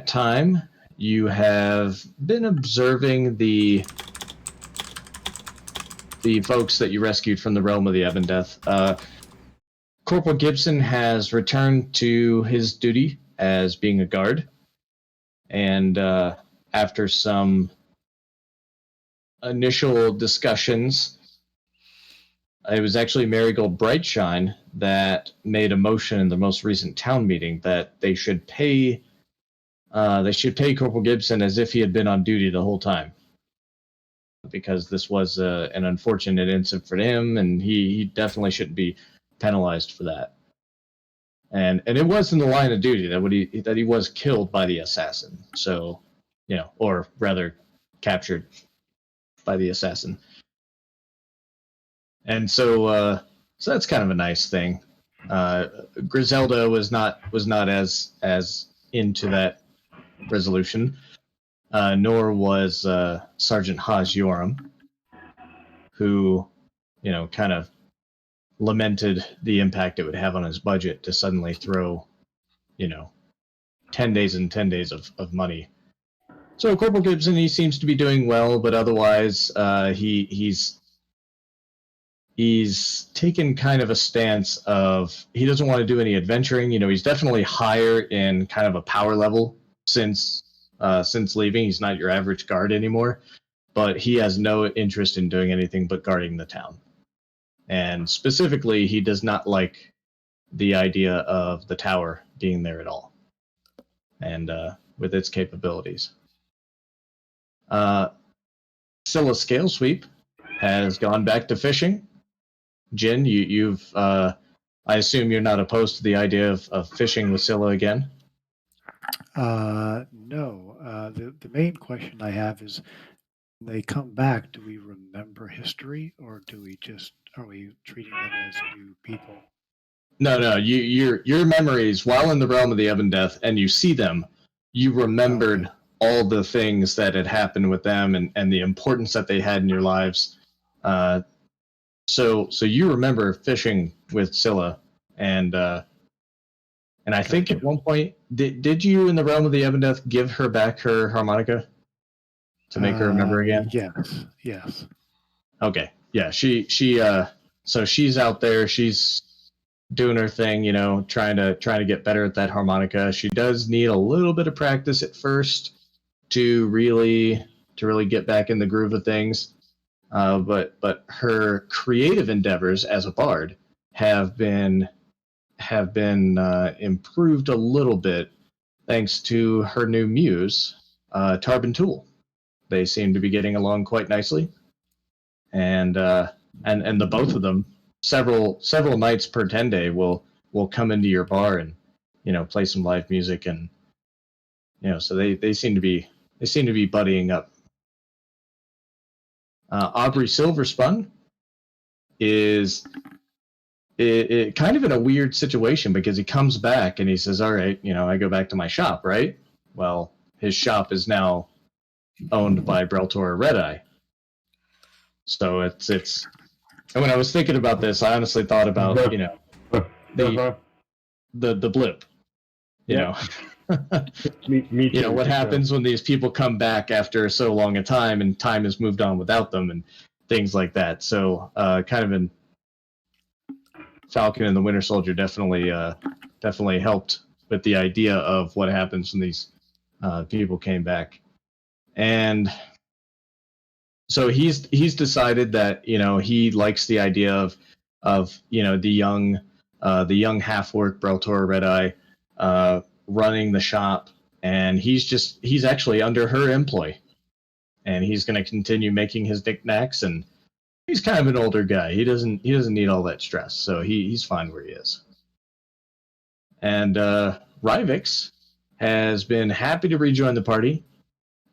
time, you have been observing the folks that you rescued from the realm of the Evandeth. Corporal Gibson has returned to his duty as being a guard, and after some initial discussions, it was actually Marigold Brightshine that made a motion in the most recent town meeting that they should pay Corporal Gibson as if he had been on duty the whole time, because this was an unfortunate incident for him, and he definitely shouldn't be penalized for that. And it was in the line of duty that he was killed by the assassin. So, or rather, captured by the assassin. And so that's kind of a nice thing. Griselda was not as into that resolution, nor was Sergeant Haj Yoram, who, kind of lamented the impact it would have on his budget to suddenly throw, 10 days and 10 days of money. So Corporal Gibson, he seems to be doing well, but otherwise he's taken kind of a stance of he doesn't want to do any adventuring. He's definitely higher in kind of a power level since leaving. He's not your average guard anymore, but he has no interest in doing anything but guarding the town. And specifically, he does not like the idea of the tower being there at all, and with its capabilities. Scylla Scalesweep has gone back to fishing. Jin, you've I assume you're not opposed to the idea of fishing with Scylla again? No. The main question I have is, when they come back, do we remember history, or are we treating them as new people? No. Your memories, while in the realm of the Evandeth, and you see them, you remembered all the things that had happened with them and the importance that they had in your lives. So you remember fishing with Scylla, and I think at one point, did you in the realm of the Evandeth give her back her harmonica to make her remember again? Yes. Okay, yeah. So she's out there. She's doing her thing, trying to get better at that harmonica. She does need a little bit of practice at first to really get back in the groove of things. But her creative endeavors as a bard have been improved a little bit thanks to her new muse, Tarbin Tool. They seem to be getting along quite nicely, and the both of them several nights per 10 day will come into your bar and play some live music, and so they seem to be buddying up. Aubrey Silverspun is kind of in a weird situation, because he comes back and he says, all right, I go back to my shop, right? Well, his shop is now owned by Breltor Redeye. So it's and when I was thinking about this, I honestly thought about, the blip, me too, what happens when these people come back after so long a time and time has moved on without them and things like that. So kind of in Falcon and the Winter Soldier definitely helped with the idea of what happens when these people came back. And so he's decided that he likes the idea of the young half-orc Breltor Redeye running the shop, and he's actually under her employ, and he's going to continue making his knickknacks, and he's kind of an older guy. He doesn't need all that stress, so he's fine where he is. And Rivix has been happy to rejoin the party,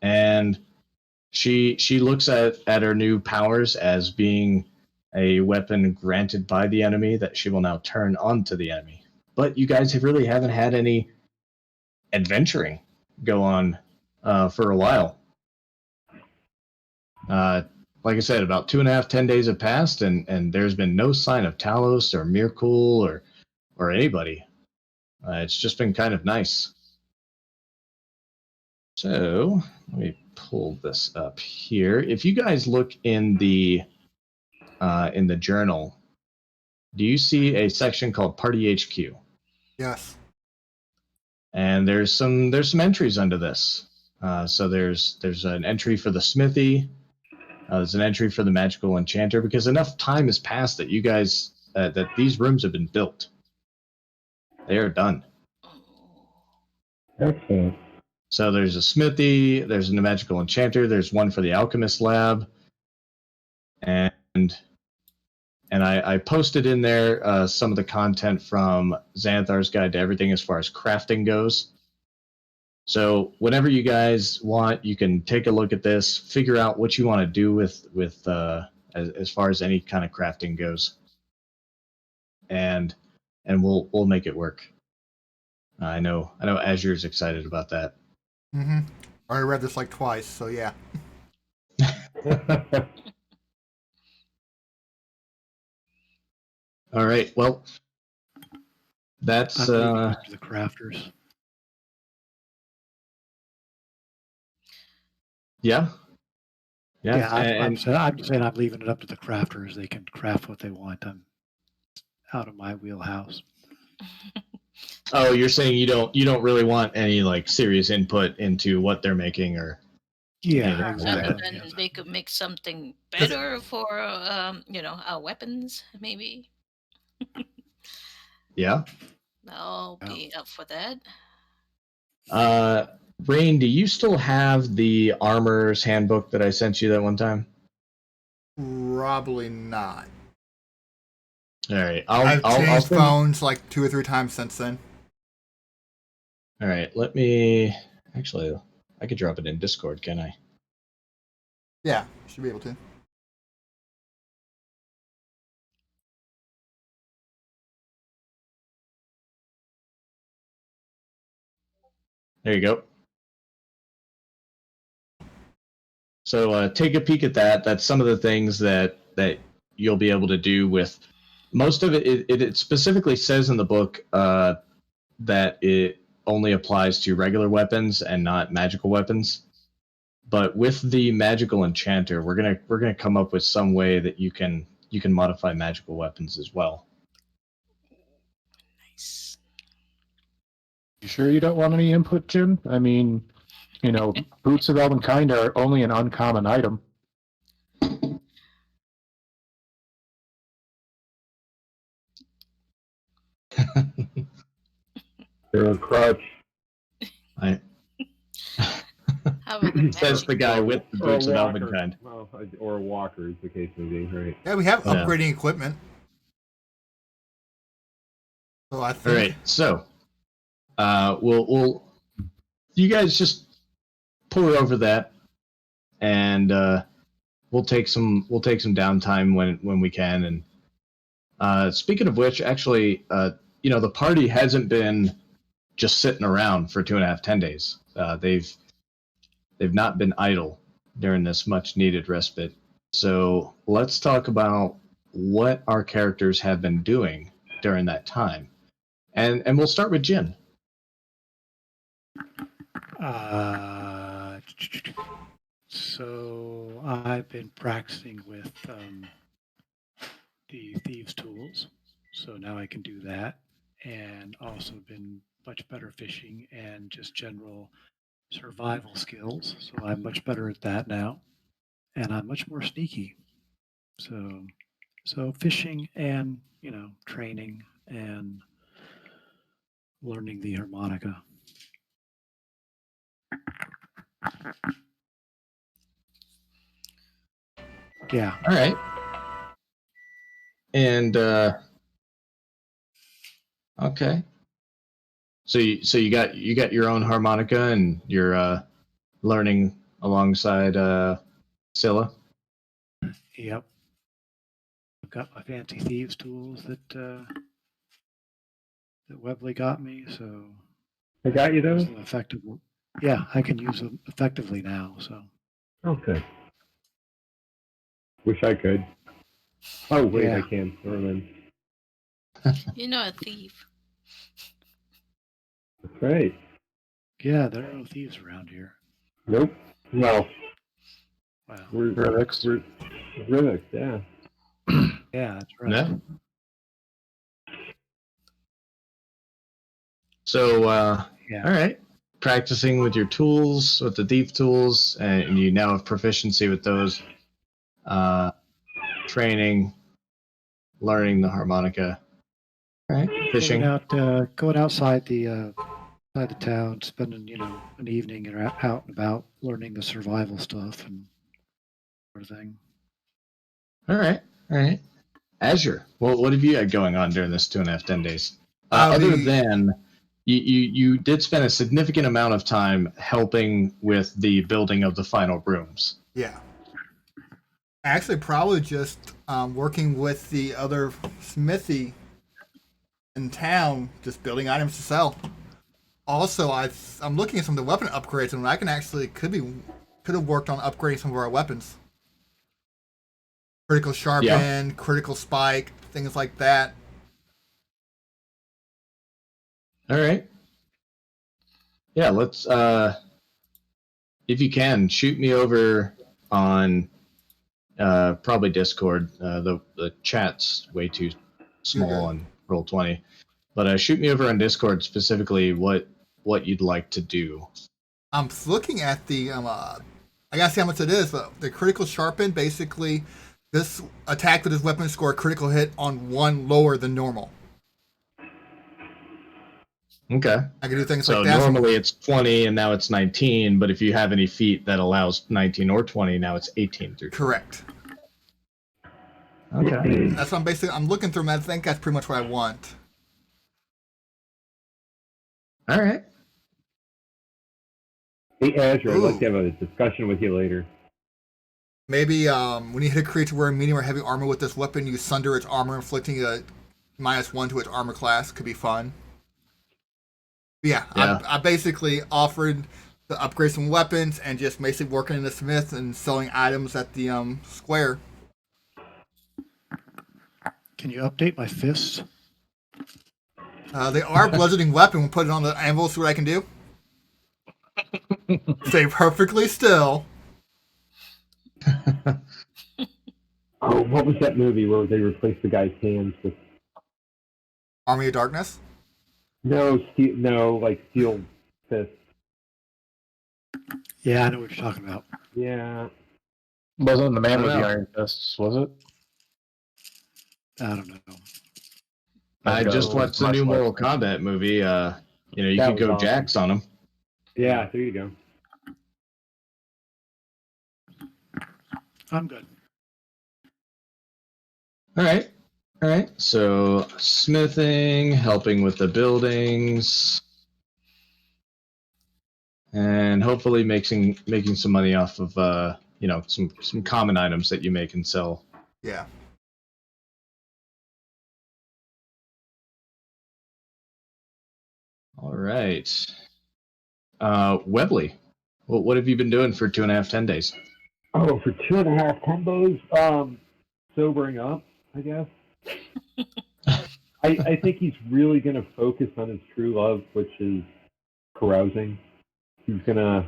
and she looks at her new powers as being a weapon granted by the enemy that she will now turn onto the enemy. But you guys really haven't had any adventuring go on for a while. Like I said, about 2.5, 10 days have passed, and there's been no sign of Talos or Mirkul or anybody. It's just been kind of nice. So let me pull this up here. If you guys look in the journal, do you see a section called Party HQ? Yes. And there's some entries under this. So there's an entry for the smithy. There's an entry for the magical enchanter, because enough time has passed that you guys that these rooms have been built. They are done. Excellent. So there's a smithy, there's a magical enchanter, there's one for the alchemist lab, and I posted in there some of the content from Xanthar's Guide to Everything as far as crafting goes. So whenever you guys want, you can take a look at this, figure out what you want to do with as far as any kind of crafting goes, and we'll make it work. I know Azure's excited about that. Mm-hmm. I already read this like twice, so yeah. All right. Well, that's I'm leaving it up to the crafters. yeah. Yeah, I'm and just saying I'm leaving it up to the crafters. They can craft what they want. I'm out of my wheelhouse. oh, you're saying you don't really want any like serious input into what they're making or Yeah, anything like exactly. that. Then Yes. they could make something better for our weapons, maybe. Yeah. I'll be up for that. Rain, do you still have the armor's handbook that I sent you that one time? Probably not. All right. I've changed send- phones like 2 or 3 times since then. All right. Let me actually. I could drop it in Discord, can I? Yeah, should be able to. There you go. So take a peek at that. That's some of the things that you'll be able to do with most of it. It specifically says in the book that it only applies to regular weapons and not magical weapons. But with the magical enchanter, we're gonna come up with some way that you can modify magical weapons as well. Nice. You sure you don't want any input, Jim? I mean, boots of Elvenkind are only an uncommon item. They're a crutch. How about the Says the magic? guy with the Or a boots of walker. Elvenkind. Well, or a walker is the case may be, right? Yeah, we have Yeah. upgrading equipment. So I think All right, so we'll you guys just pour over that, and we'll take some downtime when we can. And speaking of which, actually, the party hasn't been just sitting around for 10 days. They've not been idle during this much needed respite. So let's talk about what our characters have been doing during that time. And we'll start with Jin. So I've been practicing with the thieves' tools. So now I can do that, and also been much better fishing and just general survival skills. So I'm much better at that now, and I'm much more sneaky. So fishing and training and learning the harmonica. Yeah. All right. And okay. So you got your own harmonica, and you're learning alongside Scylla. Yep. I've got my fancy thieves tools that Webley got me, so I got you use those? them effectively. Yeah, I can use them effectively now. So Okay. Wish I could. Oh, wait, Yeah. I can. Never mind. You're not a thief. That's right. yeah, there are no thieves around here. Nope. No. Wow. We're Rivix. Rivix, yeah. Yeah, that's right. No. So, Yeah. all right. Practicing with your tools, with the thief tools, and you now have proficiency with those. Training, learning the harmonica. All right. Fishing. Going outside the town, spending an evening and out and about, learning the survival stuff and sort of thing. All right. All right. Azure. Well, what have you had going on during this 2.5 10 days? I'll Other be- than you did spend a significant amount of time helping with the building of the final rooms. Yeah. Actually, probably just working with the other smithy in town, just building items to sell. Also, I'm looking at some of the weapon upgrades, and I can actually could have worked on upgrading some of our weapons. Critical sharpen, critical spike, things like that. All right. Yeah, let's if you can shoot me over on probably Discord. The chat's way too small on Roll20, but shoot me over on Discord specifically what you'd like to do. I'm looking at the I gotta see how much it is, but the critical sharpen, basically this attack with his weapon score a critical hit on one lower than normal. Okay. I can do things So like that. normally it's 20 and now it's 19, but if you have any feat that allows 19 or 20, now it's 18 through 20. Correct. Okay. That's what I'm looking through, man. I think that's pretty much what I want. All right. Hey, Azure, I'd Ooh. like to have a discussion with you later. Maybe when you hit a creature wearing medium or heavy armor with this weapon, you sunder its armor, inflicting a -1 to its armor class. Could be fun. But yeah. I basically offered to upgrade some weapons and just basically working in the smith and selling items at the square. Can you update my fists? They are a bludgeoning weapon. We'll put it on the anvil, see what I can do. Stay perfectly still. Oh, what was that movie where they replaced the guy's hands with Army of Darkness? steel fists? Yeah, I know what you're talking about. Yeah. Wasn't the man I with don't the know. iron fists, was it? I don't know. I I've just got watched the much new less Mortal information. Kombat movie. You That could was go awesome. Jax on him. Yeah, there you go. I'm good. All right. All right. So smithing, helping with the buildings, and hopefully making some money off of some common items that you make and sell. Yeah. All right. Webley, what have you been doing for 2.5 10 days? Oh, for 2.5 10 days, sobering up, I guess. I think he's really going to focus on his true love, which is carousing. He's going to,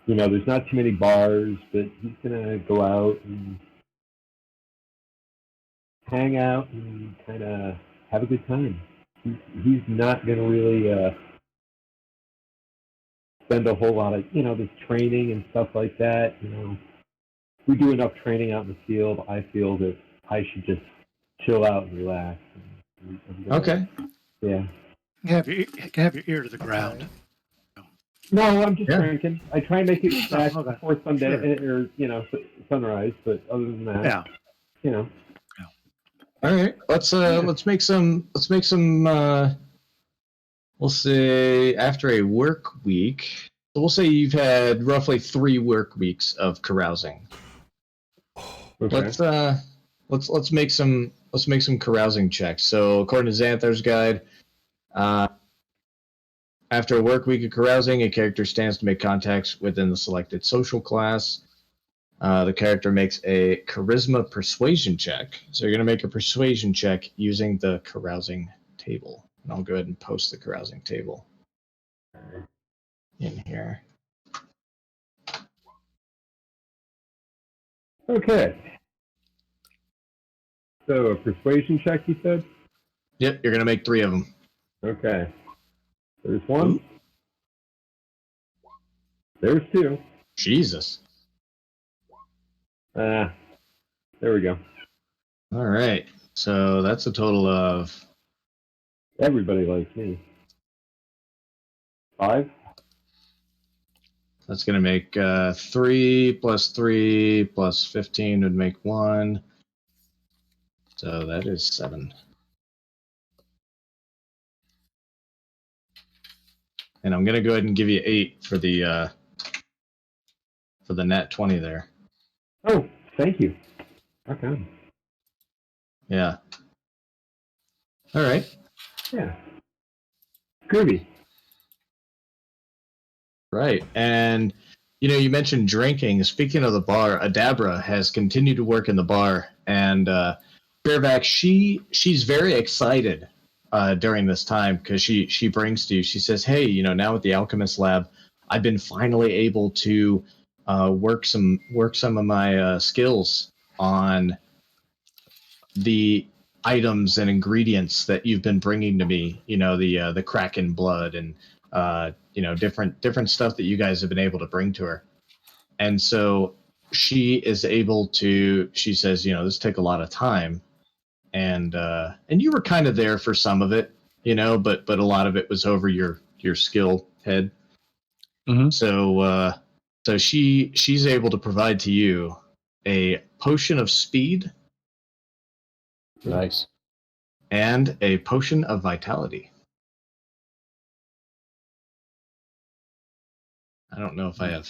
there's not too many bars, but he's going to go out and hang out and kind of have a good time. He's not going to really spend a whole lot of, this training and stuff like that. We do enough training out in the field. I feel that I should just chill out and relax. Okay. Yeah. Have your ear to the ground. No, I'm just Yeah. drinking. I try and make it back Okay. before Sunday Sure. or sunrise, but other than that, Yeah. All right. Let's make some we'll say after a work week. So we'll say you've had roughly 3 work weeks of carousing. okay. Let's make some carousing checks. So according to Xanthar's guide, after a work week of carousing, a character stands to make contacts within the selected social class. The character makes a charisma persuasion check. So you're going to make a persuasion check using the carousing table. And I'll go ahead and post the carousing table in here. Okay. So a persuasion check, you said? Yep, you're gonna make 3 of them. Okay. There's one. Ooh. There's 2. Jesus. There we go. All right. So that's a total of Everybody likes me. 5. that's gonna make 3 plus 3 plus 15 would make 1. So that is 7. And I'm gonna go ahead and give you 8 for the nat 20 there. Oh, thank you. Okay. Yeah. All right. Yeah. Groovy. Right. And you mentioned drinking. Speaking of the bar, Adabra has continued to work in the bar, and Fairvax, she's very excited during this time because she brings to you. She says, "Hey, now at the Alchemist Lab, I've been finally able to work some of my skills on the items and ingredients that you've been bringing to me. The Kraken blood and different stuff that you guys have been able to bring to her." And so she is able to. She says, "This took a lot of time, and you were kind of there for some of it, but a lot of it was over your skill head." Mm-hmm. So she's able to provide to you a potion of speed Nice. and a potion of vitality. I don't know if I have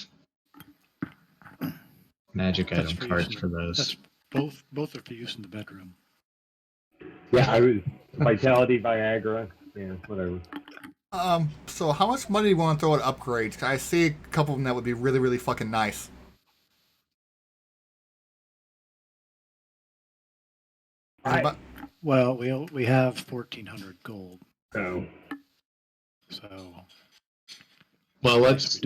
magic That's item for use cards in the- for those. That's both are for use in the bedroom. Yeah, I was Vitality, Viagra. Yeah, whatever. So how much money do you want to throw at upgrades? 'Cause I see a couple of them that would be really, really fucking nice. Well, we have 1,400 gold, So, so Well, let's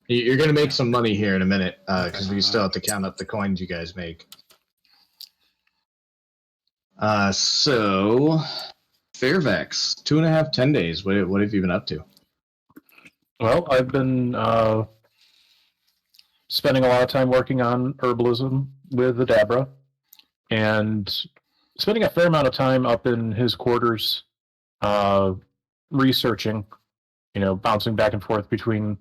you're gonna make some money here in a minute because we still have to count up the coins you guys make. So Fairvex, 2.5, 10 days. What have you been up to? Well, I've been spending a lot of time working on herbalism with Adabra, and spending a fair amount of time up in his quarters researching, bouncing back and forth between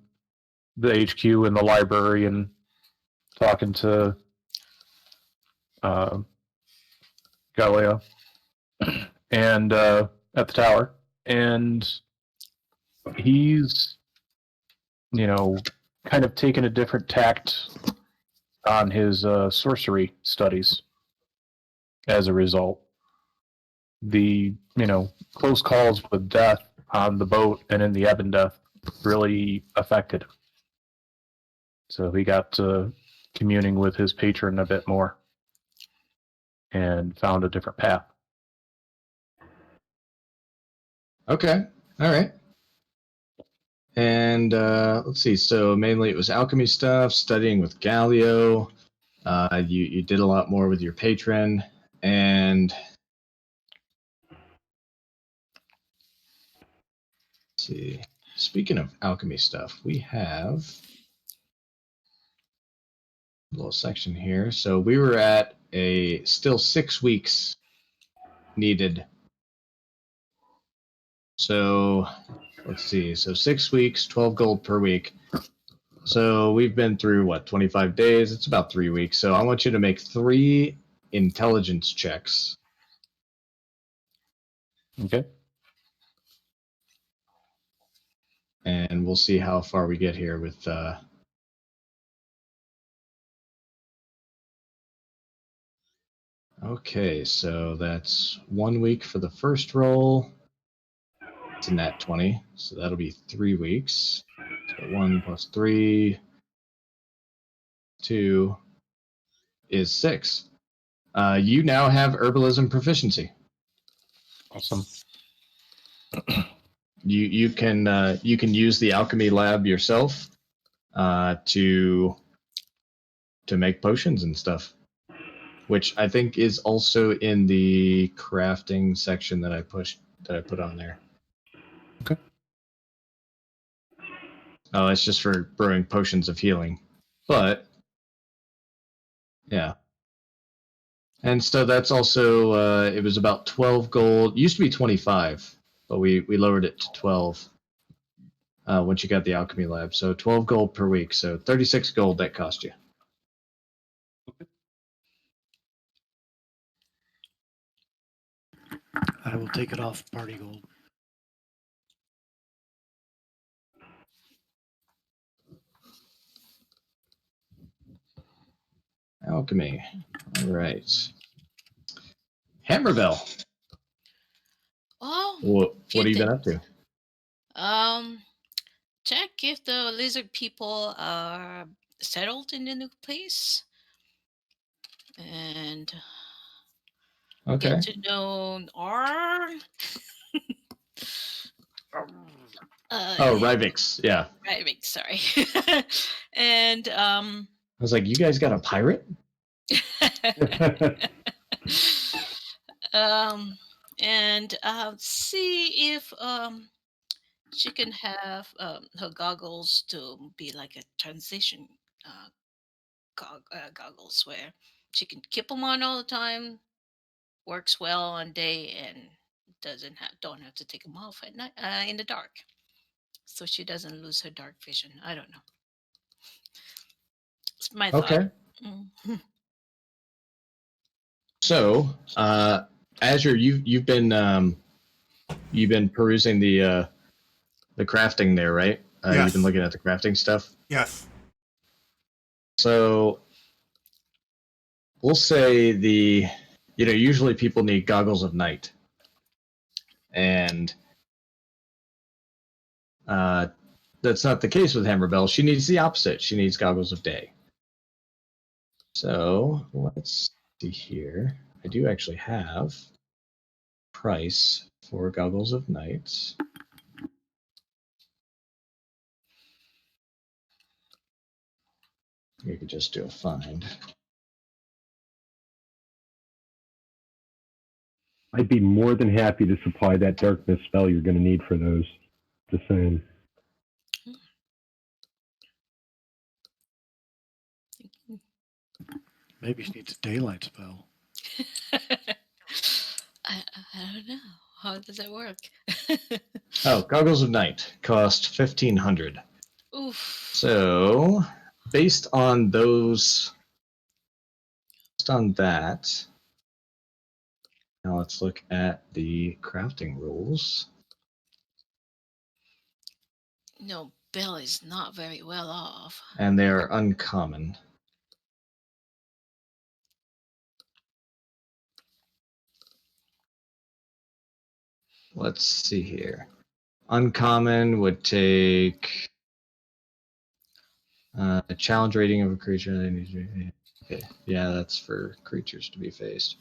the HQ and the library and talking to Galileo and at the tower. And he's, kind of taken a different tact on his sorcery studies as a result. The, close calls with death on the boat and in the Ebon really affected him. So he got communing with his patron a bit more and found a different path. Okay, all right. And let's see. So mainly it was alchemy stuff, studying with Galio. You did a lot more with your patron, and let's see. Speaking of alchemy stuff, we have a little section here. So we were at still 6 weeks needed. So let's see. So 6 weeks, 12 gold per week. So we've been through 25 days? It's about 3 weeks. So I want you to make 3 intelligence checks. Okay. And we'll see how far we get here with Okay, so that's 1 week for the first roll. It's a nat 20, so that'll be 3 weeks. So 1 plus 3, 2 is 6. You now have herbalism proficiency. Awesome. You can use the alchemy lab yourself to to make potions and stuff, which I think is also in the crafting section that I put on there. Okay. Oh, it's just for brewing potions of healing, but yeah. And so that's also it was about 12 gold. It used to be 25, but we lowered it to 12 once you got the alchemy lab. So 12 gold per week. So 36 gold that cost you. I will take it off party gold. Alchemy. All right. Hammerville. Oh, What few have you been up things. to? Check if the lizard people are settled in the new place, and Okay. get to know R. Oh, Rivix. Yeah. Right, sorry. And I was like, you guys got a pirate? and see if she can have her goggles to be like a transition goggles where she can keep them on all the time, works well on day, and don't have to take them off at night in the dark, so she doesn't lose her dark vision. I don't know. It's my thought. Okay. Mm. So, Azure, you've been perusing the crafting there, right? Yes. You've been looking at the crafting stuff. Yes. So, we'll say usually people need goggles of night, and that's not the case with Hammerbell. She needs the opposite. She needs goggles of day. So let's see here. I do actually have price for goggles of night. You could just do a find. I'd be more than happy to supply that darkness spell you're going to need for those. Just saying. Maybe she needs a daylight spell. I don't know. How does that work? Oh, goggles of night cost 1,500. Oof. So, based on that, now let's look at the crafting rules. No, Bill is not very well off. And they are uncommon. Let's see here. Uncommon would take a challenge rating of a creature. Okay, yeah, that's for creatures to be faced.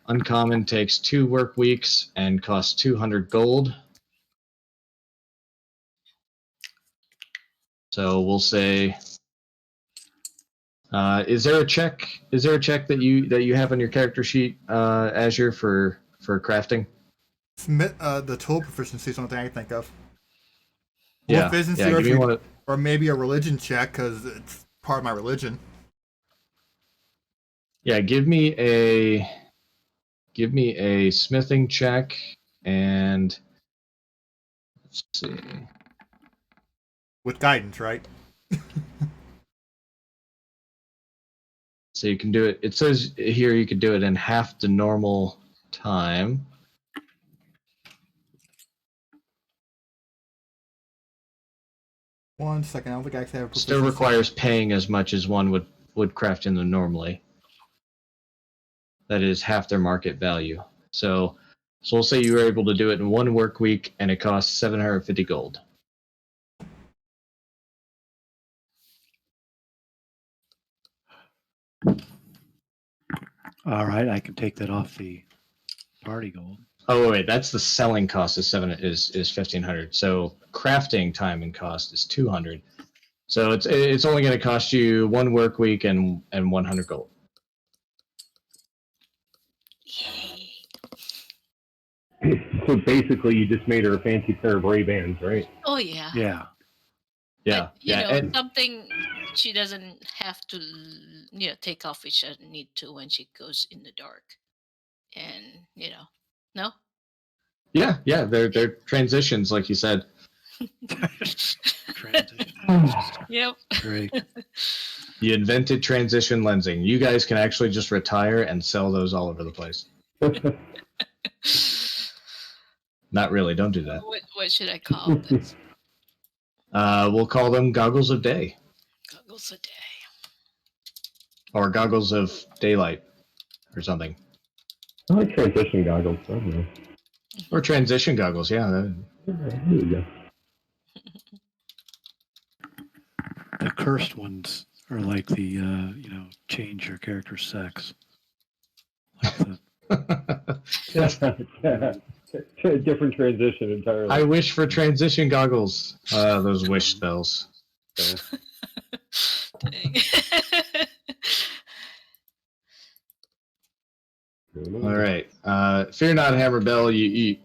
Uncommon takes 2 work weeks and costs 200 gold. So we'll say, is there a check that you have on your character sheet, Azure, for crafting? The tool proficiency is the only thing I can think of. Yeah, efficiency, yeah. Give me one. Or maybe a religion check because it's part of my religion. Yeah, give me a smithing check, and let's see. With guidance, right? So you can do it. It says here you can do it in half the normal time. One second, I don't think I actually have a Still requires paying as much as one would craft in them normally. That is half their market value. So we'll say you were able to do it in 1 work week, and it costs 750 gold. All right, I can take that off the party gold. Oh wait, that's the selling cost is 1,500. So crafting time and cost is 200. So it's only going to cost you 1 work week and 100 gold. Yay. So basically, you just made her a fancy pair of Ray-Bans, right? Oh yeah. Yeah. Yeah, But, you know, and something she doesn't have to, take off if she doesn't need to when she goes in the dark. And, no? yeah, they're transitions, like you said. Transition. Yep. Great. You invented transition lensing. You guys can actually just retire and sell those all over the place. Not really. Don't do that. What should I call this? We'll call them goggles of day Goggles a day. or goggles of daylight or something. I like transition goggles. I don't know. Or transition goggles. Yeah. There you go. The cursed ones are like the change your character's sex. Like the, Different transition entirely. I wish for transition goggles. Those wish spells. Dang. All right. Fear not, Hammerbell.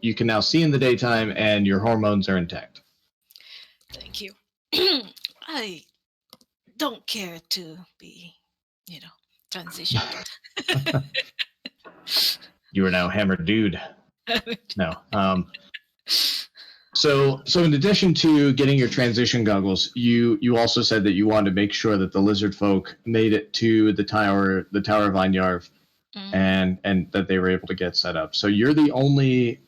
You can now see in the daytime, and your hormones are intact. Thank you. I don't care to be, transitioned. You are now Hammer Dude. No. So in addition to getting your transition goggles, you also said that you wanted to make sure that the lizard folk made it to the Tower of Einjarv, and that they were able to get set up. So you're the only.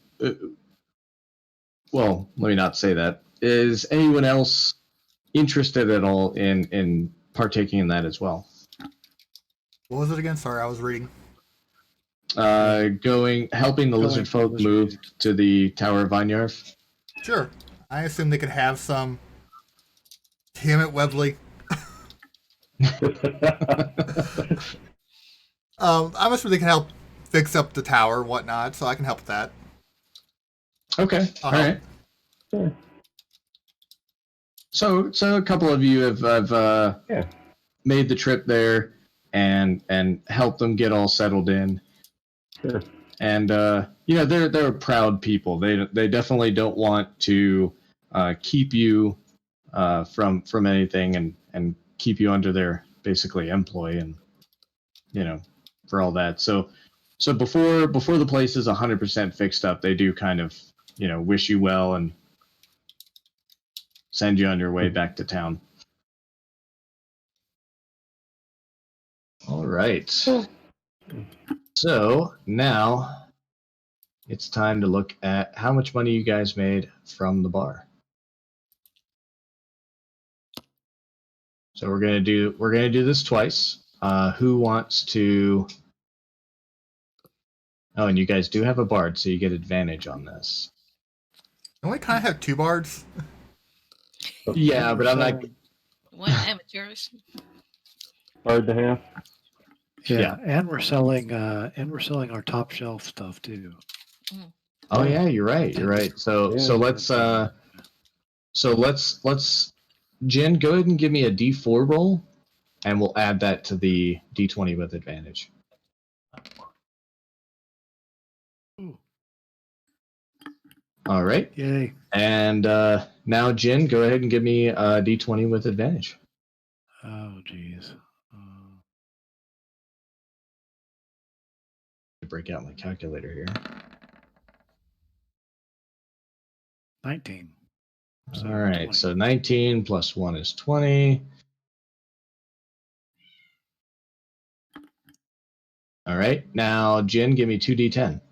Well, let me not say that. Is anyone else interested at all in partaking in that as well? What was it again? Sorry, I was reading. Helping the lizard folk move to the Tower of Einjarv. Sure. I assume they could have some. Damn it, Webley. I'm assuming they can help fix up the tower and whatnot, so I can help with that. Okay. All right. Sure. So a couple of you have made the trip there and helped them get all settled in. Sure. And they're proud people. They definitely don't want to keep you from anything and keep you under their basically employ and for all that. So before the place is 100% fixed up, they do kind of wish you well and send you on your way back to town. All right. So now it's time to look at how much money you guys made from the bar. So we're gonna do this twice. Who wants to? Oh, and you guys do have a bard, so you get advantage on this. Don't we kind of have 2 bards? Yeah, but I'm not. One amateurs. Hard to have. yeah, and we're selling our top shelf stuff too. Oh yeah, you're right. So let's Jen, go ahead and give me a D4 roll, and we'll add that to the D20 with advantage. Ooh. All right. Yay. And now, Jen, go ahead and give me a D20 with advantage. Oh, geez. Break out my calculator here. 19. So All right. 20. So 19 plus 1 is 20. All right. Now, Jen, give me 2D10.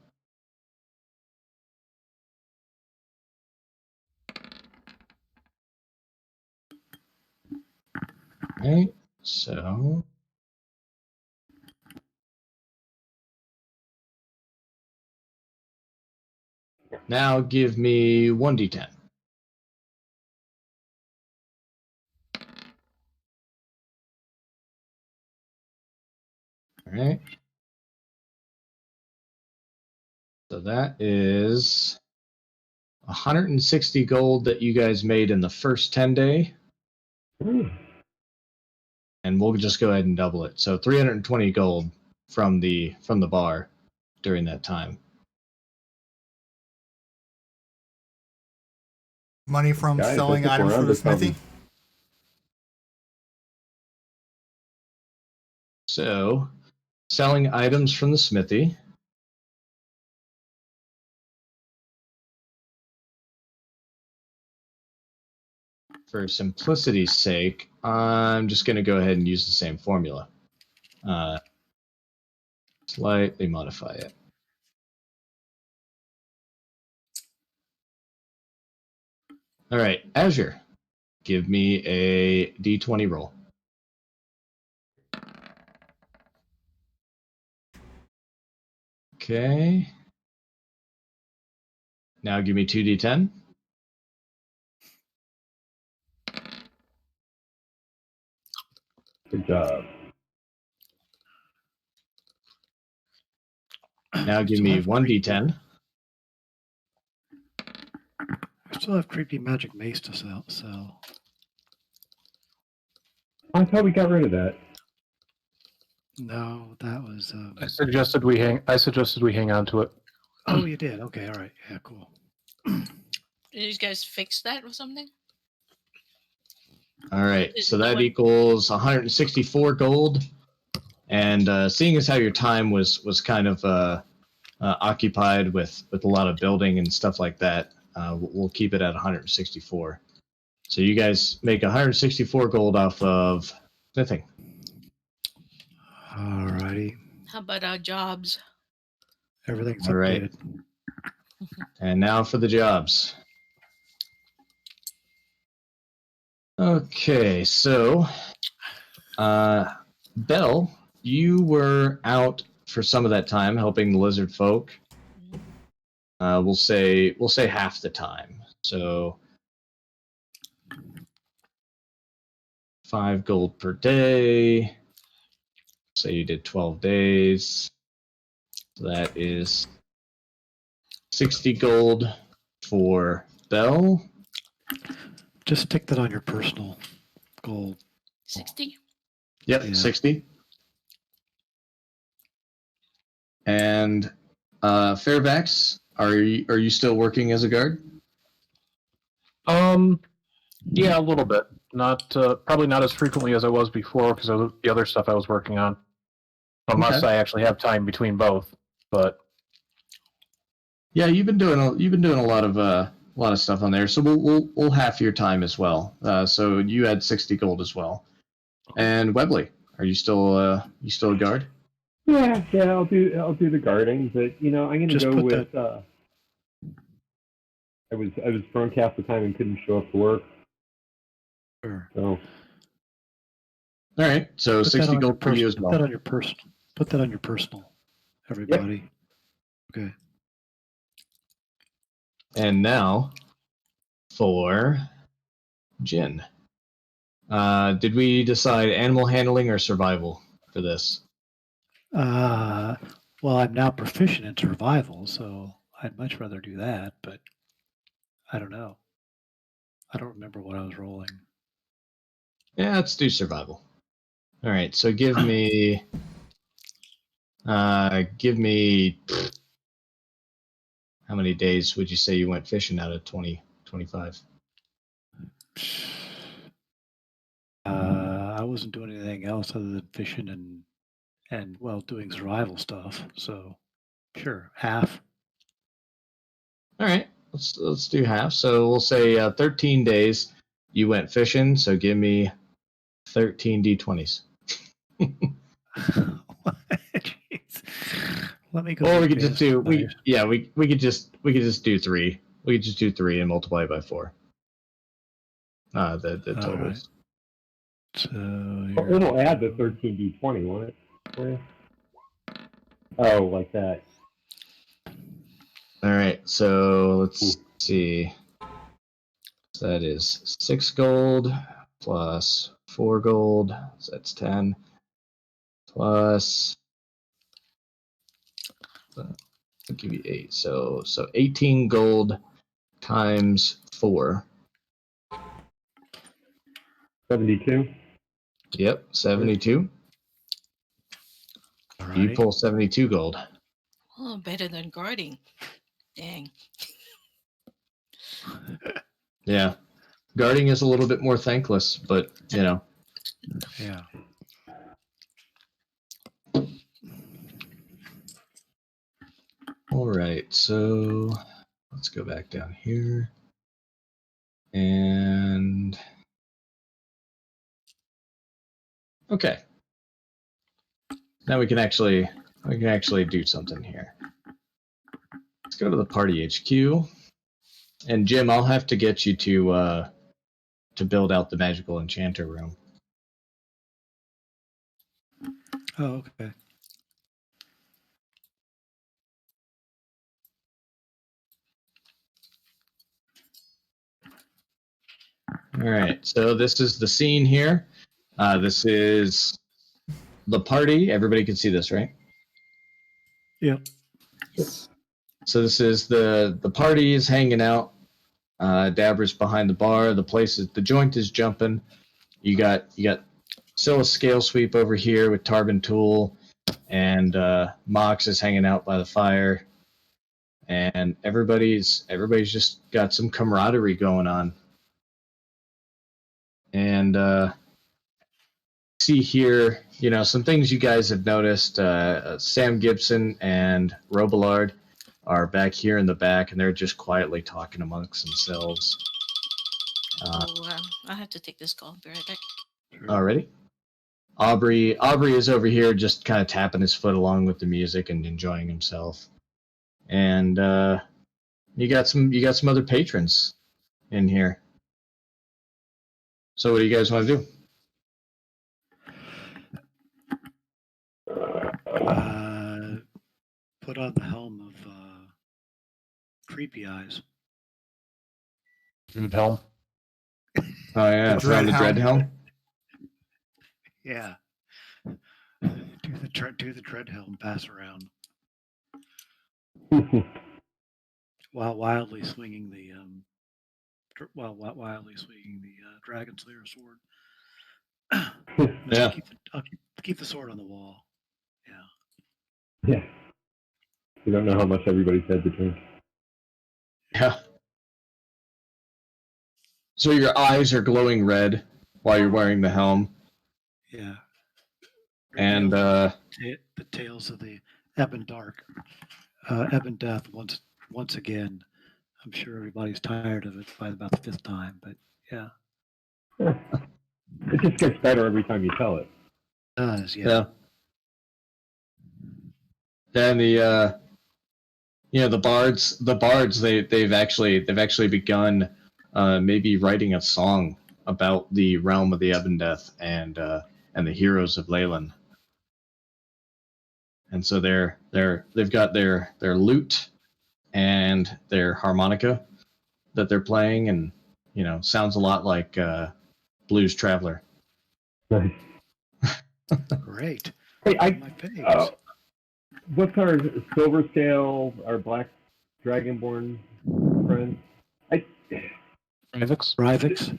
All right. So now give me 1D10. All right. So that is 160 gold that you guys made in the first 10 day. And we'll just go ahead and double it. So 320 gold from the bar during that time. Money from Guys, selling I think items we're for the onto smithy. something. So, selling items from the smithy. For simplicity's sake, I'm just going to go ahead and use the same formula. Slightly modify it. All right, Azure, give me a D20 roll. Okay. Now give me 2d10. Good job. Now give Still me have 1d10. I still have creepy magic mace to sell. I thought we got rid of that. No, that was. I suggested we hang on to it. Oh, you did. Okay, all right. Yeah, cool. Did you guys fix that or something? All right, Is so no that one- equals 164 gold. And seeing as how your time was kind of occupied with a lot of building and stuff like that, we'll keep it at 164. So you guys make 164 gold off of smithing. All righty. How about our jobs? Everything's All right. updated. And now for the jobs. Okay, so Belle, you were out for some of that time helping the lizard folk. We'll say half the time. So 5 gold per day. Say you did 12 days. So that is 60 gold for Belle. Just stick that on your personal goal. 60? Yep, Yeah. 60. And Fairfax, are you still working as a guard? Yeah, a little bit. Not probably not as frequently as I was before because of the other stuff I was working on. Unless Okay. I actually have time between both. But Yeah, you've been doing a lot of stuff on there. So we'll half your time as well. So you had 60 gold as well. And Webley, are you still a guard? Yeah, I'll do the guarding, but I'm gonna Just go put with I was drunk half the time and couldn't show up to work. Sure. So All right. So Put that 60 on your gold for you as Put well. that on your personal. Put that on your personal. Everybody. Okay. And now for Jin. Did we decide animal handling or survival for this? Well, I'm now proficient in survival, so I'd much rather do that, but I don't know. I don't remember what I was rolling. Yeah, let's do survival. All right. So give me how many days would you say you went fishing out of 20, 25? I wasn't doing anything else other than fishing and well, doing survival stuff. So, sure, half. All right. Let's do half. So we'll say 13 days you went fishing. So give me 13 d20s. Jeez. Let me go. Or to we could just advanced do dice. we could just do 3. We could just do 3 and multiply by 4. The All totals. right. So it'll add the 13d20, won't it? For you? Oh, like that. All right. So let's see. So that is 6 gold plus 4 gold. So that's 10 plus. I'll give you 8. So 18 gold times 4. 72. Yep, 72. You Alrighty. pull 72 gold. Oh, better than guarding. Dang. Yeah. Guarding is a little bit more thankless, but, you know. Yeah. All right, so let's go back down here. And okay. Now we can actually do something here. Let's go to the party HQ. And Jim, I'll have to get you to build out the magical enchanter room. Oh, okay. All right, so this is the scene here. This is the party. Everybody can see this, right? Yep. So this is the party is hanging out. Dabra's behind the bar. The joint is jumping. You got Scylla Scale Sweep over here with Tarbin Tool, and Mox is hanging out by the fire. And everybody's just got some camaraderie going on. And see here, some things you guys have noticed. Sam Gibson and Robillard are back here in the back, and they're just quietly talking amongst themselves. I have to take this call. Be right back. Already? Aubrey is over here just kind of tapping his foot along with the music and enjoying himself. And you got some other patrons in here. So what do you guys want to do? Put on the helm of Creepy Eyes. Dread helm. Oh yeah, The throw on the dread helm. Yeah. Do the dread helm pass around while wildly swinging the Dragon Slayer sword. Yeah. I'll keep the sword on the wall. Yeah. Yeah. You don't know how much everybody's had to drink. Yeah. So your eyes are glowing red while you're wearing the helm. Yeah. And the tales of the Ebb and Death once again. I'm sure everybody's tired of it by about the fifth time, but yeah. It just gets better every time you tell it. It does, yeah. Then the bards they've actually begun maybe writing a song about the realm of the Ebb and Death and the heroes of Leyland. And so they've got their lute and their harmonica that they're playing, and sounds a lot like Blues Traveler. Nice. Great. Hey, My page. What's our silver scale, our black dragonborn friend? Rivix?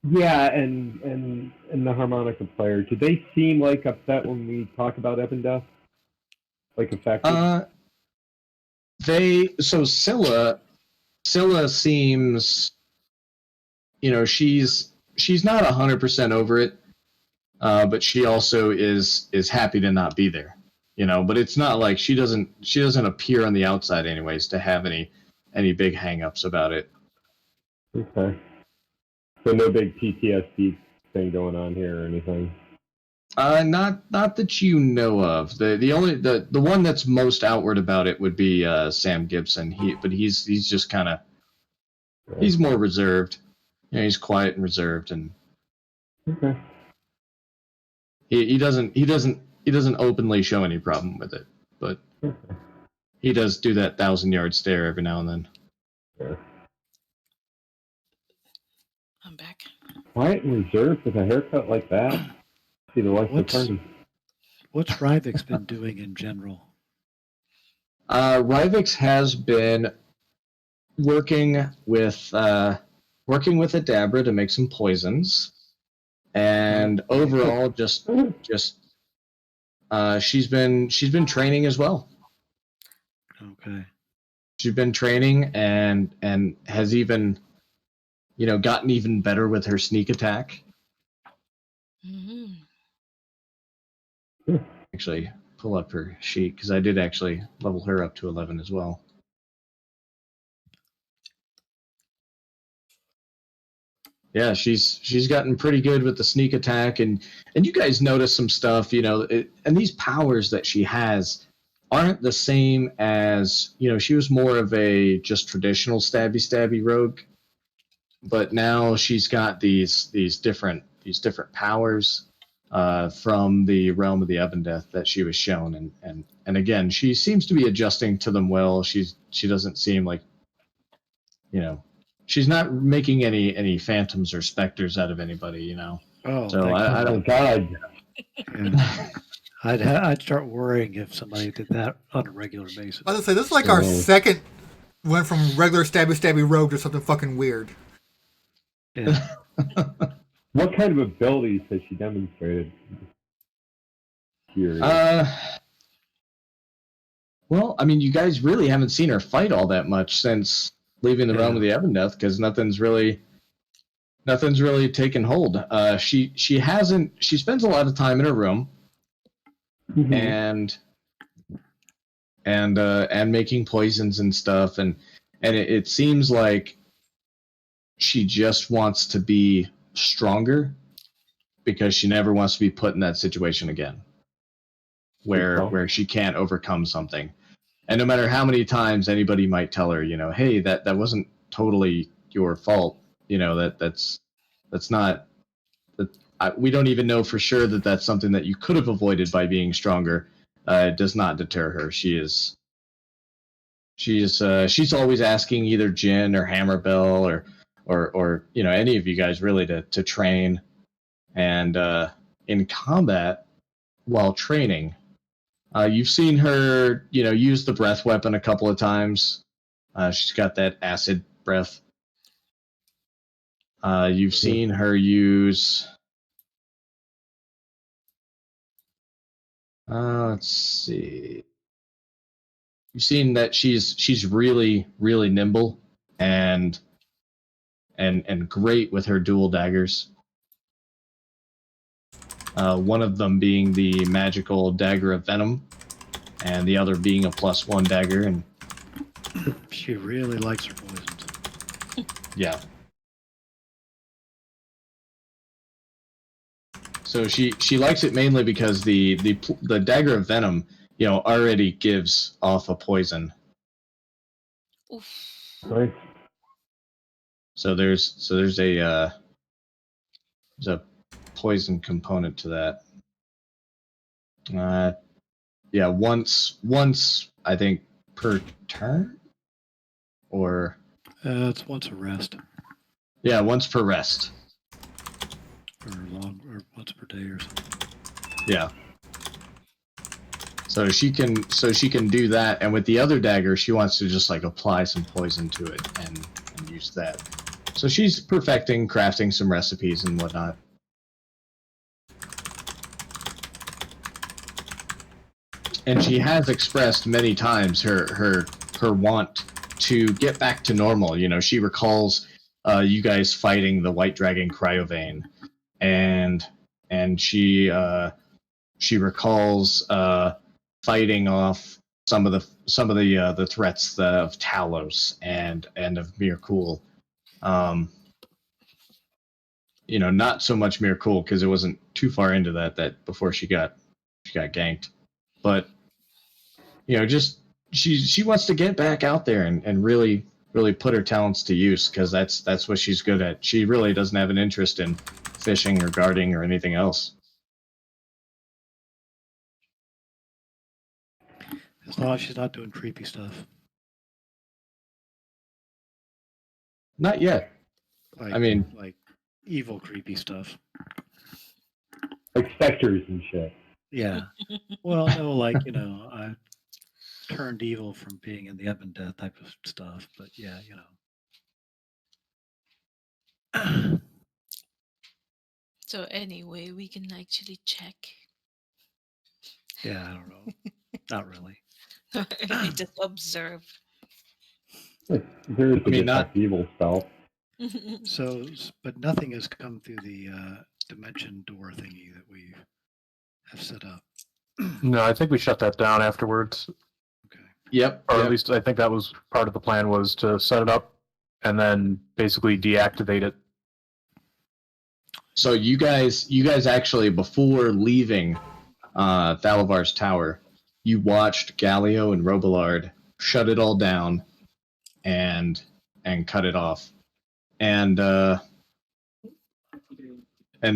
Yeah, and the harmonica player. Did they seem like upset when we talk about Ebb and Death? Like affected? Scylla seems, she's not 100% over it, but she also is happy to not be there, but it's not like she doesn't appear on the outside anyways to have any big hang-ups about it. Okay. So no big PTSD thing going on here or anything? Not that you know of. The one that's most outward about it would be Sam Gibson. He's just kind of, he's more reserved. He's quiet and reserved, and okay. He doesn't openly show any problem with it, but he does do that 1,000-yard stare every now and then. Yeah. I'm back. Quiet and reserved with a haircut like that. See the life of the party. What's Rivix been doing in general? Rivix has been working with Adabra to make some poisons, and overall, just she's been training as well. Okay. She's been training and has even, gotten even better with her sneak attack. Mhm. Actually, pull up her sheet because I did actually level her up to 11 as well. Yeah, she's gotten pretty good with the sneak attack, and you guys notice some stuff, and these powers that she has aren't the same as, she was more of a just traditional stabby rogue, but now she's got these different powers from the realm of the Ebondeath that she was shown, and again, she seems to be adjusting to them well. She doesn't seem like, she's not making any phantoms or specters out of anybody, Oh, So thank I Oh don't. God. Yeah. I'd start worrying if somebody did that on a regular basis. I was gonna say this is like our Oh. second went from regular stabby rogue to something fucking weird. Yeah. What kind of abilities has she demonstrated? Curious. Well, I mean, you guys really haven't seen her fight all that much since leaving the realm of the Ebondeath, because nothing's really taken hold. She hasn't. She spends a lot of time in her room Mhm. and making poisons and stuff, and it seems like she just wants to be stronger because she never wants to be put in that situation again, where she can't overcome something. And no matter how many times anybody might tell her, hey, that wasn't totally your fault, that's not that. We don't even know for sure that that's something that you could have avoided by being stronger. It does not deter her. She's always asking either Jin or Hammerbell or any of you guys really to train, and in combat while training. You've seen her, use the breath weapon a couple of times. She's got that acid breath. You've seen her use. Let's see. You've seen that she's really really nimble and great with her dual daggers. One of them being the magical dagger of venom, and the other being a +1 dagger, and She really likes her poisons. yeah. So she likes it mainly because the dagger of venom, already gives off a poison. Oof. Nice. So there's a poison component to that. Yeah, once I think per turn, or It's once a rest, yeah, once per rest. or once per day or something. Yeah. So she can do that, and with the other dagger, she wants to just like apply some poison to it and use that. So she's perfecting, crafting some recipes and whatnot. And she has expressed many times her want to get back to normal. She recalls you guys fighting the White Dragon Cryovane, and she recalls fighting off some of the threats of Talos and of Mirkul. Not so much Mirkul because it wasn't too far into that before she got ganked, but just she wants to get back out there and really put her talents to use, because that's what she's good at. She really doesn't have an interest in fishing or guarding or anything else. As long as she's not doing creepy stuff. Not yet. Like, I mean, like evil creepy stuff. Like specters and shit. Yeah. Well, no, like, I turned evil from being in the Ebondeath type of stuff, but yeah, So anyway, we can actually check. Yeah, I don't know. Not really. We just observe. There's I the mean, not- detect evil spell. So, but nothing has come through the dimension door thingy that we have set up. No, I think we shut that down afterwards, Okay. Yep. or yep. at least I think that was part of the plan, was to set it up and then basically deactivate it. So you guys actually, before leaving Thalavar's tower, you watched Galio and Robillard shut it all down and cut it off. And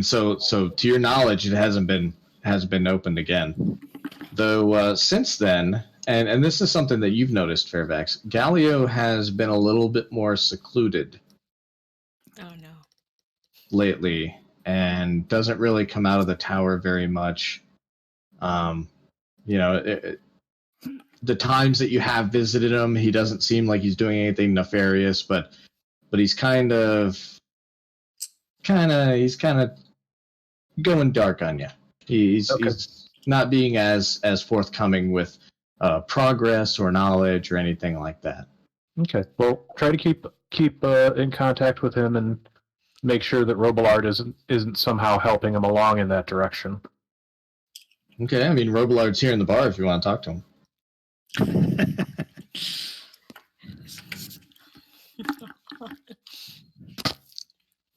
so to your knowledge, it hasn't been opened again. Though since then, and this is something that you've noticed, Fairfax, Galio has been a little bit more secluded Oh no. lately and doesn't really come out of the tower very much. The times that you have visited him, he doesn't seem like he's doing anything nefarious, but he's kind of going dark on you. He's not being as forthcoming with progress or knowledge or anything like that. Okay. Well, try to keep in contact with him and make sure that Robillard isn't somehow helping him along in that direction. Okay, I mean, Robillard's here in the bar if you want to talk to him.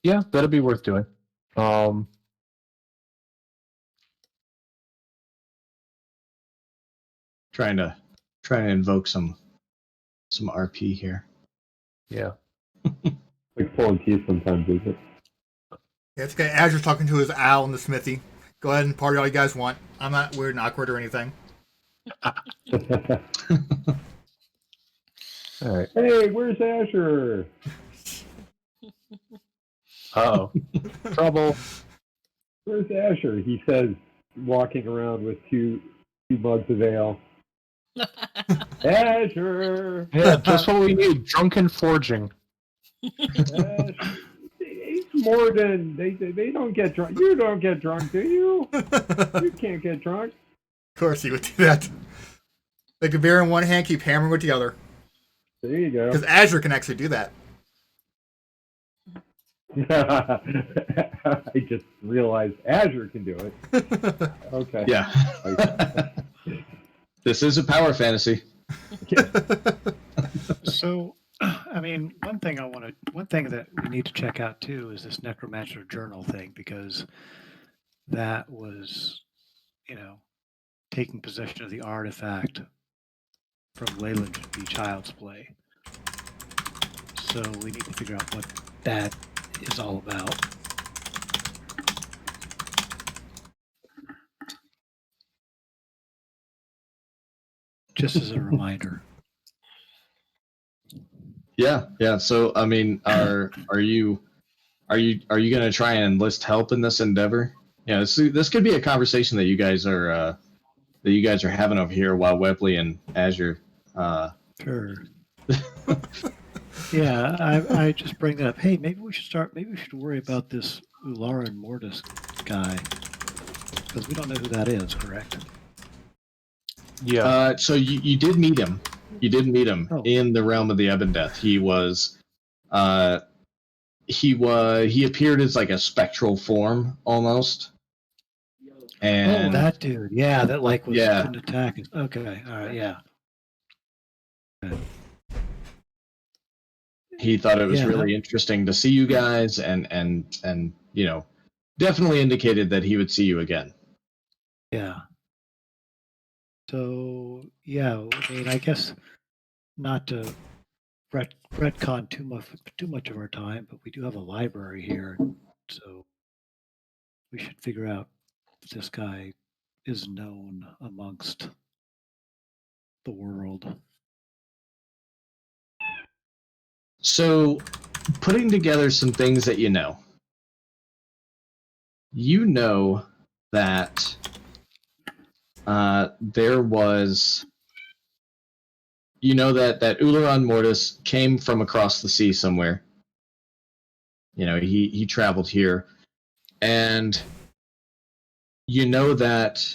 Yeah, that'd be worth doing. Trying to invoke some RP here. Yeah. Like pulling teeth sometimes, is it? Yeah, it's okay. Azure's talking to his owl in the smithy. Go ahead and party all you guys want. I'm not weird and awkward or anything. All right. Hey, where's Azure? Uh-oh. Trouble. Where's Azure? He says, walking around with two mugs of ale. Azure! Yeah, just what we need. Drunken forging. Azure. It's more than they don't get drunk. You don't get drunk, do you? You can't get drunk. Of course he would do that. Like a beer in one hand, keep hammering with the other. There you go. Because Azure can actually do that. I just realized Azure can do it. Okay. Yeah. This is a power fantasy. So, I mean, one thing that we need to check out too is this Necromancer Journal thing, because that was, taking possession of the artifact from Leyland should be child's play. So we need to figure out what that is all about. Just as a reminder. Yeah. So I mean, are you going to try and enlist help in this endeavor? Yeah, this could be a conversation that you guys are having over here while Webley and Azure. Sure. Yeah, I just bring that up. Hey, maybe we should worry about this Ulara and Mortis guy, because we don't know who that is, correct? Yeah. So you did meet him. You did meet him in the realm of the Ebon Death. He appeared as like a spectral form almost. And that dude, yeah, that was couldn't attack. Okay, all right, yeah. He thought it was really interesting to see you guys, and definitely indicated that he would see you again. Yeah. So yeah, I mean, I guess not to retcon too much of our time, but we do have a library here, so we should figure out if this guy is known amongst the world. So, putting together some things that you know that there was, that Ullaran Mortis came from across the sea somewhere. He traveled here, and you know that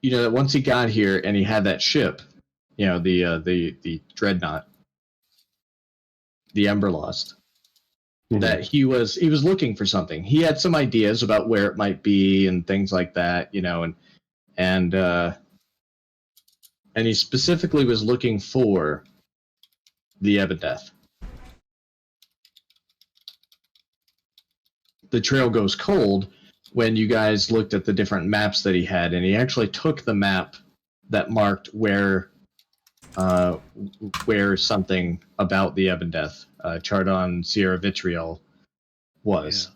once he got here and he had that ship, the dreadnought, the Emberlost, that he was looking for something. He had some ideas about where it might be and things like that, and he specifically was looking for the Ebondeath. The trail goes cold when you guys looked at the different maps that he had, and he actually took the map that marked where something about the Ebondeath, Chardon Sierra Vitriol, was. Yeah.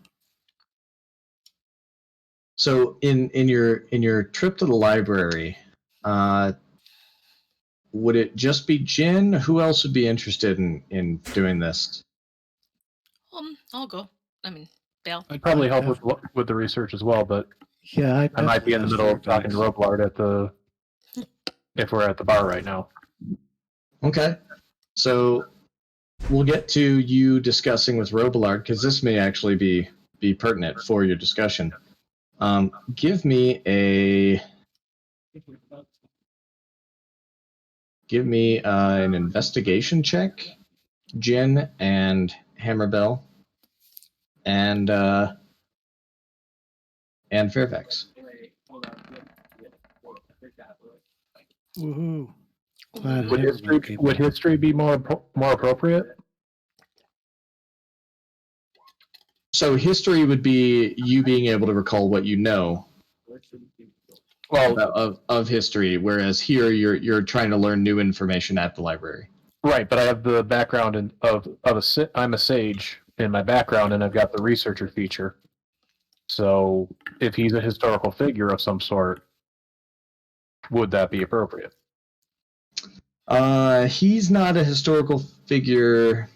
So in your trip to the library, would it just be Jin? Who else would be interested in doing this? I'll go. I mean, Belle. I'd probably help with the research as well, but Yeah, I might be in the middle of talking to Roblard if we're at the bar right now. Okay. So we'll get to you discussing with Roblard, because this may actually be pertinent for your discussion. Give me an investigation check, Jin and Hammerbell, and Fairfax. Woohoo! Glad Would Hammerbell came back. history be more appropriate? So history would be you being able to recall what you know of history, whereas here you're trying to learn new information at the library. Right, but I have the background I'm a sage in my background, and I've got the researcher feature. So if he's a historical figure of some sort, would that be appropriate? He's not a historical figure.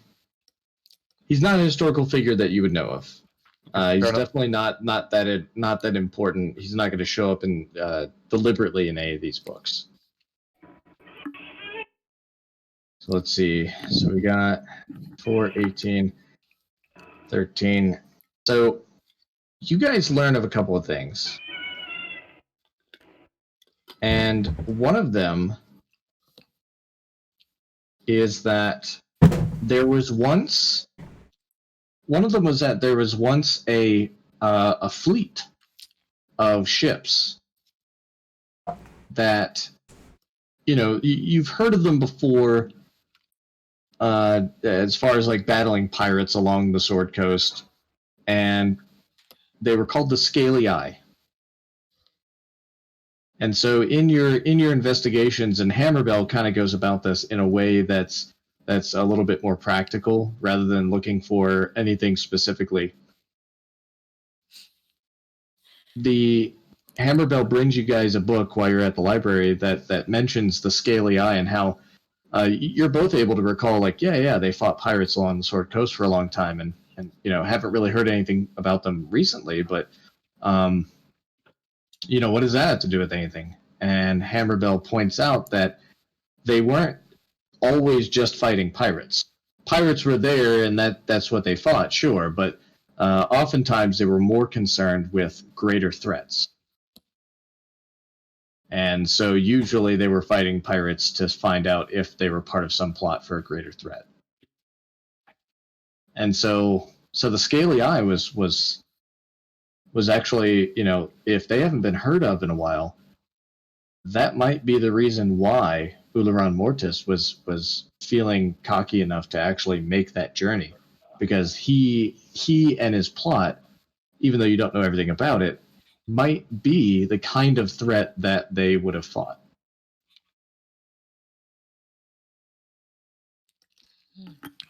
He's not a historical figure that you would know of. He's definitely not that important. He's not going to show up deliberately in any of these books. So let's see. So we got 4, 18, 13. So you guys learn of a couple of things. And one of them is that there was once a fleet of ships that, you've heard of them before, as far as like battling pirates along the Sword Coast, and they were called the Scaly Eye. And so in your investigations, and Hammerbell kind of goes about this in a way that's a little bit more practical rather than looking for anything specifically. The Hammerbell brings you guys a book while you're at the library that mentions the Scaly Eye and how you're both able to recall, like, yeah, they fought pirates along the Sword Coast for a long time, and haven't really heard anything about them recently, but what does that have to do with anything? And Hammerbell points out that they weren't always just fighting pirates. Pirates were there, and that's what they fought, sure, but oftentimes they were more concerned with greater threats. And so usually they were fighting pirates to find out if they were part of some plot for a greater threat. And so the Scaly Eye was actually, if they haven't been heard of in a while, that might be the reason why Ularan Mortis was feeling cocky enough to actually make that journey, because he and his plot, even though you don't know everything about it, might be the kind of threat that they would have fought.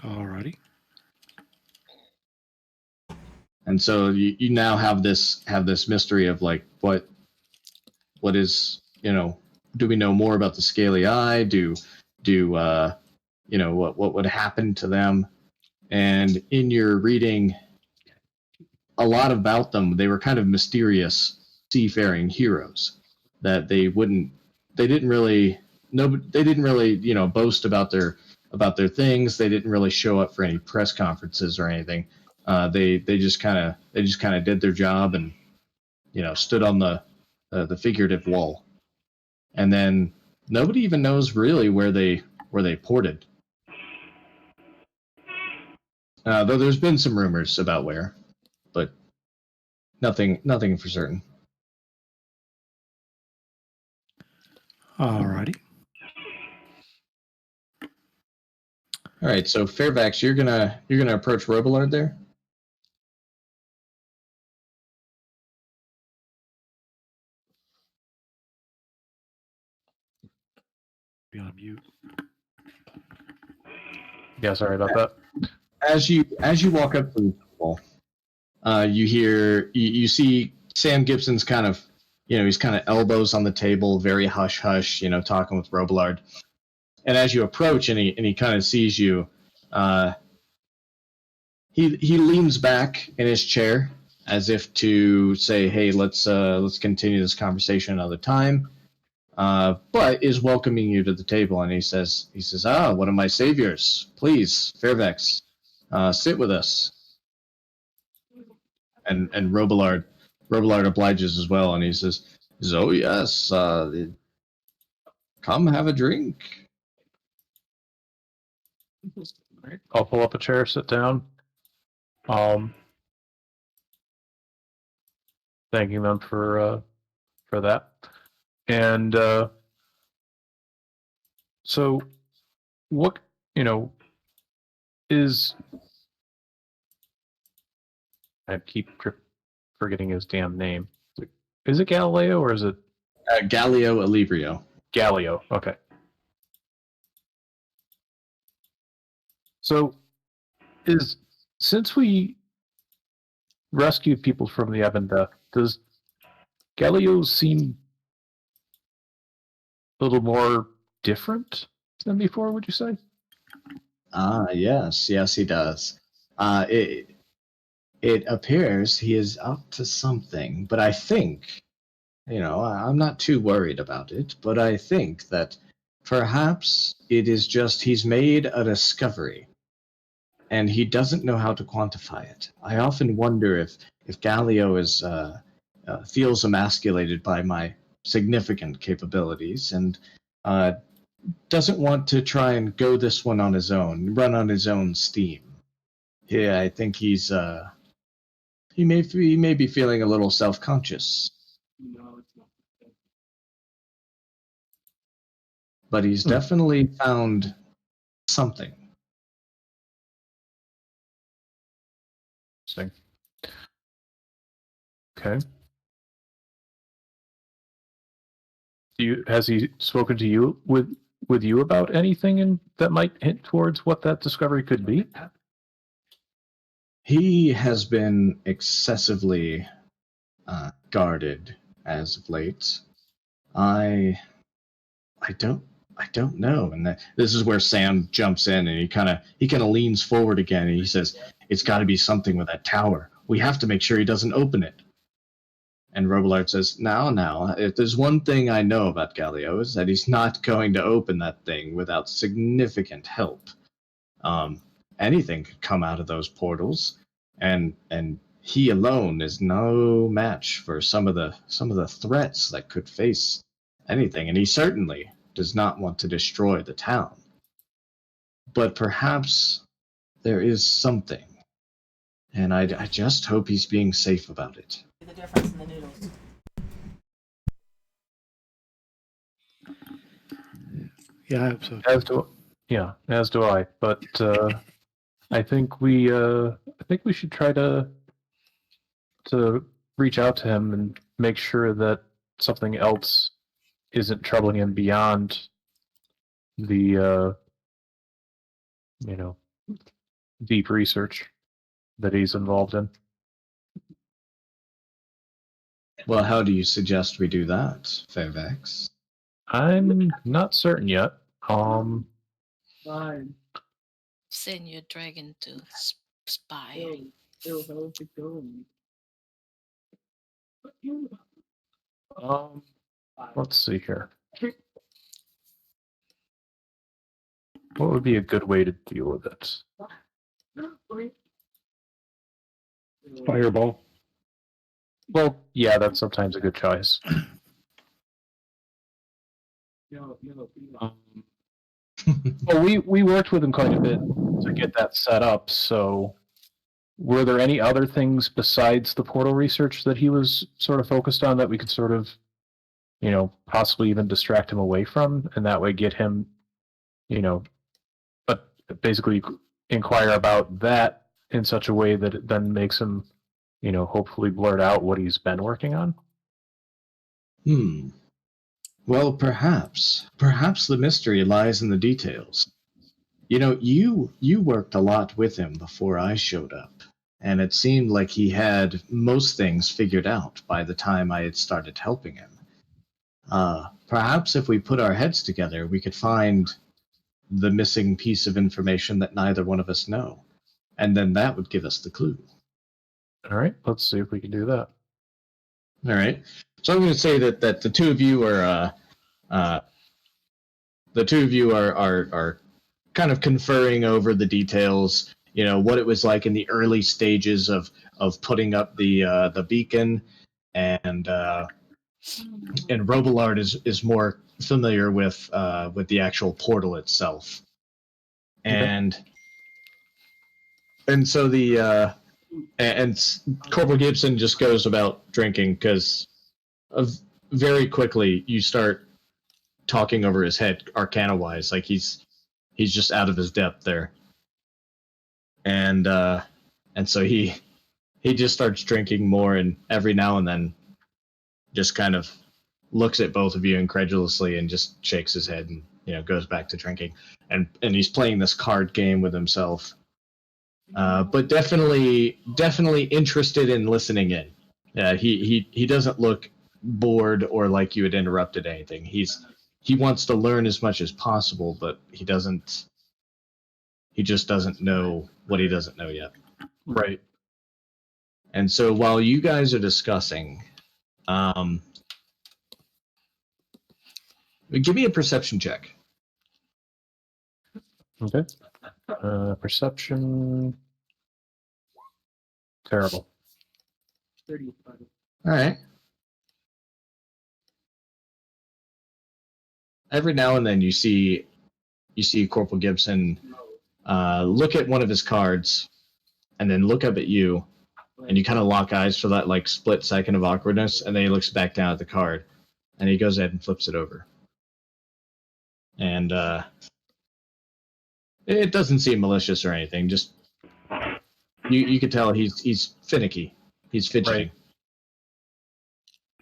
Alrighty. And so you now have this mystery of like what is, do we know more about the Scaly Eye? What would happen to them? And in your reading a lot about them, they were kind of mysterious seafaring heroes that they didn't really boast about their about their things. They didn't really show up for any press conferences or anything. They just kind of did their job and stood on the figurative wall, and then nobody even knows really where they ported. Though there's been some rumors about where, but nothing for certain. Alrighty. All right, so Fairfax, you're gonna approach Robillard there. Be on mute. Yeah, sorry about that. As you walk up to the wall, you see Sam Gibson's kind of, he's kind of elbows on the table, very hush hush, talking with Robillard. And as you approach, and he kind of sees you, he leans back in his chair as if to say, "Hey, let's continue this conversation another time." But is welcoming you to the table, and he says, one of my saviors, please, Fairvex, sit with us. And Robillard obliges as well, and he says, "Oh yes, come have a drink." I'll pull up a chair, sit down. Thanking them for that. And so what is, I keep forgetting his damn name. Is it Galileo or is it Galileo Alibrio? Galileo? Okay. So since we rescued people from the Ebon Death, does Galileo seem a little more different than before, would you say? Yes, he does. It appears he is up to something, but I think, I'm not too worried about it, but I think that perhaps it is just he's made a discovery and he doesn't know how to quantify it. I often wonder if Galileo is feels emasculated by my significant capabilities and doesn't want to try and go this one on his own, run on his own steam. Yeah, I think he's he may be feeling a little self-conscious. But he's definitely found something. Interesting. Okay. Has he spoken to you with you about anything that might hint towards what that discovery could be? He has been excessively guarded as of late. I don't know, and this is where Sam jumps in, and he kind of leans forward again, and he says, "It's got to be something with that tower. We have to make sure he doesn't open it." And Robillard says, "Now, if there's one thing I know about Galileo is that he's not going to open that thing without significant help. Anything could come out of those portals, and he alone is no match for some of the threats that could face anything, and he certainly does not want to destroy the town. But perhaps there is something, and I just hope he's being safe about it." The difference in the noodles. Yeah, I hope so. As do I. But I think we should try to reach out to him and make sure that something else isn't troubling him beyond the deep research that he's involved in. Well, how do you suggest we do that, Fairvex? I'm not certain yet. Send your dragon to spy. Let's see here. What would be a good way to deal with it? Fireball. Well, yeah, that's sometimes a good choice. Well, we worked with him quite a bit to get that set up. So, were there any other things besides the portal research that he was sort of focused on that we could sort of, possibly even distract him away from, and that way get him, but basically inquire about that in such a way that it then makes him, hopefully blurt out what he's been working on? Well, perhaps the mystery lies in the details. You worked a lot with him before I showed up, and it seemed like he had most things figured out by the time I had started helping him. Perhaps if we put our heads together, we could find the missing piece of information that neither one of us know, and then that would give us the clue. All right, let's see if we can do that. All right. So I'm going to say that the two of you are kind of conferring over the details. What it was like in the early stages of putting up the beacon, and Robillard is more familiar with the actual portal itself, and so and Corporal Gibson just goes about drinking because very quickly you start talking over his head arcana-wise, like he's just out of his depth there, and so he just starts drinking more, and every now and then just kind of looks at both of you incredulously and just shakes his head and goes back to drinking, and he's playing this card game with himself. But definitely interested in listening in. He doesn't look bored or like you had interrupted anything. He wants to learn as much as possible, but he just doesn't know what he doesn't know yet. Right. And so while you guys are discussing, give me a perception check. Okay. Perception. Terrible. All right. Every now and then you see Corporal Gibson look at one of his cards and then look up at you, and you kind of lock eyes for that like split second of awkwardness, and then he looks back down at the card and he goes ahead and flips it over. And it doesn't seem malicious or anything, just you could tell he's finicky. He's fidgeting.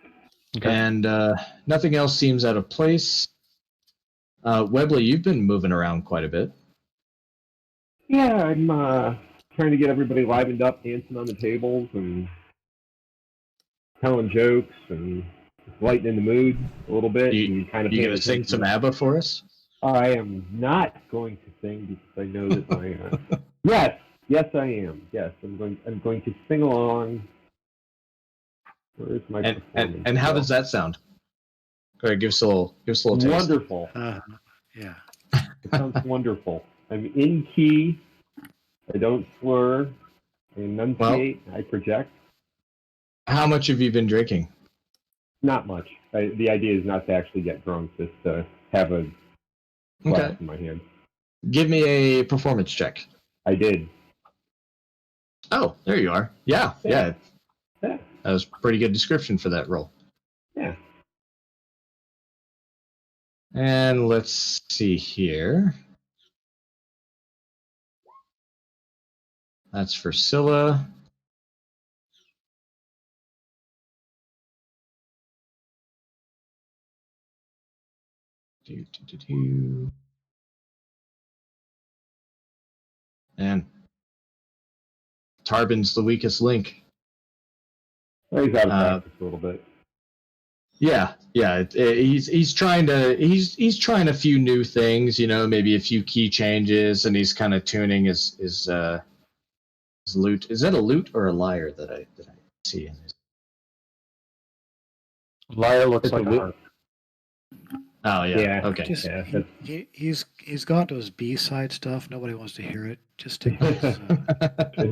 Right. Okay. And nothing else seems out of place. Webley, you've been moving around quite a bit. Yeah, I'm trying to get everybody livened up, dancing on the tables and telling jokes and lightening the mood a little bit. You going to sing some ABBA for us? I am not going to sing because I know that my yes I am. Yes, I'm going to sing along. Where is my performance? And how does that sound? Go ahead, give us a little taste. Wonderful. Yeah. It sounds wonderful. I'm in key. I don't slur. I enunciate. I project. How much have you been drinking? Not much. The idea is not to actually get drunk, just to have a glass in my hand. Give me a performance check. I did. Oh, there you are. Yeah. That was a pretty good description for that role. Yeah. And let's see here. That's for Scylla. And Tarbin's the weakest link. He's out of practice a little bit. Yeah. He's trying a few new things, maybe a few key changes, and he's kind of tuning his lute. Is that a lute or a lyre that I see in his? Lyre looks like a harp. Oh yeah. Yeah. Okay. Just Yeah, he's gone to his B-side stuff. Nobody wants to hear it. Just stick with his,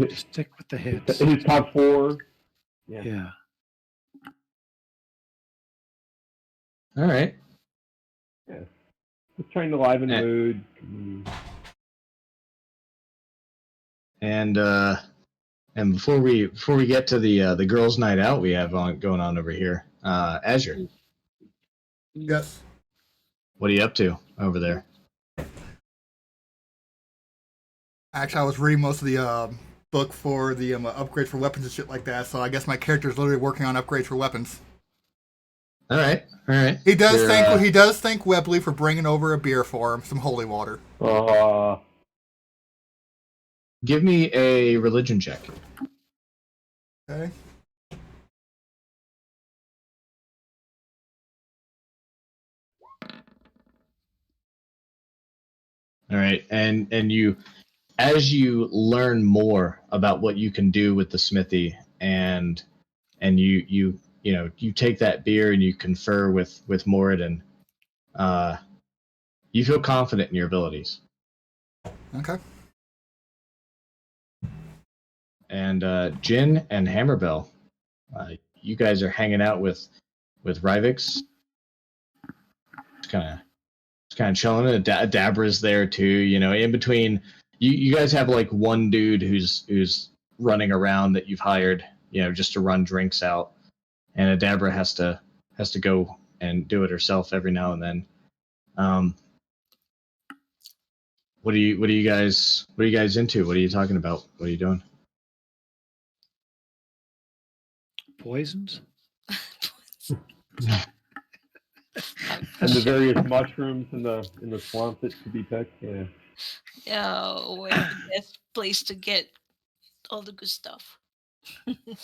just stick with the hits. his top 4. Yeah. Yeah. All right. Just trying to liven the Eh. mood. And before we get to the girls' night out we have going on over here, Azure, Yes. what are you up to over there? Actually, I was reading most of the book for the upgrades for weapons and shit like that, so I guess my character is literally working on upgrades for weapons. All right. He does thank Webley for bringing over a beer for him, some holy water. Give me a religion check. Okay. All right, and you, as you learn more about what you can do with the smithy, and you take that beer and you confer with Moradin, you feel confident in your abilities. Okay. And Jin and Hammerbell, you guys are hanging out with Rivix. It's kind of chilling. And Dabra's there too. In between, you guys have like one dude who's running around that you've hired, just to run drinks out, and Dabra has to go and do it herself every now and then. What are you guys into? What are you talking about? What are you doing? Poisons? And the various mushrooms in the swamp that could be picked. Yeah. Yeah, where's the best place to get all the good stuff?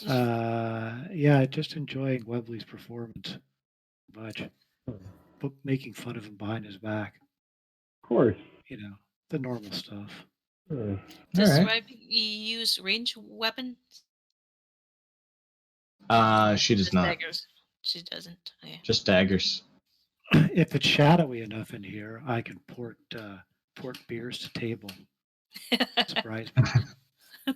Yeah, just enjoying Webley's performance much. But making fun of him behind his back. Of course. The normal stuff. Does All right. Ryby use range weapons? She does Just not. daggers. She doesn't. Yeah. Just daggers. If it's shadowy enough in here, I can port beers to table. Surprise me.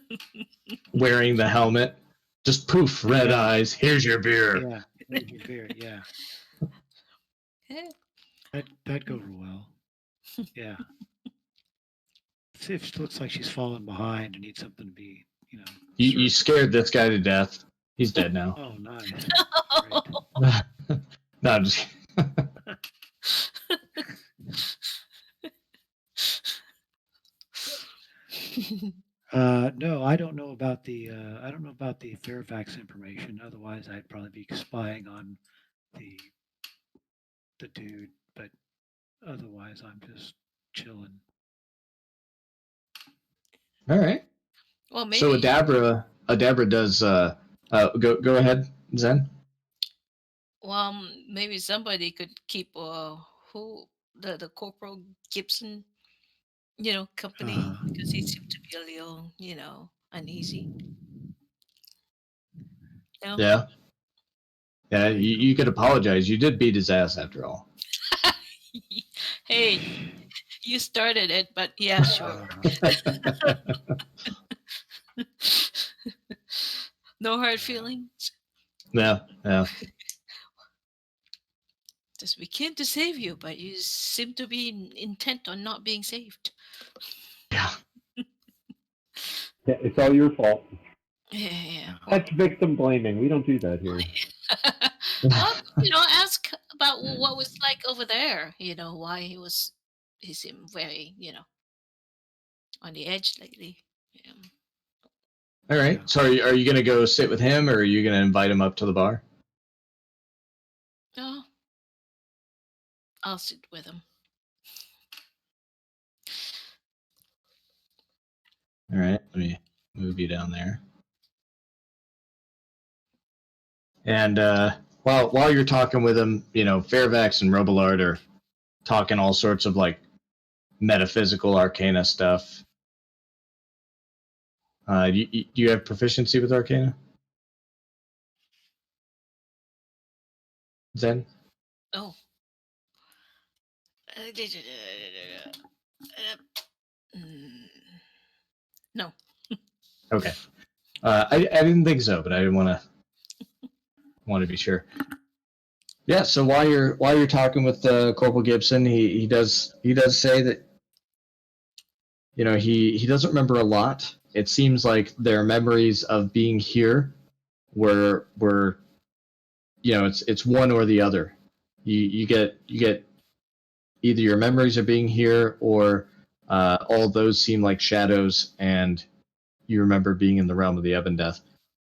Wearing the helmet. Just poof, red Yeah. eyes. Here's your beer. Yeah, here's your beer. Yeah, that'd go real well. Yeah. If it looks like she's falling behind and needs something to be, You scared this guy to death. He's dead now. Oh, nice. No, I'm just No, I don't know about the Fairfax information. Otherwise, I'd probably be spying on the dude. But otherwise, I'm just chilling. all right. Well, maybe. So Adabra does. Go ahead, Zen. Well, maybe somebody could keep who the Corporal Gibson, company, because he seemed to be a little, uneasy. Yeah. Yeah. You could apologize. You did beat his ass after all. Hey, you started it, but yeah, sure. No hard feelings. Yeah. Just we came to save you, but you seem to be intent on not being saved. Yeah. Yeah, it's all your fault. Yeah. That's victim blaming. We don't do that here. Well, ask about what was like over there. Why he seemed very, on the edge lately. Yeah. All right. So are you gonna go sit with him, or are you gonna invite him up to the bar? No, I'll sit with him. All right. Let me move you down there. And while you're talking with him, Fairfax and Robillard are talking all sorts of like metaphysical arcana stuff. Do you have proficiency with arcana? Zen? Oh. Mm, No. Okay. I didn't think so, but I didn't want to be sure. Yeah. So while you're talking with Corporal Gibson, he does say that he doesn't remember a lot. It seems like their memories of being here were it's one or the other. You get either your memories of being here or all those seem like shadows, and you remember being in the realm of the Ebon-Death.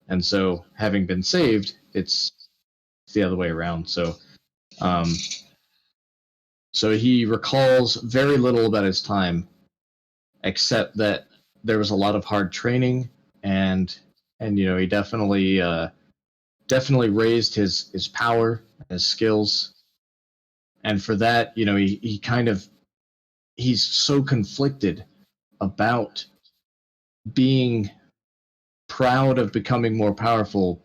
And so, having been saved, it's the other way around. So he recalls very little about his time, except that there was a lot of hard training, and he definitely raised his power, his skills, and for that, he's so conflicted about being proud of becoming more powerful,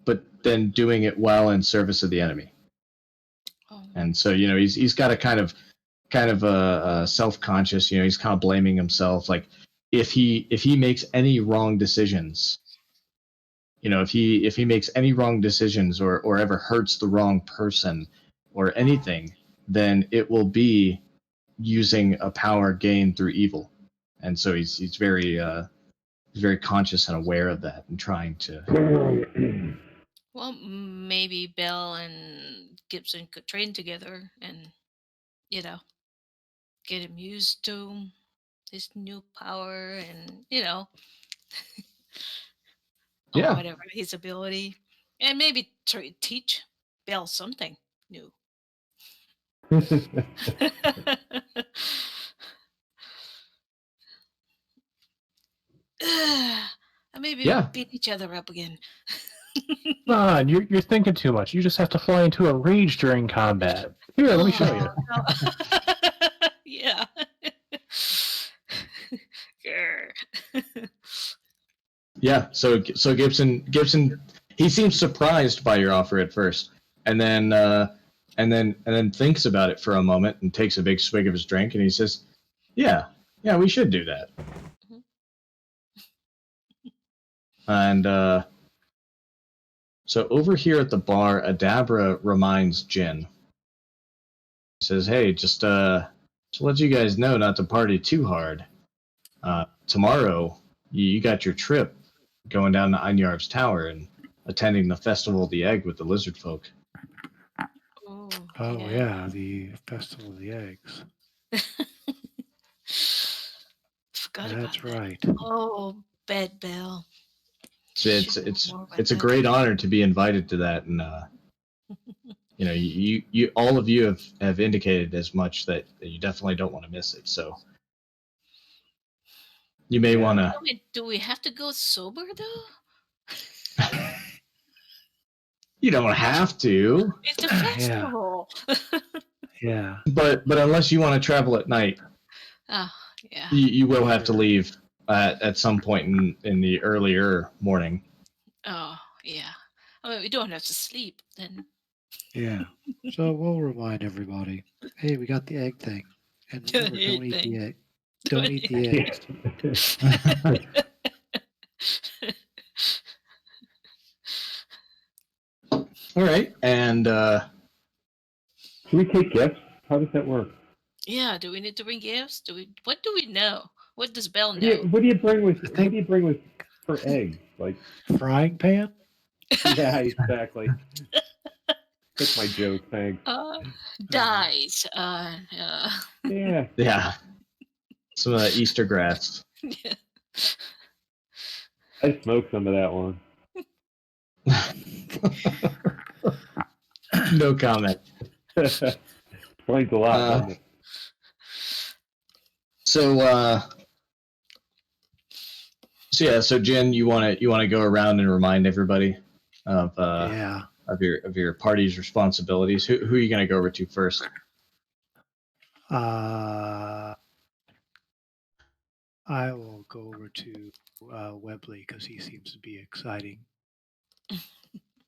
but then doing it while in service of the enemy. Oh. And so he's got a kind of self-conscious. He's kind of blaming himself, like if he makes any wrong decisions, if he makes any wrong decisions or ever hurts the wrong person or anything, then it will be using a power gained through evil. And so he's very conscious and aware of that and trying to. Well, maybe Bell and Gibson could train together and, get him used to his new power and, or Yeah. whatever his ability. And maybe teach Bell something new. And maybe Yeah. beat each other up again. Nah, you're thinking too much. You just have to fly into a rage during combat. Here, let me show you. No. Yeah. Grr. Yeah. So Gibson, he seems surprised by your offer at first, and then thinks about it for a moment and takes a big swig of his drink, and he says, "Yeah, we should do that." Mhm. And so over here at the bar, Adabra reminds Jin. He says, "Hey, just to let you guys know not to party too hard. Tomorrow, you got your trip going down to Einjar's Tower and attending the Festival of the Egg with the lizard folk." Oh, Oh yeah, the Festival of the Eggs. Forgot That's about that. right. Oh, Bad Bell. So Should know it's more about a that. great honor to be invited to that, and you all of you have indicated as much that you definitely don't want to miss it. So you may Yeah. want to. Do we have to go sober though? You don't have to, It's a Yeah. festival. Yeah. but unless you want to travel at night, Oh, yeah. you will have to Sure. leave at some point in the earlier morning. Oh, yeah. I mean, we don't have to sleep then. Yeah. So we'll remind everybody. Hey, we got the egg thing, and remember, don't eat the egg. Don't eat the eggs. All right, and Should we take gifts? How does that work? Yeah, do we need to bring gifts? What do we know? What does Bell What know? do you bring with? I What think- do you bring with for eggs? Like, Frying pan? yeah, exactly. That's my joke. Thanks. Dies. Yeah. yeah, some of that Easter grass. I smoked some of that one. No comment. Explains a lot, doesn't it? So so Jen, you want to go around and remind everybody of Yeah. of your party's responsibilities. Who are you going to go over to first? I will go over to Webley because he seems to be exciting.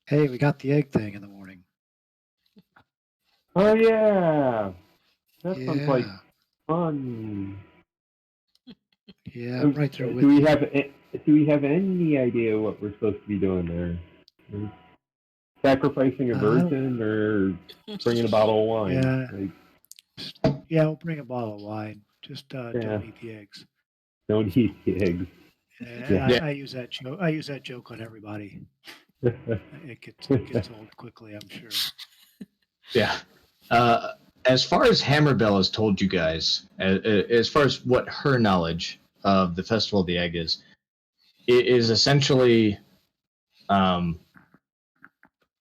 Hey, we got the egg thing in the morning. Oh yeah, that sounds like Yeah, fun. yeah, I'm right there with Do we you. have any idea what we're supposed to be doing there? Sacrificing a virgin or bringing a bottle of wine? Yeah, Like, yeah, we'll bring a bottle of wine. Just yeah, don't eat the eggs. don't eat the eggs. Yeah, Yeah. I use that joke. I use that joke on everybody. It gets old quickly, I'm sure. Yeah. As far as Hammerbell has told you guys, as far as what her knowledge of the Festival of the Egg is, it is essentially,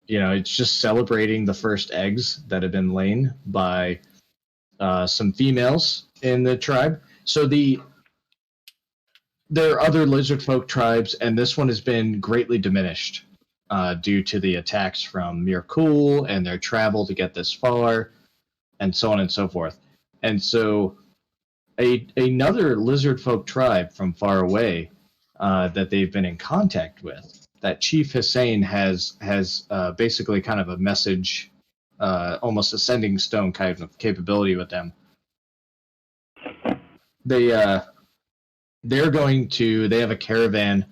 it's just celebrating the first eggs that have been laid by some females in the tribe. So there are other lizard folk tribes, and this one has been greatly diminished due to the attacks from Mirkul and their travel to get this far, and so on and so forth. And so another lizard folk tribe from far away that they've been in contact with, that Chief Hussein has basically kind of a message, almost a sending stone kind of capability with them. They have a caravan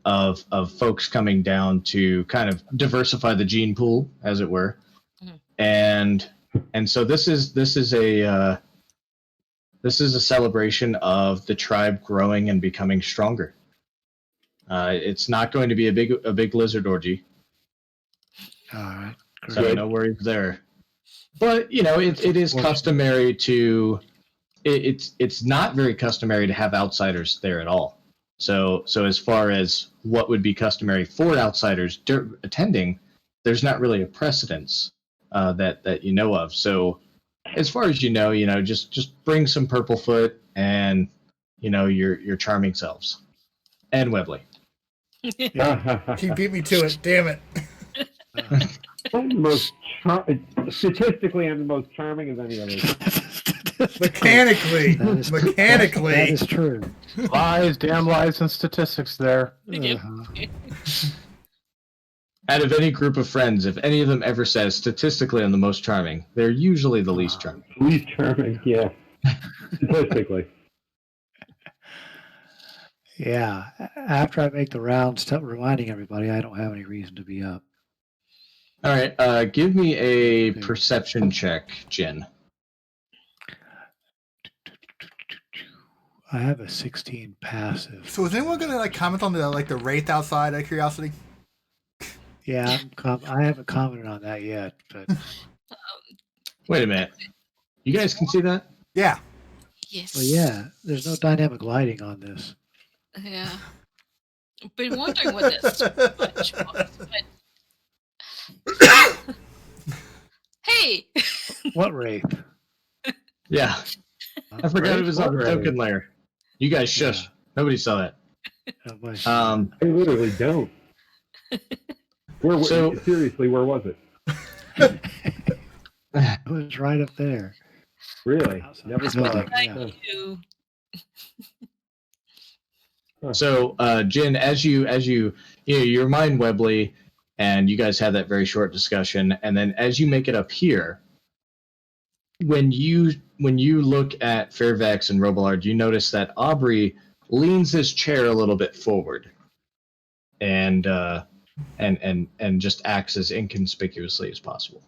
of folks coming down to kind of diversify the gene pool, as it were. Mhm. And so this is a celebration of the tribe growing and becoming stronger. It's not going to be a big lizard orgy, All right, so great. no worries there. But it is customary to. It's not very customary to have outsiders there at all. So as far as what would be customary for outsiders attending, there's not really a precedence that you know of. So as far as just bring some Purplefoot and your charming selves and Webley. He beat me to it. Damn it. I'm the most statistically, I'm the most charming of any of us. Mechanically. That is true. Lies, damn lies, and statistics there. Yep. Uh-huh. Out of any group of friends, if any of them ever says statistically I'm the most charming, they're usually the least charming. Least charming, yeah. Statistically. Yeah, after I make the rounds, reminding everybody I don't have any reason to be up. All right, give me a perception check, Jen. I have a 16 passive. So is anyone gonna comment on the wraith outside out of curiosity? Yeah, I haven't commented on that yet, but Wait a minute. You guys can see that? Yeah. Yes. well, yeah, there's no dynamic lighting on this. Yeah. I've been wondering what this much was, but hey. What wraith? Yeah. I forgot it was on the token layer. You guys shush. Yeah. Nobody saw that. Oh, I literally don't. Seriously, where was it? it was right up there. Really? Outside. Never saw it. Thank Yeah. you. So, Jin, as you remind Webley, and you guys have that very short discussion, and then as you make it up here, when you look at Fairvax and Robillard, you notice that Aubrey leans his chair a little bit forward, and just acts as inconspicuously as possible.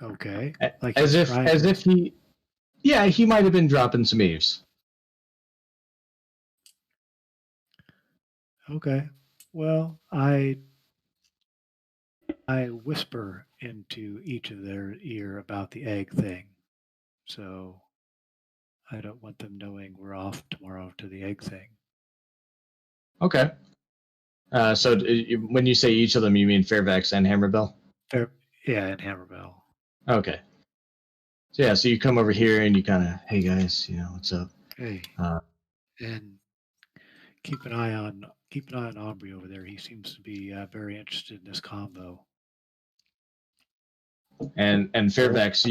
Okay. As if he might have been dropping some eaves. Okay. Well, I whisper into each of their ear about the egg thing, so I don't want them knowing we're off tomorrow to the egg thing. Okay. So when you say each of them, you mean Fairvax and Hammerbell? Yeah, and Hammerbell. Okay. So yeah, so you come over here and you kind of, hey guys, what's up? Hey, and keep an eye on Aubrey over there. He seems to be very interested in this combo. And Fairvax,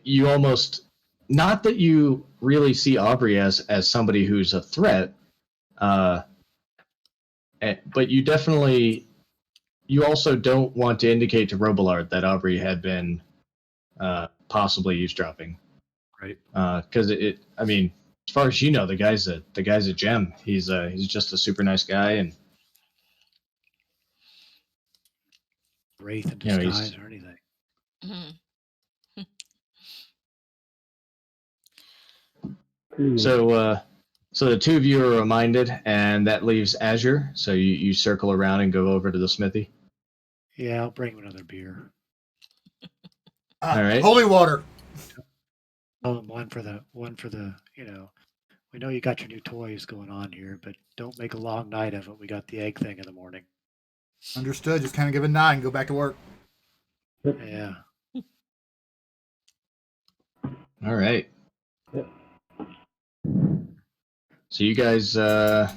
you almost, not that you really see Aubrey as somebody who's a threat, but you also don't want to indicate to Robillard that Aubrey had been possibly eavesdropping. Right. Because I mean, as far as you know, the guy's a gem. He's just a super nice guy, and Wraith in You know, disguise or anything. Mhm. so the two of you are reminded, and that leaves Azure. So you circle around and go over to the smithy. Yeah, I'll bring him another beer. All right. Holy water. Oh, and one for the we know you got your new toys going on here, but don't make a long night of it. We got the egg thing in the morning. Understood. Just kind of give a nod and go back to work. Yeah. All right. Yep. So you guys, the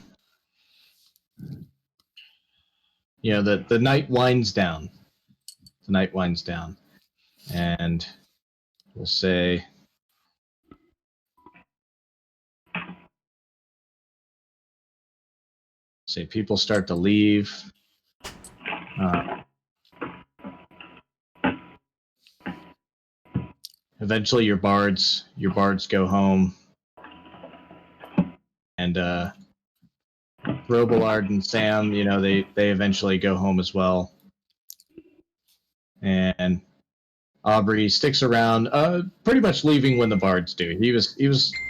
night winds down. The night winds down, and we'll say people start to leave. Eventually, your bards go home, and Robillard and Sam, they eventually go home as well, and Aubrey sticks around, pretty much leaving when the bards do. He was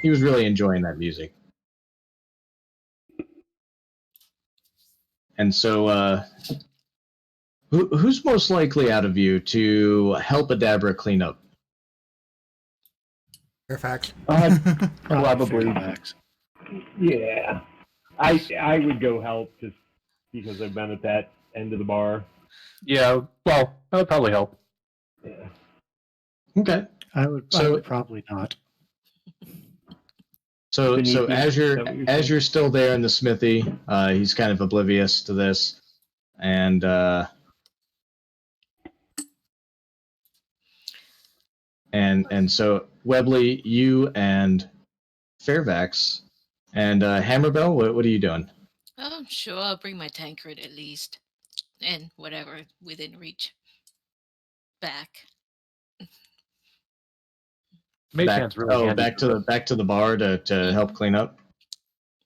really enjoying that music. And so, who's most likely out of you to help Adabra clean up? Fairfax. Probably. Fairfax. Yeah. I would go help just because I've been at that end of the bar. Yeah, well, that would probably help. Yeah. Okay. I would probably not. So Beneath you, is that what you're saying? Azure's still there in the smithy. He's kind of oblivious to this, and so Webley, you and Fairfax and Hammerbell, what are you doing? Oh, sure. I'll bring my tankard at least, and whatever within reach. Back. Mage Back, hand's really handy. back to the bar to help clean up.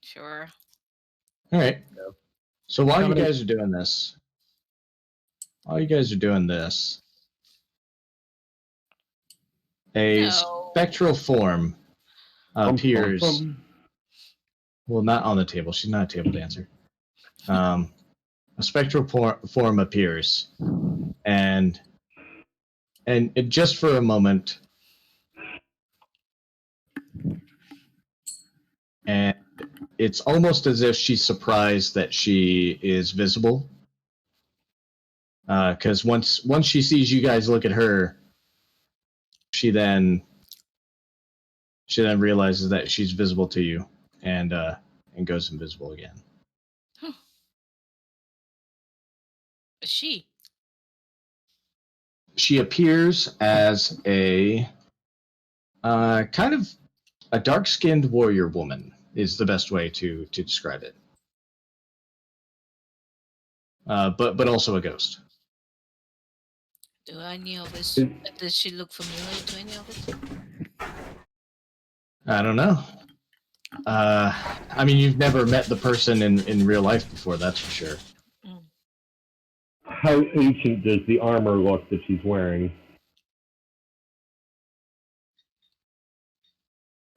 Sure. All right. Yeah. So while How you many- guys are doing this, a No. spectral form appears. Well, not on the table. She's not a table dancer. A spectral form appears, and just for a moment, and it's almost as if she's surprised that she is visible. Because once she sees you guys look at her, she then realizes that she's visible to you, and goes invisible again. She. She appears as a kind of a dark-skinned warrior woman is the best way to describe it. But also a ghost. Do any of us? Does she look familiar to any of us? I don't know. I mean, you've never met the person in real life before, that's for sure. How ancient does the armor look that she's wearing?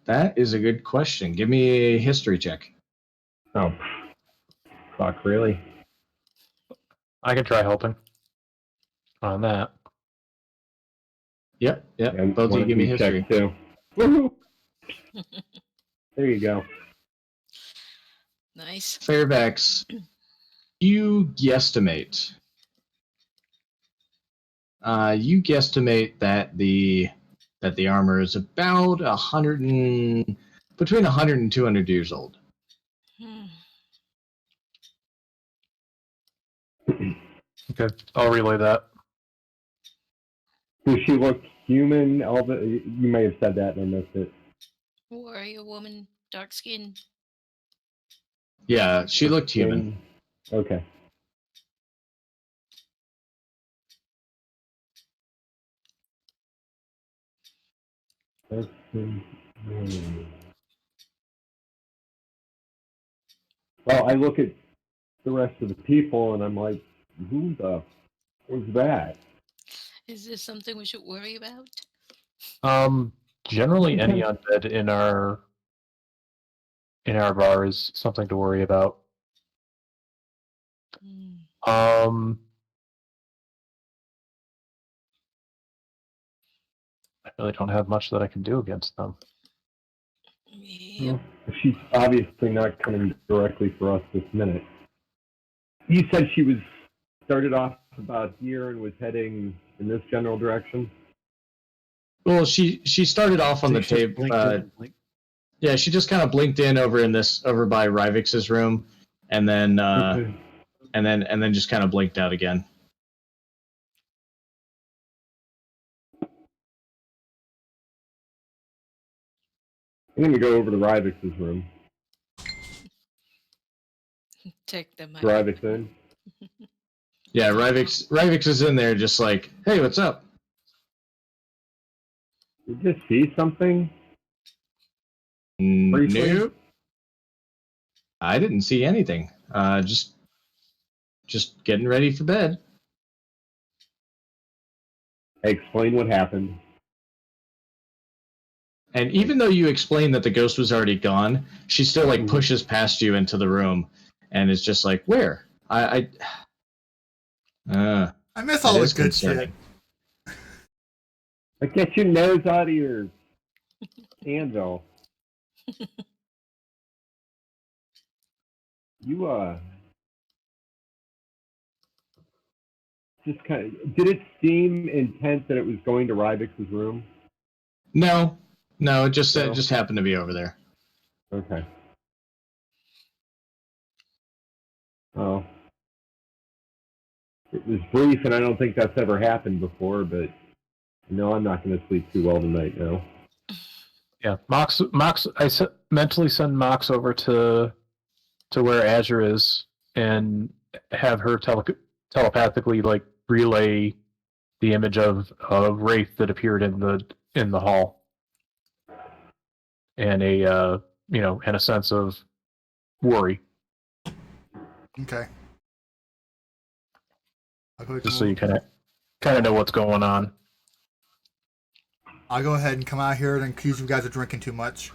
That is a good question. Give me a history check. Oh, fuck, really? I can try helping on that. Yep. And Both of you give me check history. too. Woohoo! There you go. Nice. Fairfax, you guesstimate. That the armor is about between 100 and 200 years old. Okay, I'll relay that. Does she look human? You may have said that and I missed it. Warrior woman, dark skin. Yeah, she looked human. Okay. Well, I look at the rest of the people and I'm like, who the was that? Is this something we should worry about? Generally, any undead in our bar is something to worry about. Hmm. I really don't have much that I can do against them. Yep. She's obviously not coming directly for us this minute. You said she was started off about here and was heading in this general direction? Well, she started off on the She just table. blinked in and blinked. Yeah, she just kind of blinked in over by Rivix's room, and then Okay. and then just kind of blinked out again. I'm going to go over to Rivix's room. Take them out. Rivix in. Yeah, Rivix is in there, just like, hey, what's up? Did you see something? Briefly? Nope. I didn't see anything. Just getting ready for bed. Explain what happened. And even though you explained that the ghost was already gone, she still like pushes past you into the room, and is just like, "Where? I miss all this good shit. Like, get your nose out of your anvil. You, just kind of, did it seem intent that it was going to Rivix's room? No, it just No? it just happened to be over there. Okay. Oh. It was brief, and I don't think that's ever happened before, but no, I'm not going to sleep too well tonight now. Yeah, Mox. Mentally send Mox over to where Azure is and have her telepathically like relay the image of Wraith that appeared in the hall, and and a sense of worry, Okay. just so you kind of know what's going on. I'll go ahead and come out here and accuse you guys of drinking too much.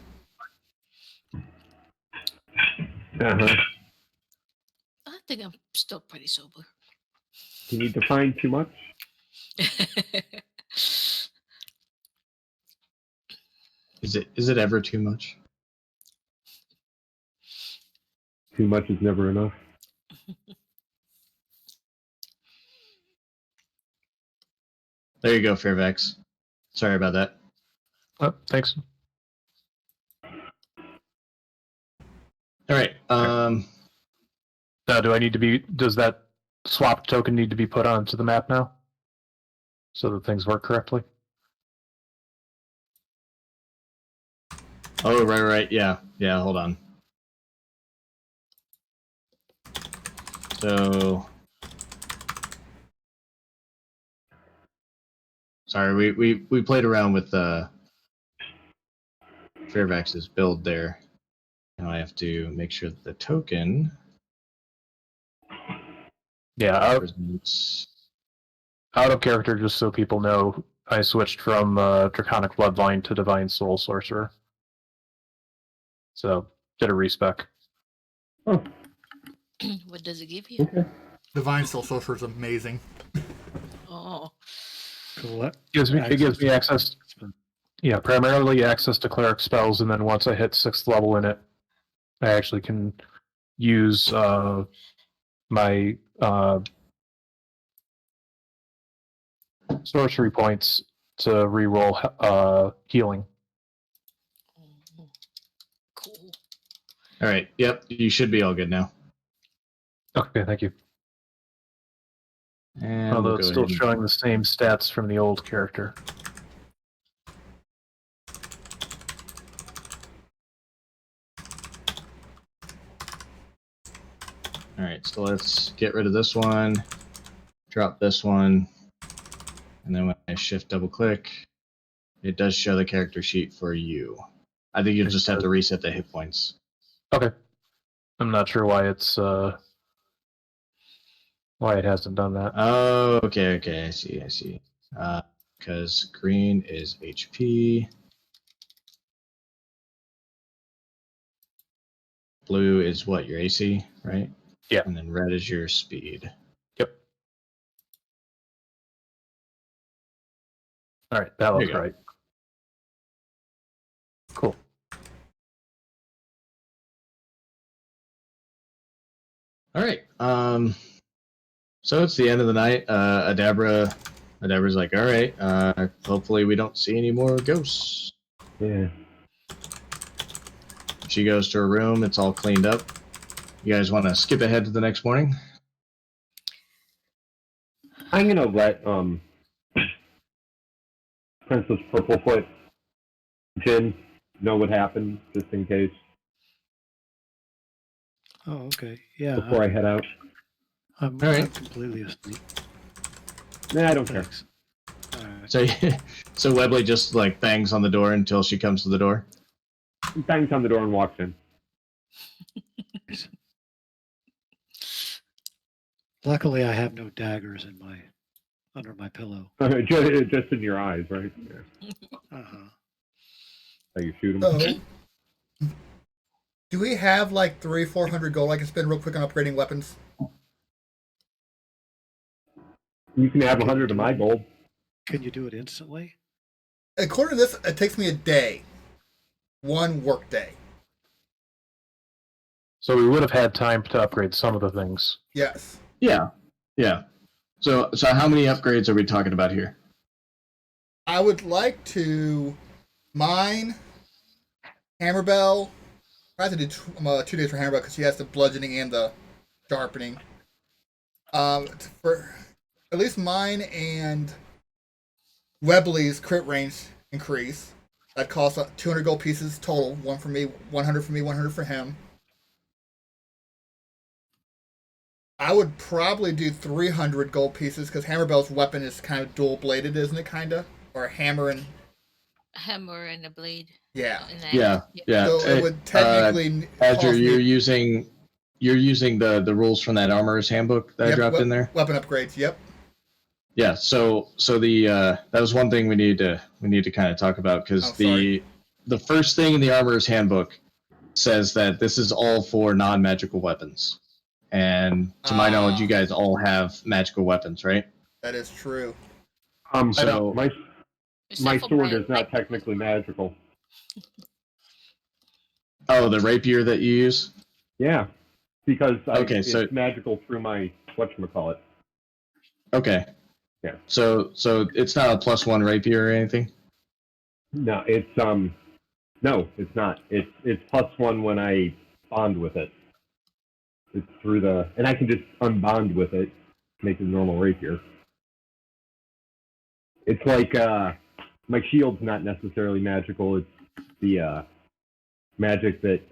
Uh-huh. I think I'm still pretty sober. Can you define too much? Is it ever too much? Too much is never enough. There you go, Fairfax. Sorry about that. Oh, thanks. All right. Now, does that swap token need to be put onto the map now, so that things work correctly? Oh, right. Yeah. Hold on. So, sorry, we played around with Fairfax's build there. Now I have to make sure that the token represents out of character, just so people know. I switched from Draconic Bloodline to Divine Soul Sorcerer, so did a respec. Oh. What does it give you? Okay. Divine Soul Sorcerer is amazing. Oh. Collect It gives me access. Yeah, primarily access to cleric spells, and then once I hit 6th level in it, I actually can use my sorcery points to reroll healing. Cool. All right. Yep. You should be all good now. Okay, thank you. And Although we'll it's go still ahead and- showing the same stats from the old character. All right, so let's get rid of this one, drop this one, and then when I shift double click, it does show the character sheet for you. I think you'll just have to reset the hit points. Okay. I'm not sure why it's why it hasn't done that. Oh, okay, I see. Because green is HP, blue is what, your AC, right? Yeah. And then red is your speed. Yep. All right, that There you looks go. right. Cool. All right. So it's the end of the night. Adabra's like, all right. Hopefully we don't see any more ghosts. Yeah. She goes to her room. It's all cleaned up. You guys want to skip ahead to the next morning? I'm gonna let Princess Purplefoot Jin know what happened, just in case, Oh, okay. Yeah. before I head out. I'm All right. I'm completely asleep. Nah, I don't care. Thanks. All right. So Webley just like bangs on the door until she comes to the door. Bangs on the door and walks in. Luckily, I have no daggers under my pillow. Just in your eyes, right? Yeah. Uh-huh. So you shoot him. So, do we have like 300-400 gold I can spend real quick on upgrading weapons? You can have 100 of my gold. Can you do it instantly? According to this, it takes me a day. 1 work day. So we would have had time to upgrade some of the things. Yes. Yeah. So how many upgrades are we talking about here? I would like to mine Hammerbell. I have to do 2 days for Hammerbell because she has the bludgeoning and the sharpening. For at least mine and Webley's crit range increase. That costs 200 gold pieces total. 1 for me, 100 for me, 100 for him. I would probably do 300 gold pieces because Hammerbell's weapon is kind of dual bladed, isn't it? Kinda, or a hammer and A hammer and a blade. yeah. And Yeah. So it would technically. Azure, cost you're me using the rules from that Armorer's Handbook that I dropped in there. Weapon upgrades. Yep. Yeah. So the that was one thing we need to kind of talk about because the first thing in the Armorer's Handbook says that this is all for non-magical weapons, and to my knowledge, you guys all have magical weapons, right? That is true. So- my Except for sword my- is not technically magical. Oh, the rapier that you use. Yeah, because Okay, so- it's magical through my whatchamacallit. Okay. Yeah. So it's not a +1 rapier or anything. No, it's no, it's not. It's +1 when I bond with it. It's through and I can just unbond with it, make it a normal rapier. It's like my shield's not necessarily magical. It's the magic that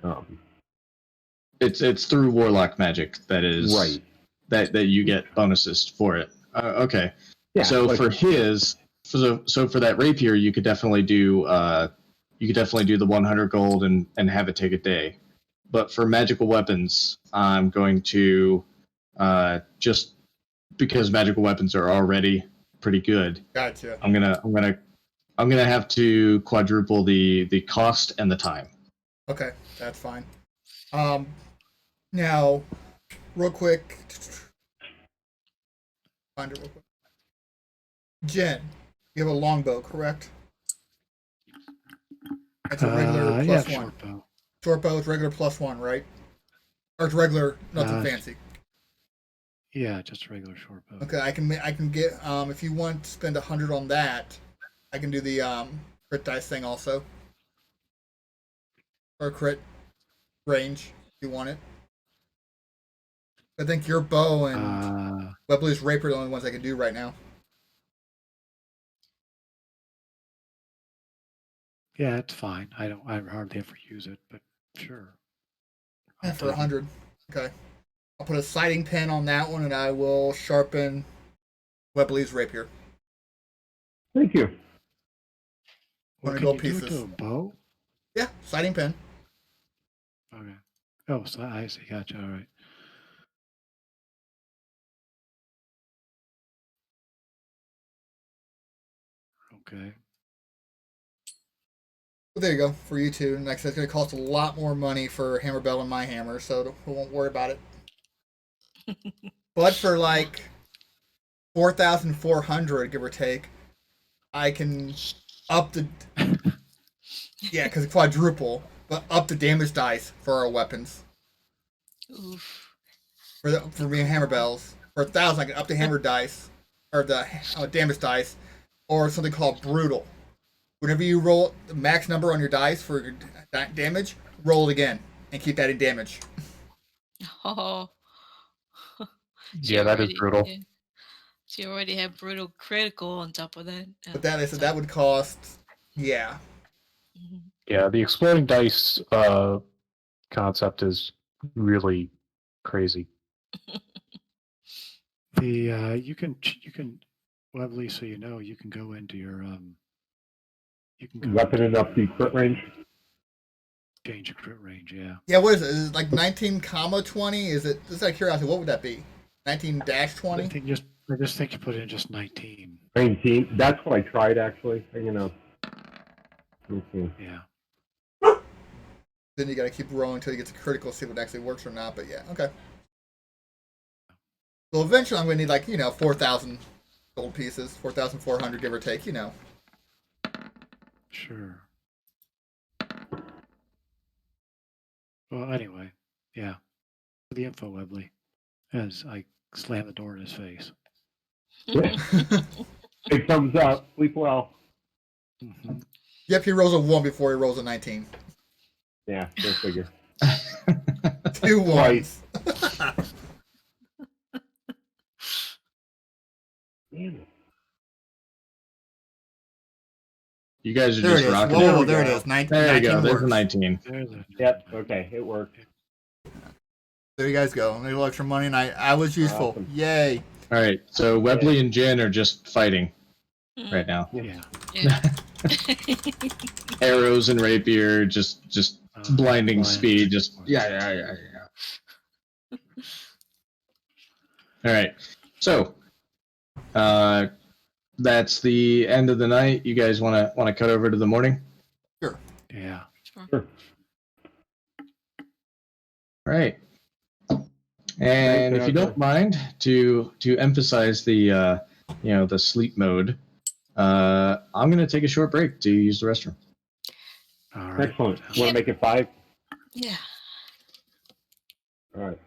It's through warlock magic that is right. that you get bonuses for it. Okay. Yeah. So like, for that rapier, you could definitely do the 100 gold and have it take a day. But for magical weapons, I'm going to just because magical weapons are already pretty good. Gotcha. I'm gonna have to quadruple the cost and the time. Okay, that's fine. Now, real quick. Find it real quick. Jen, you have a longbow, correct? It's a regular Yeah, +1. short bow. Short bow is regular +1, right? Or it's regular, nothing fancy. Yeah, just a regular short bow. Okay, I can get if you want to spend 100 on that, I can do the crit dice thing also, or crit range if you want it. I think your bow and Webley's rapier are the only ones I can do right now. Yeah, it's fine. I hardly ever use it, but sure. Yeah, for 100. Okay. I'll put a sighting pin on that one, and I will sharpen Webley's rapier. Thank you. Well, 20 can gold you do it to pieces. a bow? Yeah, sighting pin. Okay. Oh, so I see. Gotcha. All right. Okay. Well, there you go for you two. And like I said, it's going to cost a lot more money for Hammerbell and my hammer, so we won't worry about it. But for like 4,400, give or take, I can up the yeah, because quadruple, but up the damage dice for our weapons. Oof. For me and Hammerbells. For 1,000, I can up the hammer dice or the damage dice, or something called brutal. Whenever you roll the max number on your dice for your damage, roll it again and keep that in damage. Oh. Yeah, that is brutal. Yeah. She already had brutal critical on top of that. But that is that would cost, yeah. Mhm. Yeah, the exploding dice concept is really crazy. The you can Webley, so you know, you can go into your you can go Weapon into enough to crit range. change your crit range. Yeah. Yeah, what is it? Is it like 19, 20? Is it? Just out of curiosity, what would that be? 19-20? I just think you put in just 19. 19. That's what I tried actually. You know. Okay. Yeah. Then you gotta keep rolling until you get to critical, see if it actually works or not. But yeah, okay. So eventually I'm gonna need like, 4,000 gold pieces, 4,400 give or take, Sure. Well, anyway, yeah. For the info, Webley, as I slam the door in his face. Big thumbs up. Sleep well. Hmm. Yep, he rolls a 1 before he rolls a 19. Yeah, go figure. 2 ones. Damn it. You guys are There it just is. rocking. Whoa, we there it go. is. 19, There you 19 go. There's works. a 19. There's a Yep. Okay, it worked. There you guys go. A little extra money, and I was useful. Awesome. Yay. All right. So Webley and Jen are just fighting right now. Yeah. Yeah. Arrows and rapier, just blinding blind. speed. Just yeah. All right. So, that's the end of the night. You guys want to cut over to the morning? Yeah. Sure. All right. And if you don't mind, to emphasize the the sleep mode, I'm gonna take a short break to use the restroom. All right. Excellent. Want to make it 5? Yeah. All right.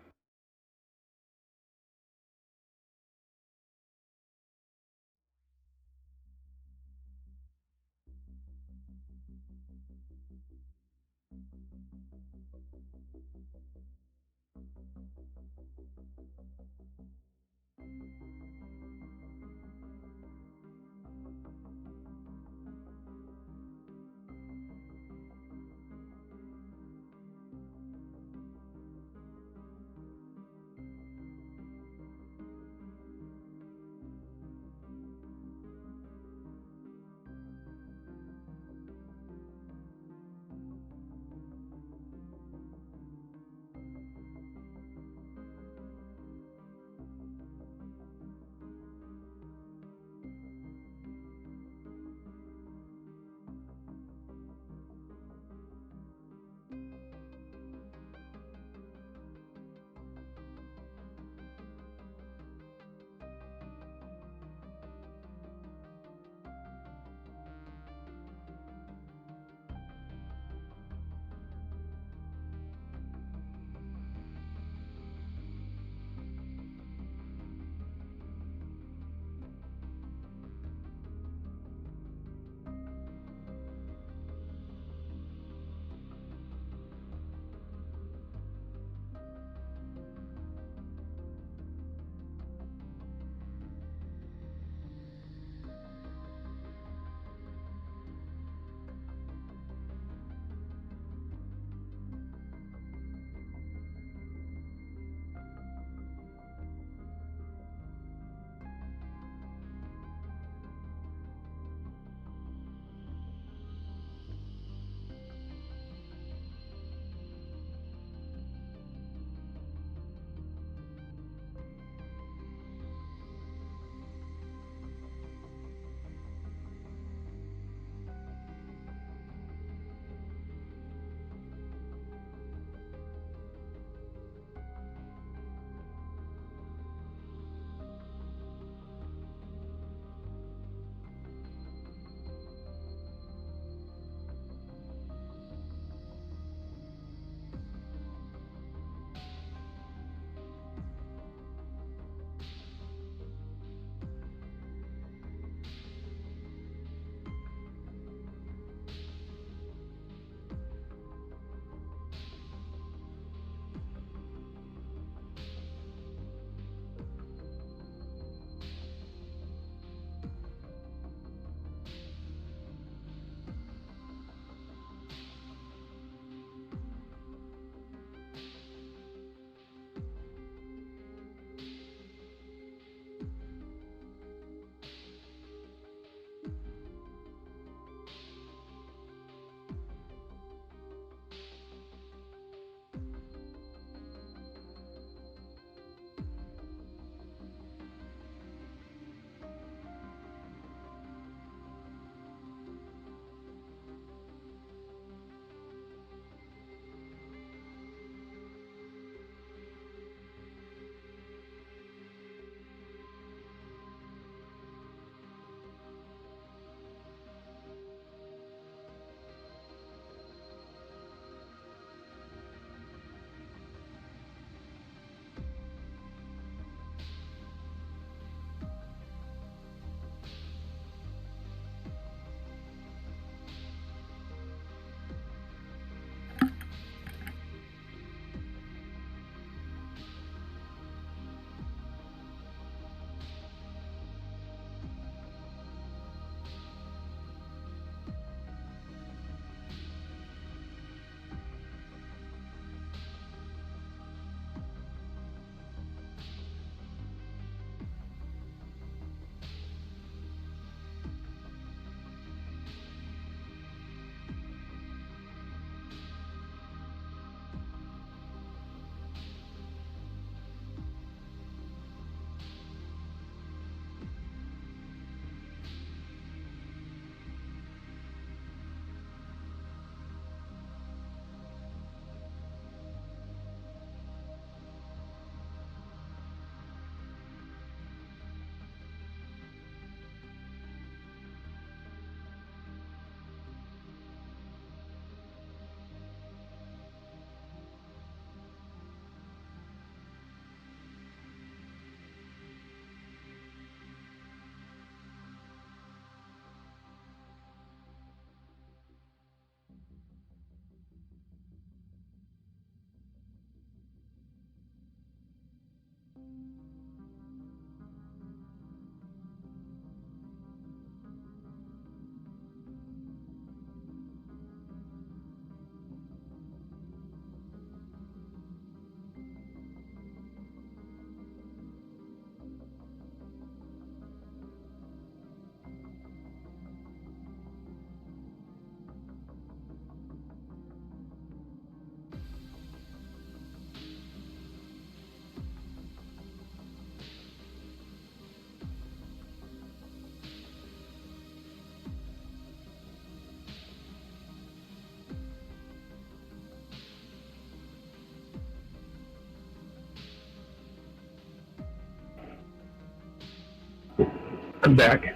I'm back.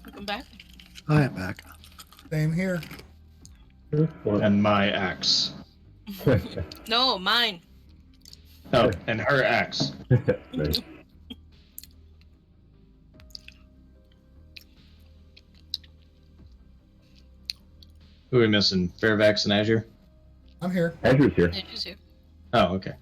Welcome back. I am back. Same here. And my axe. No, mine. Oh, and her axe. Nice. Who are we missing? Fairfax and Azure? I'm here. Andrew's here. Andrew's here. Oh, okay.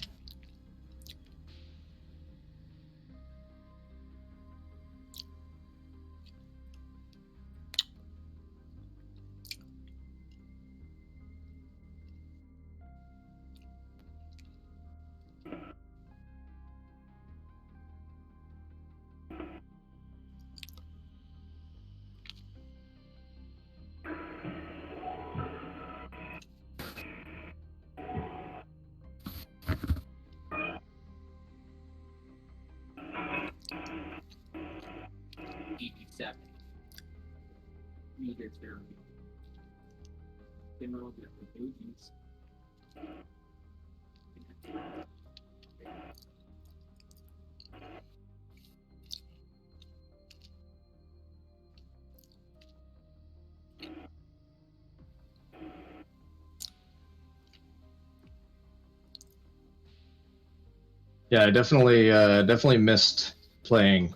Yeah, I definitely missed playing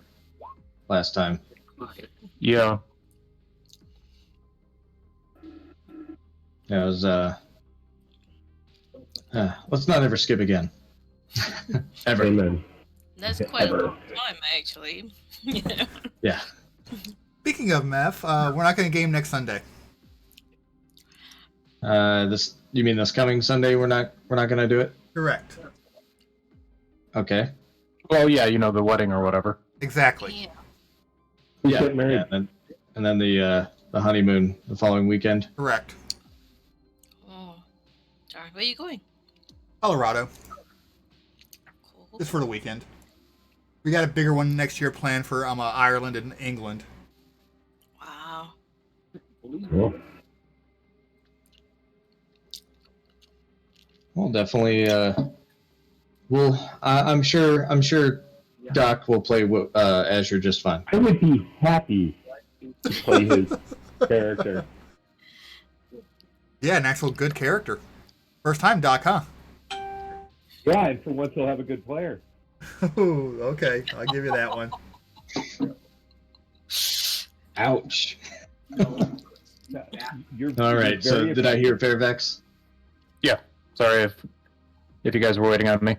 last time. Yeah. Yeah, it was let's not ever skip again. Ever. Amen. That's quite a Ever. long time, actually. Yeah. Speaking of meth, we're not going to game next Sunday. This you mean this coming Sunday we're not gonna do it? Correct. Okay. Well, yeah, you know, the wedding or whatever. Exactly. Yeah. Who's Yeah. getting married? Yeah, and then the honeymoon the following weekend. Correct. Oh. Sorry, where are you going? Colorado. Cool. Just for the weekend. We got a bigger one next year planned for Ireland and England. Wow. Cool. Well, definitely. I'm sure Doc will play Azure just fine. I would be happy to play his character. Yeah, an actual good character. First time, Doc, huh? Yeah, and for once he'll have a good player. Ooh, okay. I'll give you that one. Ouch. You're, All right. you're So very did I hear Fairfax? Sorry if you guys were waiting on me.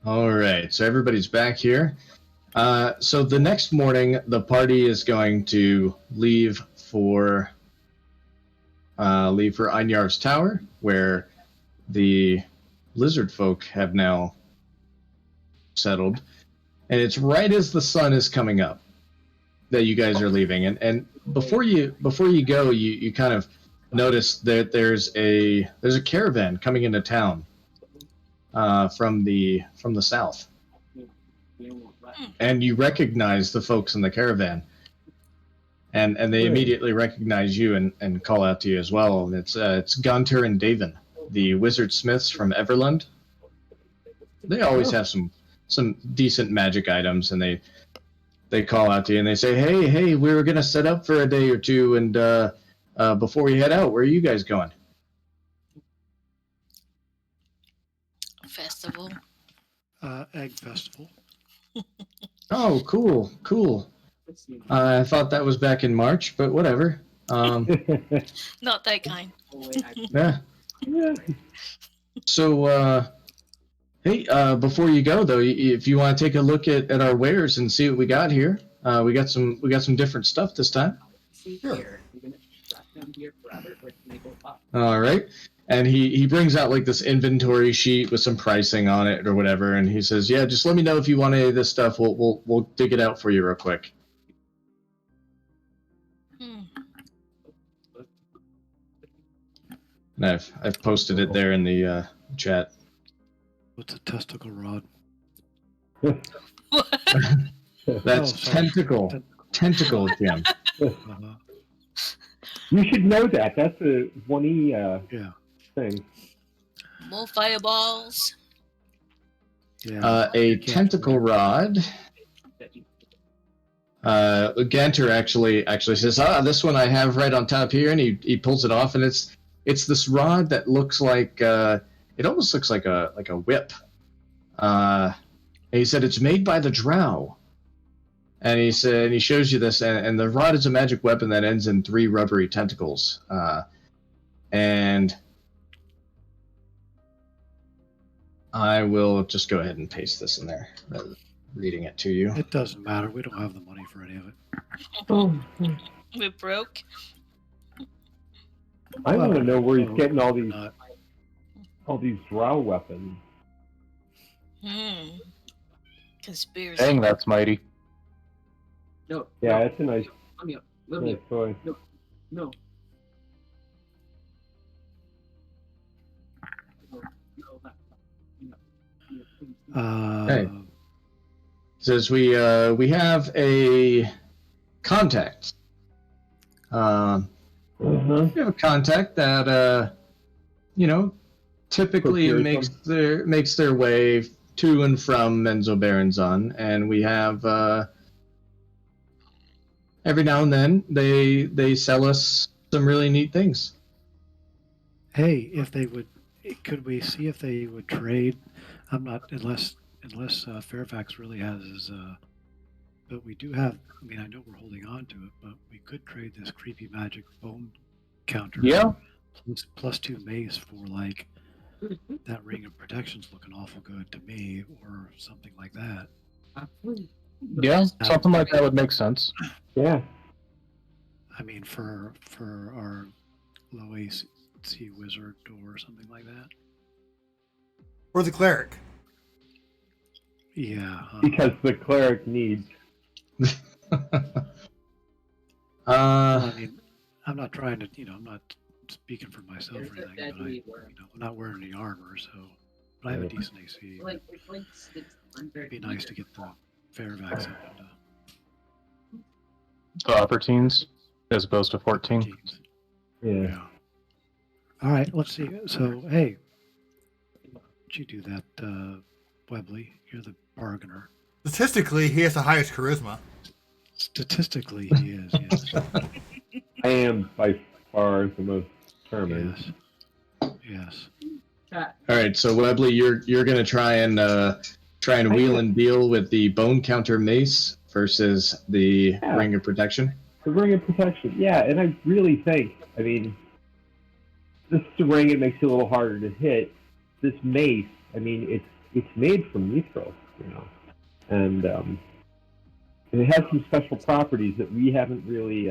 All right. So everybody's back here. So the next morning, the party is going to leave for Einjar's Tower, where the lizard folk have now settled, and it's right as the sun is coming up that you guys are leaving. And before you go, you kind of notice that there's a caravan coming into town from the south, and you recognize the folks in the caravan, and they immediately recognize you and call out to you as well. And it's Gunter and Davin, the wizard smiths from Everland. They always have some decent magic items, and they call out to you and they say, hey, we were gonna set up for a day or two, and before we head out, where are you guys going? Festival. Egg festival. Oh, cool. I thought that was back in March, but whatever. Not that kind. Yeah. So, Hey, before you go though, if you want to take a look at our wares and see what we got here, we got some different stuff this time. Sure. All right, and he brings out like this inventory sheet with some pricing on it or whatever, and he says, "Yeah, just let me know if you want any of this stuff. We'll dig it out for you real quick." Hmm. And I've posted it there in the chat. What's a testicle rod? That's Oh, sorry. tentacle, Jim. Uh, You should know that. That's a 1E yeah. thing. More fireballs. Yeah. A tentacle rod. Ganter actually says, this one I have right on top here, and he pulls it off, and it's this rod that looks like it almost looks like a whip. And he said it's made by the Drow. And he said he shows you this, and the rod is a magic weapon that ends in 3 rubbery tentacles. And I will just go ahead and paste this in there, rather than reading it to you. It doesn't matter. We don't have the money for any of it. We're broke. I want to know where he's Well, getting all we're these not. drow weapons. Conspiracy. Dang, that's mighty. No. Yeah, no. that's a nice, Let me nice toy. No. Hey. Says we have a contact. We have a contact that typically Procures makes their way to and from Menzo Baranzan, and we have every now and then they sell us some really neat things. Hey, if they would, could we see if they would trade? I'm not unless Fairfax really has his. But we do have. I mean, I know we're holding on to it, but we could trade this creepy magic bone counter. Yeah. Plus 2 mace for like that ring of protection's looking awful good to me, or something like that. Yeah, something like that would make sense. Yeah. I mean, for our low AC wizard or something like that. Or the cleric. Yeah. Because the cleric needs. Well, I mean, I'm not trying to, I'm not speaking for myself or anything, but I'm not wearing any armor, so. But I have a decent AC. It'd be nice to get the Fairfax up into The upper teens as opposed to 14. teens. Yeah. Yeah. All right, let's see. So, hey, would you do that, Webley? You're the bargainer. Statistically, he has the highest charisma. Statistically, he is, yes. I am by far the most determined. Yes. All right, so Webley, you're gonna try and wheel and deal with the bone counter mace versus the Yeah. ring of protection. The ring of protection, yeah, and I really think, I mean, this is a ring, it makes it a little harder to hit. This mace, I mean, it's made from mithril, and it has some special properties that we haven't really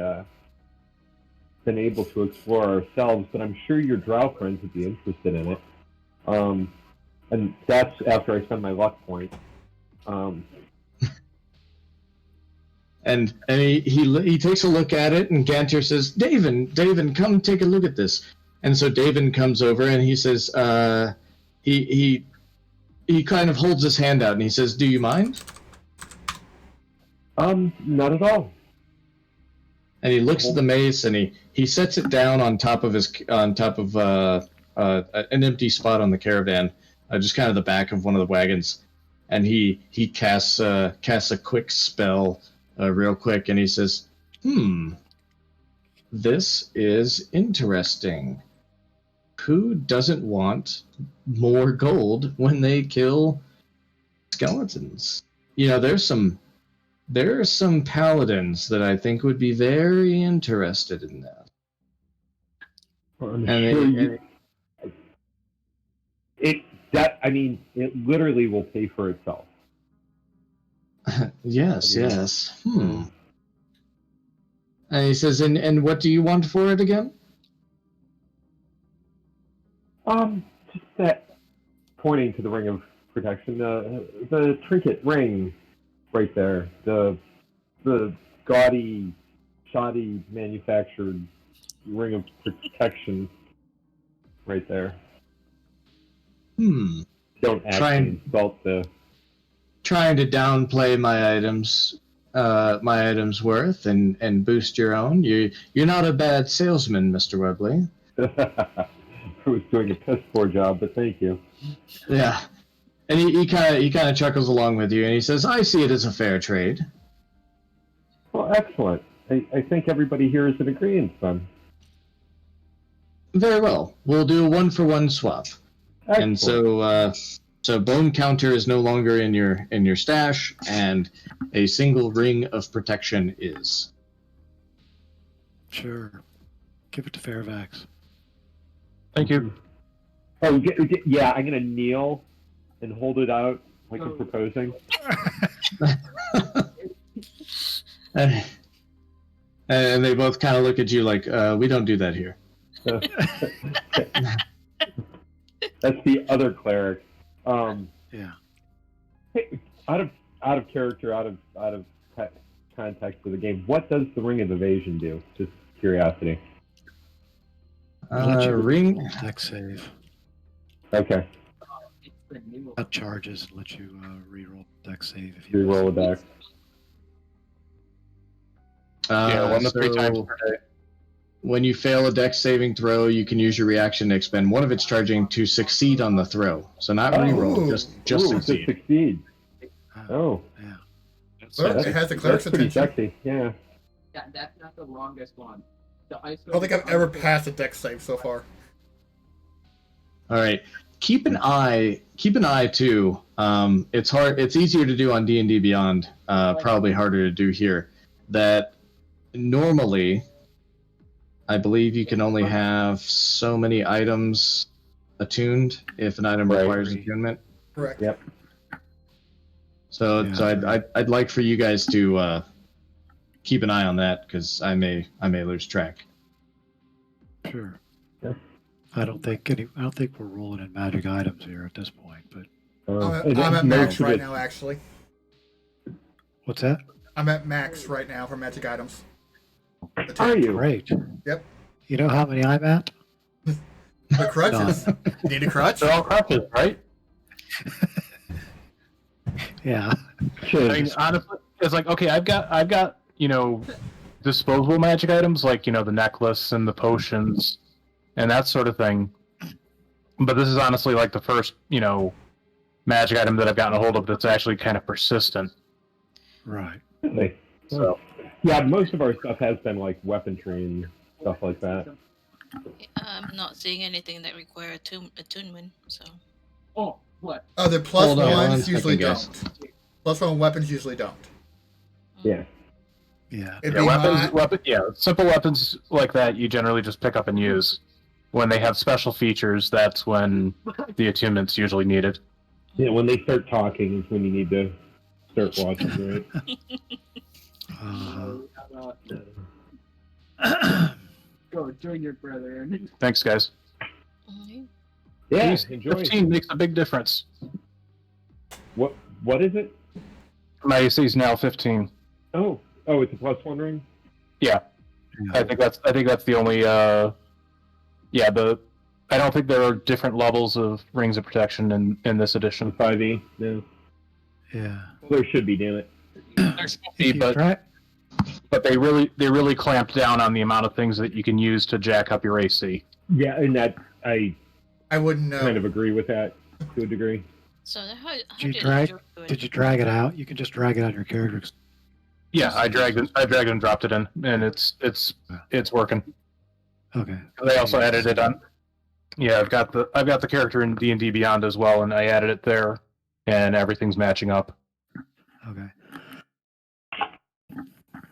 been able to explore ourselves, but I'm sure your drow friends would be interested in it. And that's after I spend my luck point. And he takes a look at it, and Ganter says, David, come take a look at this. And so David comes over, and he says, he kind of holds his hand out, and he says, "Do you mind?" Not at all. And he looks at the mace, and he sets it down on top of an empty spot on the caravan, just kind of the back of one of the wagons. And he casts a quick spell, real quick, and he says, "This is interesting. Who doesn't want more gold when they kill skeletons? There are some paladins that I think would be very interested in that." I'm And sure That, I mean, it literally will pay for itself. Yes, Yeah. yes. And he says, and what do you want for it again? Just that, pointing to the ring of protection, the trinket ring right there, the gaudy, shoddy manufactured ring of protection right there. Don't actually insult the. Trying to downplay my items worth and boost your own. You're not a bad salesman, Mr. Webley. I was doing a piss poor job, but thank you. Yeah. And he kind of chuckles along with you, and he says, "I see it as a fair trade." Well, excellent. I think everybody here is in agreement, then. Very well. We'll do a 1-for-1 swap. Excellent. And so Bone Counter is no longer in your stash, and a single ring of protection is. Sure. Give it to Fairfax. Thank you. Oh, yeah, I'm going to kneel and hold it out like I'm proposing. And they both kind of look at you like, we don't do that here. That's the other cleric. Yeah. Hey, out of character, out of context of the game, what does the Ring of Evasion do? Just curiosity. Let you Ring. Dex save. Okay. It's the new That charges and let you reroll Dex save if you Reroll a deck. Yeah, 1 to 3 times So per day. when you fail a dex saving throw, you can use your reaction to expend one of its charging to succeed on the throw. So not reroll, Ooh. just Ooh, succeed. to succeed. Oh, Yeah. Well, it has the cleric's that's pretty attention. sexy. Yeah. Yeah, that's not the longest one. The ice I don't think I've ever passed a deck save so far. All right. Keep an eye too. It's hard. It's easier to do on D&D Beyond. Probably harder to do here. That normally, I believe you can only have so many items attuned if an item Right. requires attunement. Correct. Yep. So, Yeah. so I'd like for you guys to keep an eye on that because I may lose track. Sure. Yeah. I don't think we're rolling in magic items here at this point, but I'm at max right now, actually. what's that? I'm at max right now for magic items. Are you? Great. Yep. You know how many I'm at? The crutches. Need a crutch? They're all crutches, right? Yeah. I mean, honestly, it's like, okay, I've got disposable magic items like the necklace and the potions and that sort of thing. But this is honestly like the first magic item that I've gotten a hold of that's actually kind of persistent. Right. Really? So Yeah, most of our stuff has been like weaponry and stuff like that. I'm not seeing anything that require attunement. So Oh, what? Oh, the plus Hold on one ones usually second, guys. don't. Plus one weapons usually don't. Yeah. Yeah. It'd yeah, be my- simple weapons like that you generally just pick up and use. When they have special features, that's when the attunement's usually needed. Yeah, when they start talking is when you need to start watching, right? Go join your brother. Thanks, guys. mhm. Yeah, Jeez, enjoy. 15 makes a big difference. What is it? My AC is now 15. Oh, it's a +1 ring? Yeah, I think that's the only. I don't think there are different levels of rings of protection in this edition. 5e? No. Yeah. Well, there should be, damn it. There should If be, you but try, they really clamped down on the amount of things that you can use to jack up your AC. Yeah, and that I I wouldn't know. kind of agree with that to a degree. So how you did drag- Drew do it? did you drag it out? You can just drag it on your character. Yeah, I dragged it and dropped it in, and it's working. Okay. They also added it on. Yeah, I've got the character in D&D Beyond as well, and I added it there, and everything's matching up. Okay.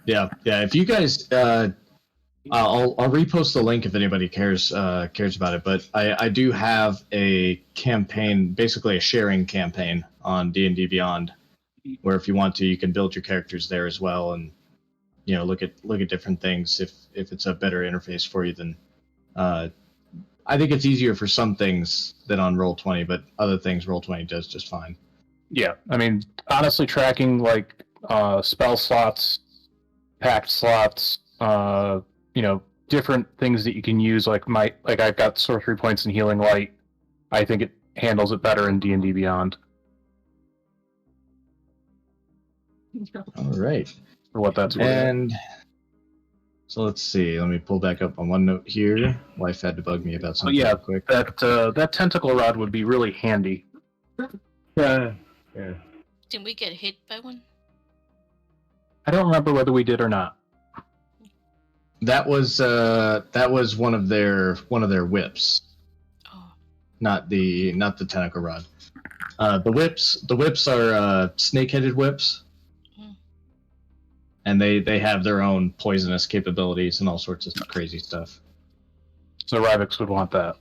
Yeah. If you guys I'll repost the link if anybody cares about it. But I do have a campaign, basically a sharing campaign on D&D Beyond, where if you want to, you can build your characters there as well, and look at different things if it's a better interface for you than. I think it's easier for some things than on Roll20, but other things Roll20 does just fine. Yeah, I mean, honestly, tracking like spell slots, pact slots, different things that you can use. Like I've got sorcery points and healing light. I think it handles it better in D&D Beyond All right. for what that's worth. And so let's see. Let me pull back up on one note here. Wife had to bug me about something yeah, real quick. That tentacle rod would be really handy. Yeah. Did we get hit by one? I don't remember whether we did or not. That was one of their whips, Oh, not the tentacle rod. The whips are snake-headed whips, Hmm. and they have their own poisonous capabilities and all sorts of crazy stuff. So Rivix would want that.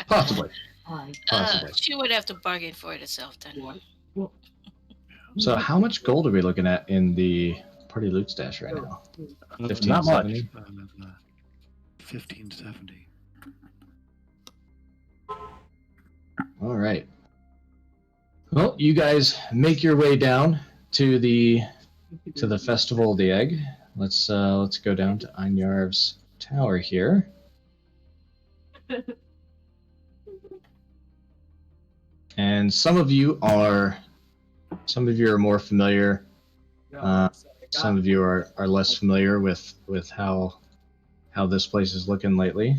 Possibly. Hi. Possibly. she would have to bargain for it herself then. What? Well, So how much gold are we looking at in the party loot stash right now? Not much. 1570? 1570. All right. Well, you guys make your way down to the Festival of the Egg. Let's go down to Einjarv's tower here. And some of you are more familiar. Some of you are less familiar with how this place is looking lately.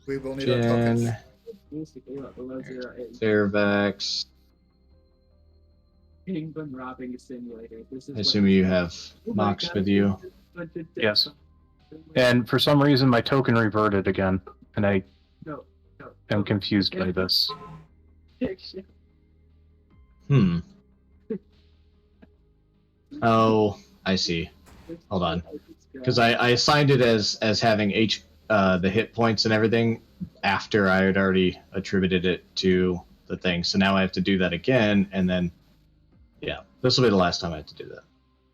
We will need our tokens. Jen, Basically, what below 0 is Fairvax. Penguin robbing simulator. This is I assume you have Mox with you. Yes. And for some reason, my token reverted again, and I No. am confused by this. Hmm. Oh, I see. Hold on. Because I assigned it as having the hit points and everything after I had already attributed it to the thing. So now I have to do that again, and then this will be the last time I have to do that.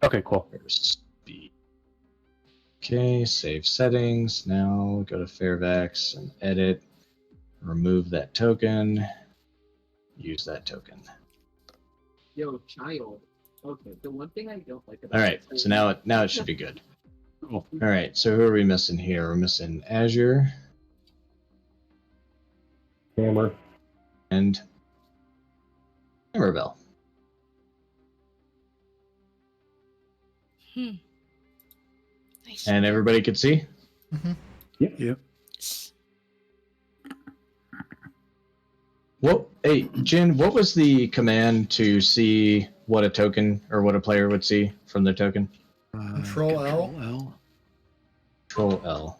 Okay, cool. Speed. Okay, save settings. Now go to Fairvax and edit. Remove that token. Use that token. Yo, child. Okay, the one thing I don't like about All right, this so now it should be good. Cool. All right, so who are we missing here? We're missing Azure Hammer. and Hammerbell. Nice. And everybody could see? Yep. Yes. Hey, Jin, what was the command to see what a token or what a player would see from their token? Control L. L. Control L.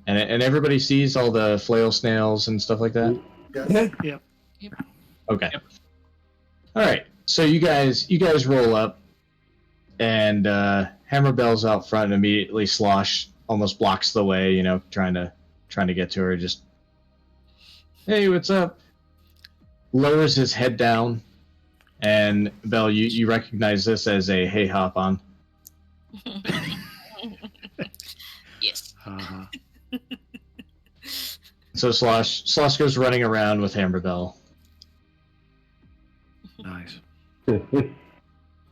And everybody sees all the flail snails and stuff like that? Yes. Okay. All right. So you guys roll up, and Hammerbell's out front, and immediately Slosh almost blocks the way, trying to get to her. Just, hey, what's up? Lowers his head down, and Bell, you recognize this as a hey hop on. Yes. Uh-huh. So Slosh goes running around with Hammerbell. Nice.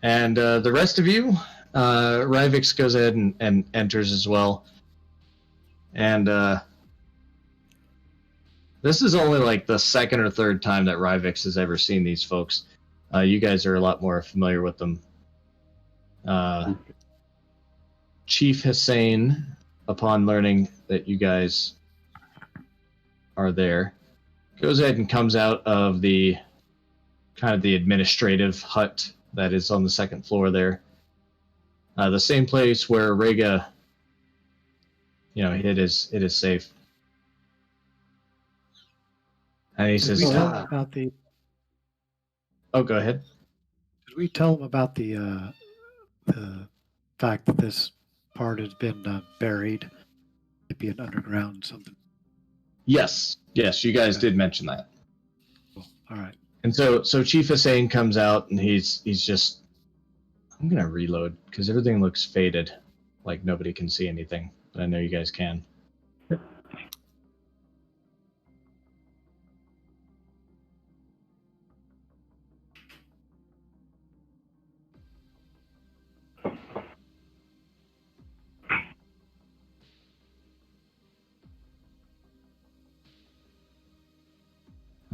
And the rest of you, Rivix goes ahead and enters as well. And this is only like the second or third time that Rivix has ever seen these folks. You guys are a lot more familiar with them. Chief Hussein, upon learning that you guys are there, goes ahead and comes out of the kind of the administrative hut that is on the second floor there. The same place where Rhaega, it is safe. And he Did says, we tell "Ah." him about the? Oh, go ahead. Did we tell him about the fact that this part has been buried? It'd be an underground something. Yes, you guys Okay. did mention that. Cool. All right. And so Chief Hussein comes out and he's just, I'm gonna reload because everything looks faded, like nobody can see anything, but I know you guys can.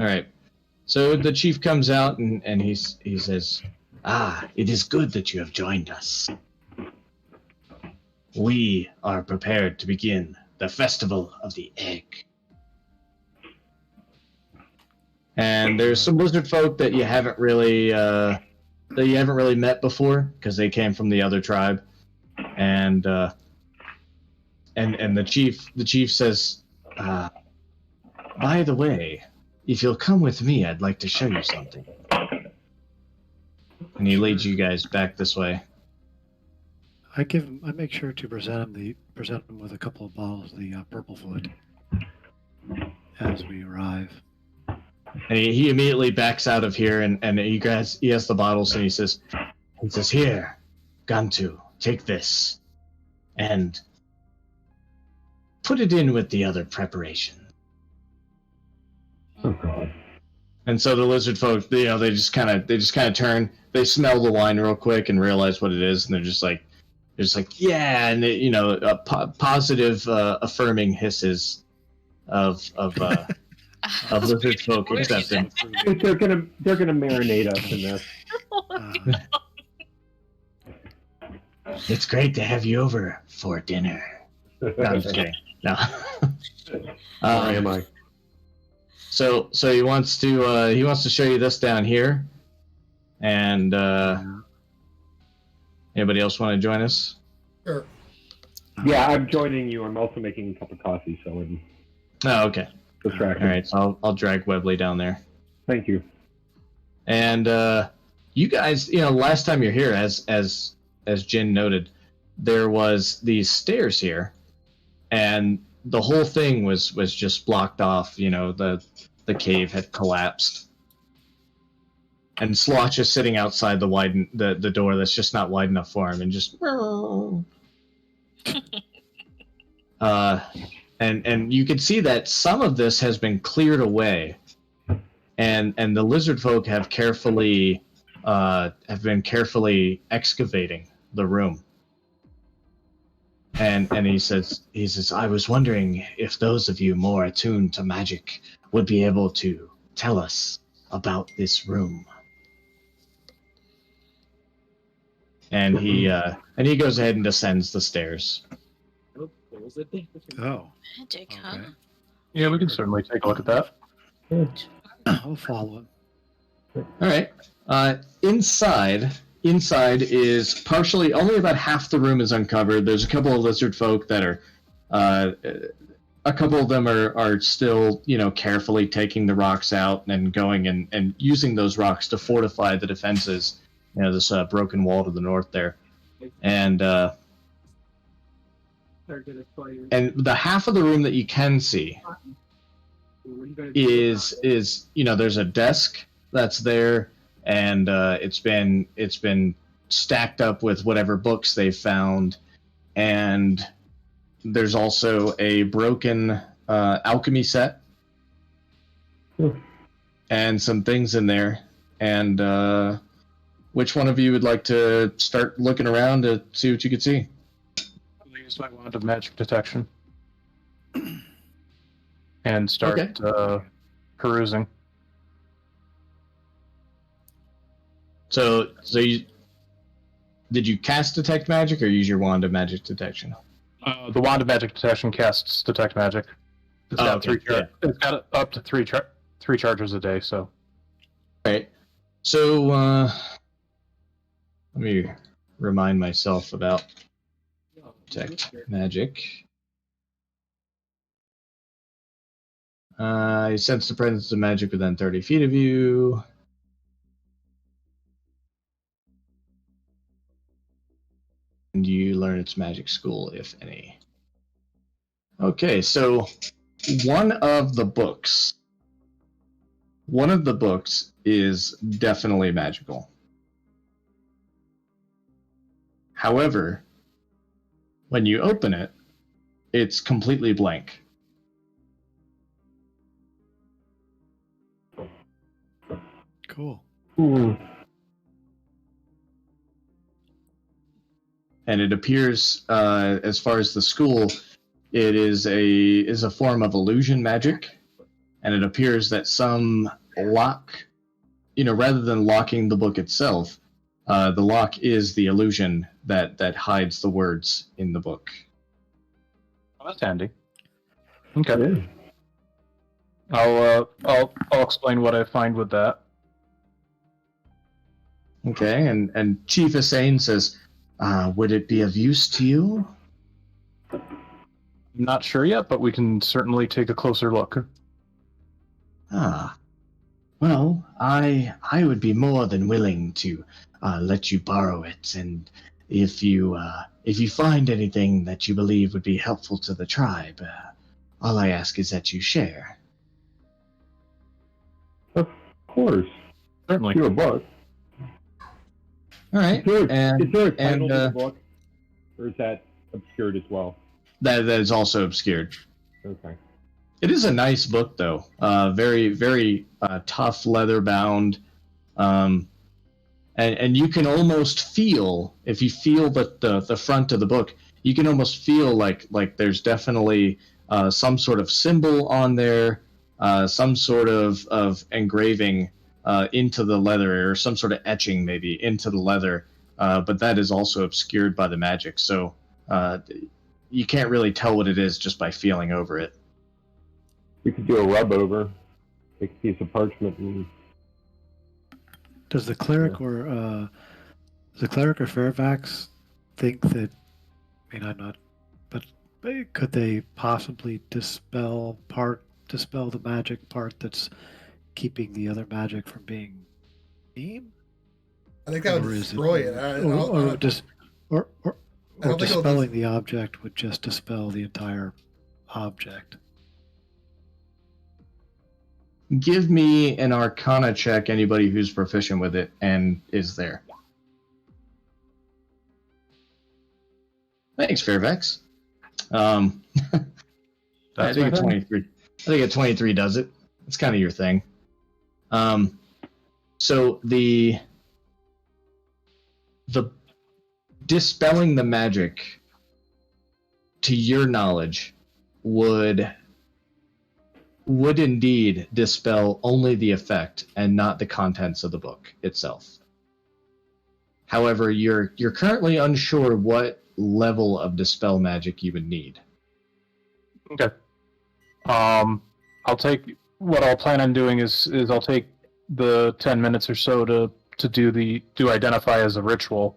All right. So the chief comes out and he says, "Ah, it is good that you have joined us. We are prepared to begin the Festival of the Egg." And there's some lizard folk that you haven't really met before because they came from the other tribe, and the chief says, "By the way, if you'll come with me, I'd like to show you something." And he leads you guys back this way. I make sure to present him with a couple of bottles of the purple foot as we arrive. And he immediately backs out of here, and he has the bottles, and he says, "Here, Gantu, take this, and put it in with the other preparation." Oh god. And so the lizard folk, they just kind of turn, they smell the wine real quick and realize what it is, and they're just like, yeah, and they, positive, affirming hisses of lizard folk accepting. They're gonna marinate us in this. It's great to have you over for dinner. No, I'm just kidding. No. Why am I? So he wants to show you this down here, and anybody else want to join us? Sure. Yeah, I'm joining you. I'm also making a cup of coffee, so I'm Oh, okay. distracted. All right, so I'll drag Webley down there. Thank you. And you guys, last time you're here, as Jin noted, there was these stairs here, and the whole thing was just blocked off. The cave had collapsed, and Sloch is sitting outside the door that's just not wide enough for him, and just and you can see that some of this has been cleared away, and the lizard folk have been carefully excavating the room. And he says, "I was wondering if those of you more attuned to magic would be able to tell us about this room." And he goes ahead and descends the stairs. Oh, there was a thing. Oh, Magic, okay. huh? Yeah, we can certainly take a look at that. I'll follow him. All right. Inside is partially, only about half the room is uncovered. There's a couple of lizard folk that are, a couple of them are still, carefully taking the rocks out and going and using those rocks to fortify the defenses. This broken wall to the north there, and Targeted fire. and the half of the room that you can see What are you gonna do is there's a desk that's there, and it's been stacked up with whatever books they've found, and there's also a broken alchemy set and some things in there. And which one of you would like to start looking around to see what you could see? I'll use my wand of magic detection and start perusing. So did you cast detect magic or use your wand of magic detection? The wand of magic detection casts detect magic. It's got It's got up to three charges a day. So, all right. So let me remind myself about detect magic. You sense the presence of magic within 30 feet of you. And you learn its magic school, if any. Okay, so one of the books is definitely magical. However, when you open it, it's completely blank. Cool. And it appears, as far as the school, it is a form of illusion magic, and it appears that some lock, rather than locking the book itself, the lock is the illusion that hides the words in the book. Oh, that's handy. Okay. Yeah. I'll explain what I find with that. Okay, and Chief Hussein says, would it be of use to you? Not sure yet, but we can certainly take a closer look. Well, I would be more than willing to let you borrow it, and if you find anything that you believe would be helpful to the tribe, all I ask is that you share. Of course. Certainly. You're a book. All right, Is there and a title to and the book? Or is that obscured as well? that is also obscured. Okay. It is a nice book, though. Very, very tough, leather bound, and you can almost feel, if you feel the front of the book, you can almost feel like there's definitely some sort of symbol on there, some sort of engraving into the leather, or some sort of etching maybe into the leather, but that is also obscured by the magic, so you can't really tell what it is just by feeling over it. We could do a rub over, take a piece of parchment, and Does the cleric or Fairfax think that? I mean, I'm not, but could they possibly dispel the magic part that's keeping the other magic from being seen? I think that would Or is destroy it. Or don't think it'll dispelling the object would just dispel the entire object. Give me an Arcana check, anybody who's proficient with it and is there. Thanks, Fairfax. I That's think my a thing. 23. I think a 23 does it. It's kind of your thing. So the dispelling the magic, to your knowledge, would indeed dispel only the effect and not the contents of the book itself. However, you're currently unsure what level of dispel magic you would need. Okay. I'll plan on doing is I'll take the 10 minutes or so to identify as a ritual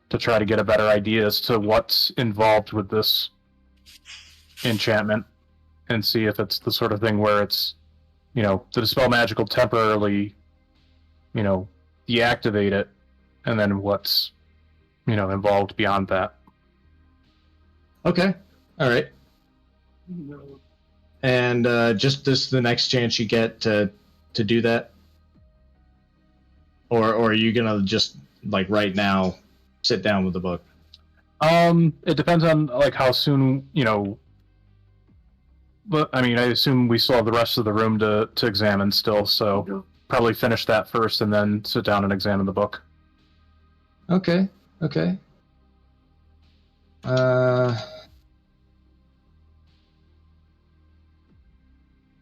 to try to get a better idea as to what's involved with this enchantment, and see if it's the sort of thing where it's, the dispel magic will temporarily, deactivate it, and then what's, involved beyond that. Okay. All right. No. And just this the next chance you get to do that? Or are you gonna just right now sit down with the book? It depends on how soon, but I mean, I assume we still have the rest of the room to examine still, so probably finish that first and then sit down and examine the book. Okay.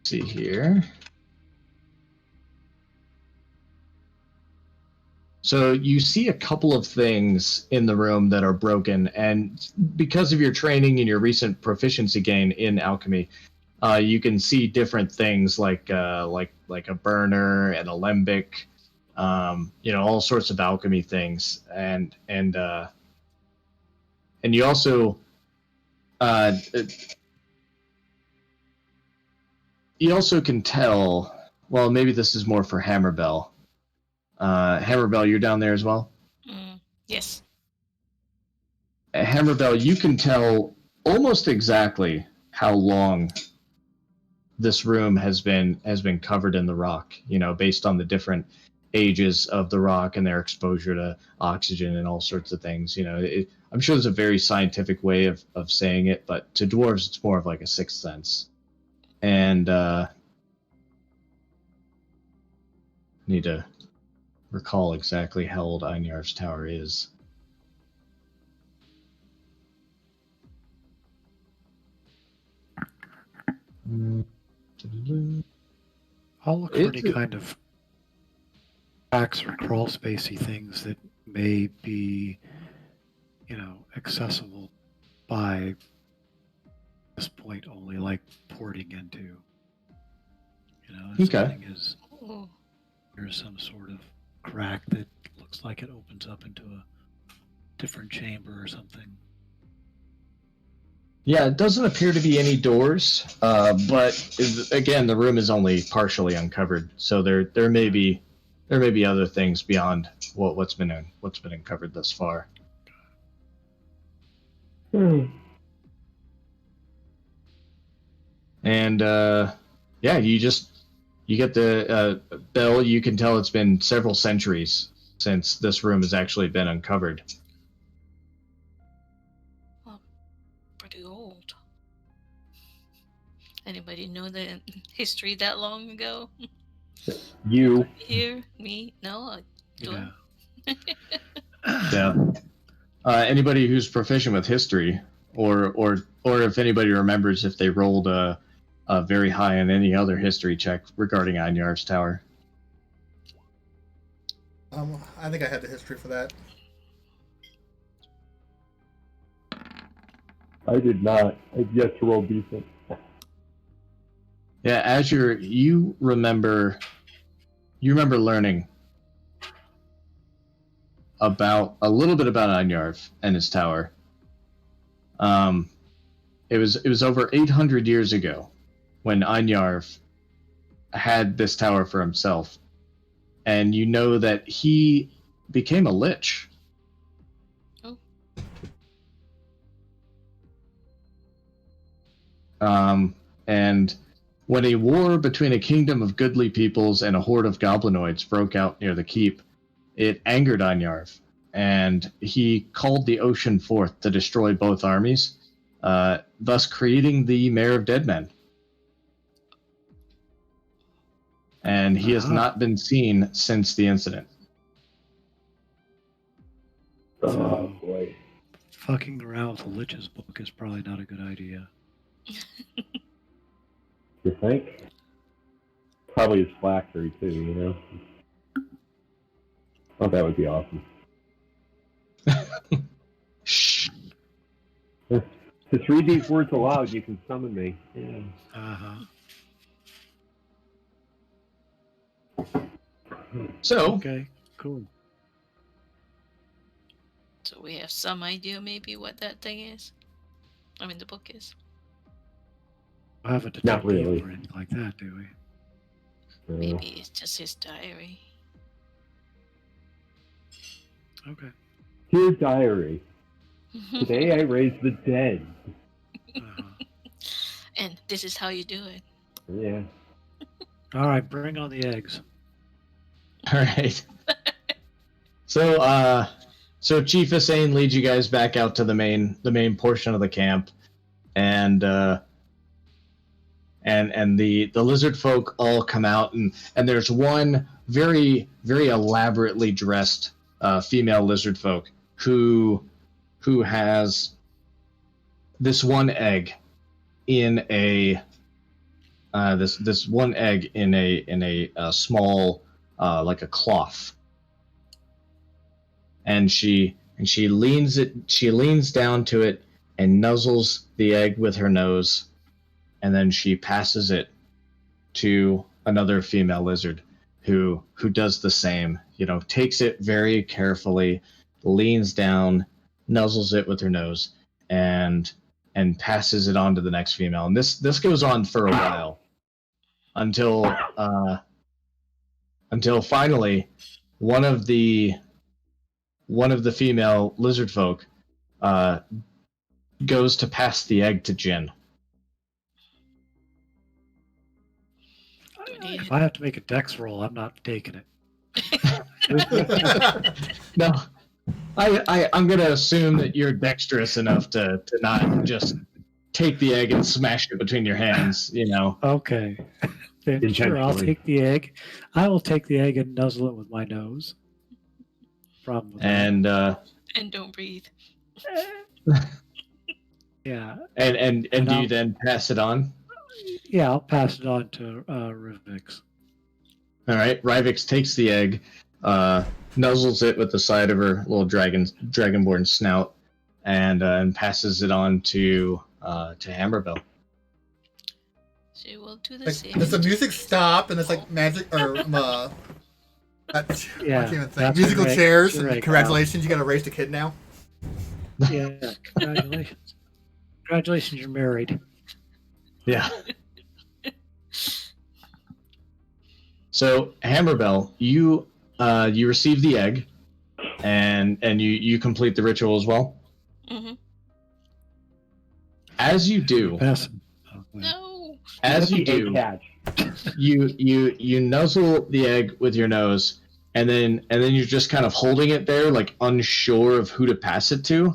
See here. So you see a couple of things in the room that are broken, and because of your training and your recent proficiency gain in alchemy, you can see different things like a burner and a lembic, all sorts of alchemy things, and you also you also can tell. Well, maybe this is more for Hammerbell. Hammerbell, you're down there as well. Yes. At Hammerbell, you can tell almost exactly how long this room has been covered in the rock. You know, based on the different ages of the rock and their exposure to oxygen and all sorts of things. You know, I'm sure there's a very scientific way of saying it, but to dwarves, it's more of like a sixth sense. And need to recall exactly how old Einar's tower is. I'll look for any It's- kind of tracks or crawl spacey things that may be, accessible by this point only, like porting into. If Okay. something is Oh, there's some sort of crack that looks like it opens up into a different chamber or something. Yeah, it doesn't appear to be any doors, but again, the room is only partially uncovered, so there may be other things beyond what's been uncovered thus far. And yeah, you get the bell. You can tell it's been several centuries since this room has actually been uncovered. pretty old. Anybody know the history that long ago? You. Here, me? No. Do I? Yeah. Yeah. Anybody who's proficient with history, or if anybody remembers if they rolled a very high on any other history check regarding Einar's tower. I think I had the history for that. I did not. I've yet to roll decent. Yeah, Azure, you remember learning about a little bit about Einarv and his tower. It was over 800 years ago when Einarv had this tower for himself, and you know that he became a lich. Oh. And when a war between a kingdom of goodly peoples and a horde of goblinoids broke out near the keep, it angered Einarv, and he called the ocean forth to destroy both armies, thus creating the Mayor of Deadmen. And he has not been seen since the incident. Oh boy. Fucking around with the Lich's book is probably not a good idea. You think? Probably his phylactery too, you know? Oh, that would be awesome. Shh. To read these words aloud, you can summon me. Yeah. Uh-huh. So, Okay, cool. So we have some idea maybe what that thing is. I mean, the book is. I have a Not detective really. or anything like that, do we? Maybe it's just his diary. Okay. Dear diary, today I raised the dead. Uh-huh. And this is how you do it. Yeah. All right, bring on the eggs. all right. So Chief Hussein leads you guys back out to the main portion of the camp, and the lizard folk all come out, and there's one very, very elaborately dressed female lizard folk who has this one egg in a this one egg in a small like a cloth, and she leans down to it and nuzzles the egg with her nose, and then she passes it to another female lizard who does the same. You know, takes it very carefully, leans down, nuzzles it with her nose, and passes it on to the next female. And this goes on for a while. until finally one of the female lizard folk goes to pass the egg to Jin. If I have to make a dex roll, I'm not taking it. No, I'm gonna assume that you're dexterous enough to not just take the egg and smash it between your hands. You know. Okay. Then sure, I'll Intentionally. take the egg. I will take the egg and nuzzle it with my nose. Problem with that. And And don't breathe. Yeah. and And do you I'll- then pass it on? Yeah, I'll pass it on to Rivix. All right. Rivix takes the egg, nuzzles it with the side of her little dragonborn snout, and passes it on to Hammerbell. She will do the Like, same. does the music stop and it's like magic or I can't even think. that's Musical correct. chairs. You're And right, congratulations, you got to raise the kid now. Yeah, congratulations. Congratulations, you're married. Yeah. So Hammerbell, you receive the egg, and you complete the ritual as well. Hmm. As you do, Pass it. Oh, wait. No. as you The egg do, catch. you nuzzle the egg with your nose, and then you're just kind of holding it there, like unsure of who to pass it to,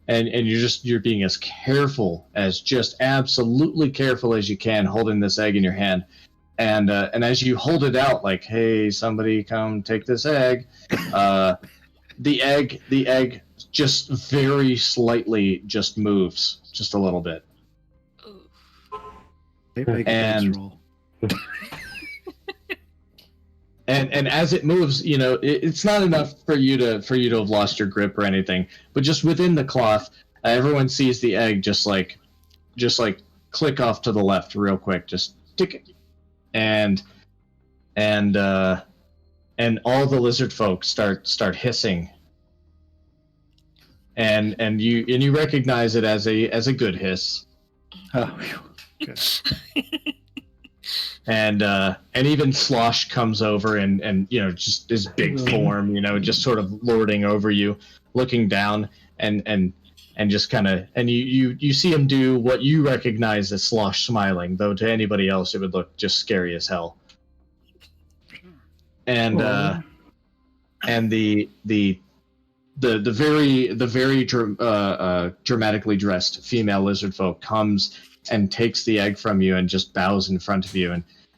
and you're being as careful as just absolutely careful as you can, holding this egg in your hand, and as you hold it out, like, hey, somebody come take this egg, the egg just very slightly just moves just a little bit. Ooh. Make a dex And- roll. And as it moves, you know, it's not enough for you to have lost your grip or anything, but just within the cloth, everyone sees the egg just like click off to the left real quick, just tick it, and all the lizard folk start hissing, and you recognize it as a good hiss. Oh, whew. Good. And even Slosh comes over and you know, just his big form, you know, just sort of lording over you, looking down and just kind of, and you see him do what you recognize as Slosh smiling, though to anybody else it would look just scary as hell. And and the very dramatically dressed female lizard folk comes and takes the egg from you and just bows in front of you,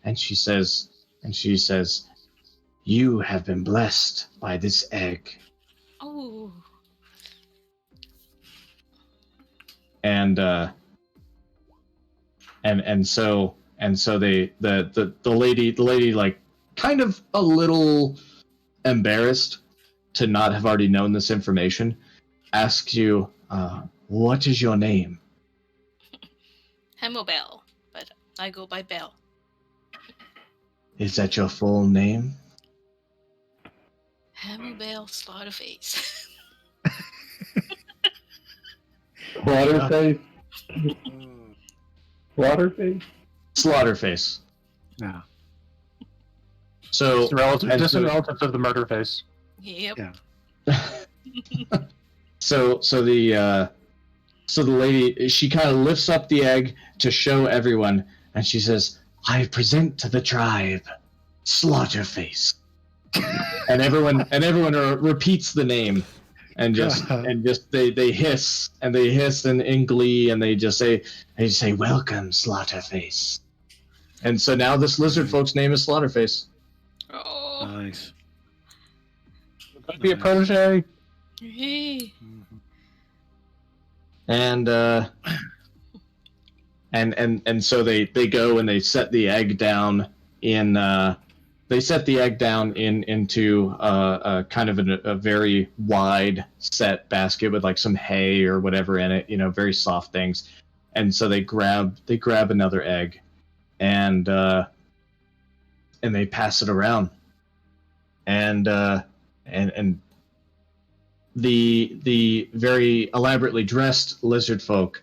and she says, you have been blessed by this egg. Oh. And so the lady, like, kind of a little embarrassed to not have already known this information, asks you, what is your name? Hammerbell, but I go by Bell. Is that your full name? Hammerbell Slaughterface. Waterface. Waterface. Slaughterface. No. So Distant relative, and distant so- relative of the murder face. Yep. Yeah. so the lady, she kind of lifts up the egg to show everyone, and she says, I present to the tribe Slaughterface. and everyone repeats the name, and just they hiss in glee, and they say welcome, Slaughterface. And so now this lizard folk's name is Slaughterface. Oh. Nice. Could be a protege. Hey. Mhm. And so they go and they set the egg down into a kind of a very wide set basket with like some hay or whatever in it, you know, very soft things. And so they grab another egg, and they pass it around, and the very elaborately dressed lizard folk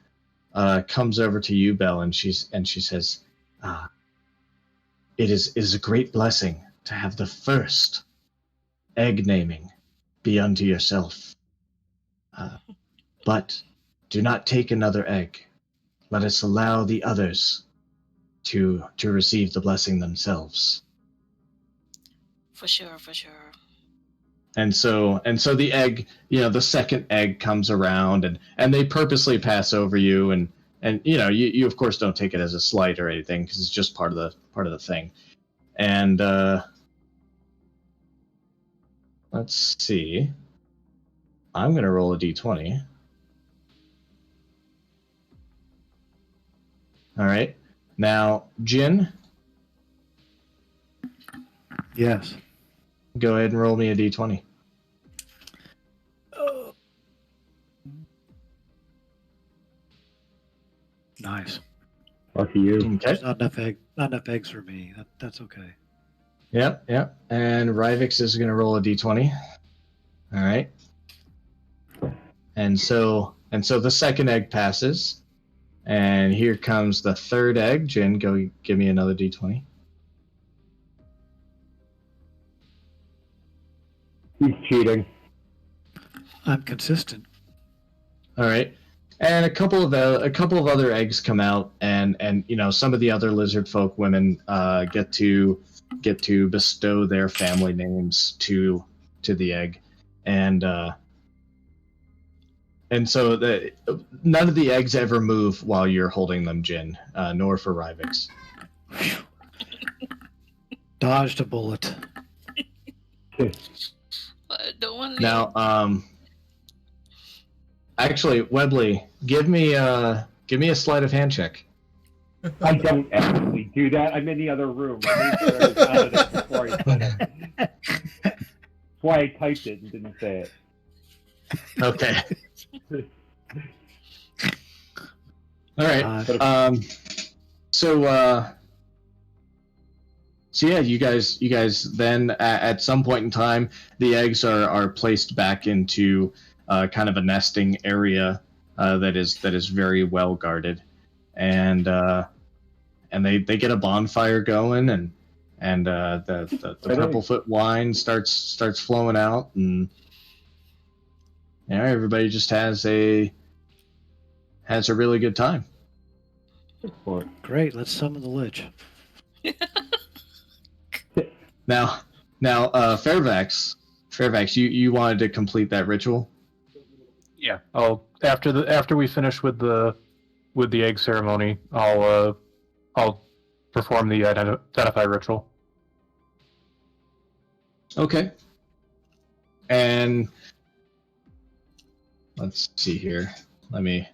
comes over to you, Belle, and she says, it is a great blessing to have the first egg naming be unto yourself. But do not take another egg. Let us allow the others to receive the blessing themselves. For sure, for sure. And so the egg, the second egg comes around, and they purposely pass over you, and you of course don't take it as a slight or anything, because it's just part of the thing. And let's see. I'm gonna roll a d20. All right. Now, Jin, Yes. go ahead and roll me a d20. Oh. Nice. Lucky you. Okay. There's not enough eggs for me. That's okay. Yep. And Rivix is gonna roll a d20. All right. And so the second egg passes, and here comes the third egg. Jin, go give me another d20. He's cheating. I'm consistent. All right. And a couple of other eggs come out, and some of the other lizard folk women get to bestow their family names to the egg, and so none of the eggs ever move while you're holding them, Jin, nor for Rivix. Dodged a bullet. Don't want Now, actually, Webley, give me a sleight of hand check. I don't actually do that. I'm in the other room. I made sure I was out of it before I said it. That's why I typed it and didn't say it. Okay. All right. So yeah, you guys then at some point in time, the eggs are placed back into kind of a nesting area that is very well guarded, and they get a bonfire going, and the Purplefoot wine starts flowing out, and everybody just has a really good time. Excellent. Great. Let's summon the Lich. Now, Fairfax, you wanted to complete that ritual? Yeah. After we finish with the egg ceremony, I'll perform the identify ritual. Okay. And let's see here. Let me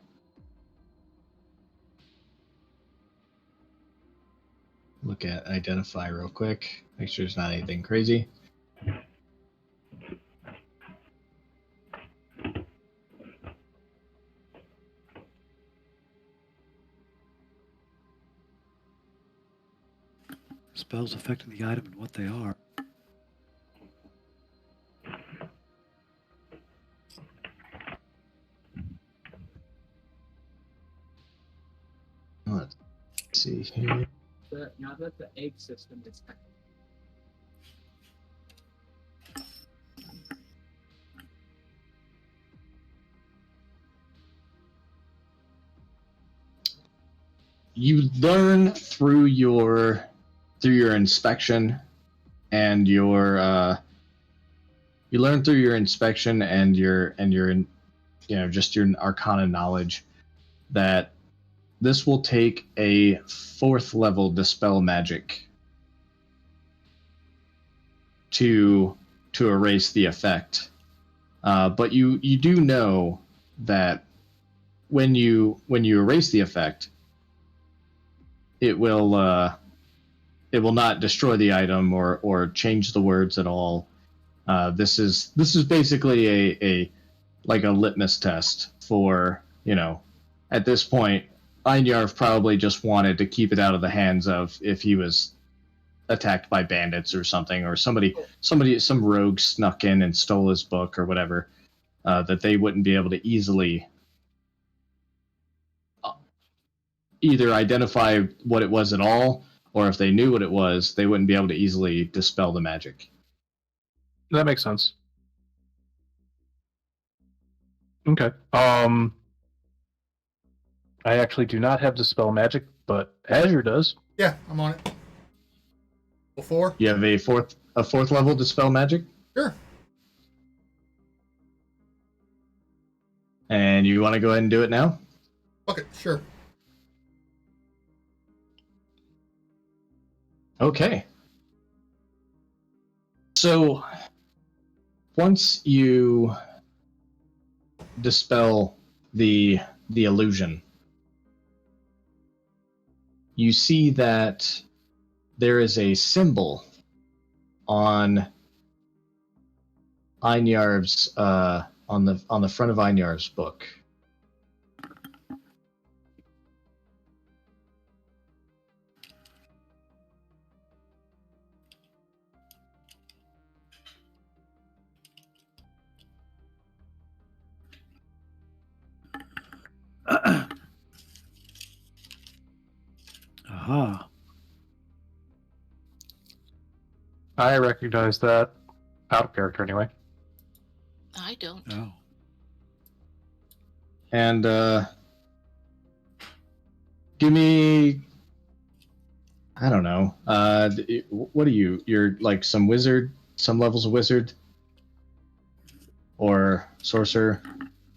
look at identify real quick. Make sure there's not anything crazy. Spells affecting the item and what they are. Let's see here. Now that the egg system is active. You learn through your inspection and your just your Arcana knowledge that this will take a 4th level dispel magic to erase the effect. But you do know that when you erase the effect, it will not destroy the item or change the words at all. This is basically a litmus test for, at this point, Einjarf probably just wanted to keep it out of the hands of if he was attacked by bandits or something, or some rogue snuck in and stole his book or whatever, that they wouldn't be able to easily either identify what it was at all, or if they knew what it was, they wouldn't be able to easily dispel the magic. That makes sense. Okay. I actually do not have Dispel Magic, but Azure does. Yeah, I'm on it. Before? You have a fourth level dispel magic, Sure. and you want to go ahead and do it now? Okay, sure. Okay. So once you dispel the illusion, you see that there is a symbol on Einarv's on the front of Einarv's book. Aha. I recognize that out of character anyway. I don't. Oh. And give me, I don't know. What are you? You're like some wizard, some levels of wizard, or sorcerer.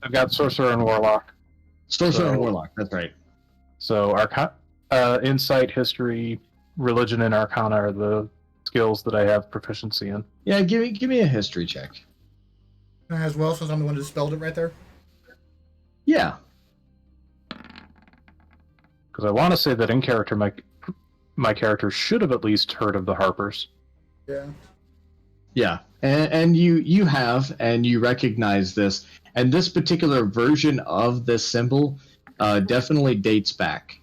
I've got Sorcerer and Warlock. Sorcerer and So- warlock. That's right. So Insight, History, Religion, and Arcana are the skills that I have proficiency in. Yeah, give me a history check. Can I as well, since I'm the one who spelled it right there? Yeah. Because I want to say that in character, my character should have at least heard of the Harpers. Yeah. Yeah, and you have, and you recognize this, and this particular version of this symbol definitely dates back.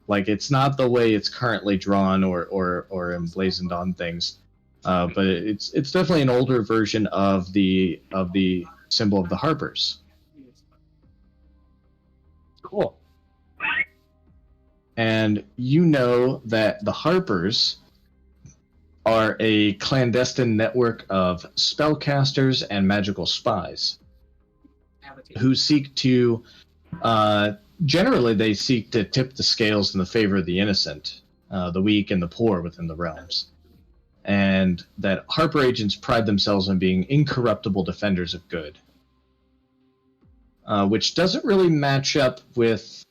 Like, it's not the way it's currently drawn or emblazoned on things, but it's definitely an older version of the symbol of the Harpers. Cool. And you know that the Harpers are a clandestine network of spellcasters and magical spies who seek to, generally they seek to tip the scales in the favor of the innocent, the weak and the poor within the realms. And that Harper agents pride themselves on being incorruptible defenders of good. Which doesn't really match up with,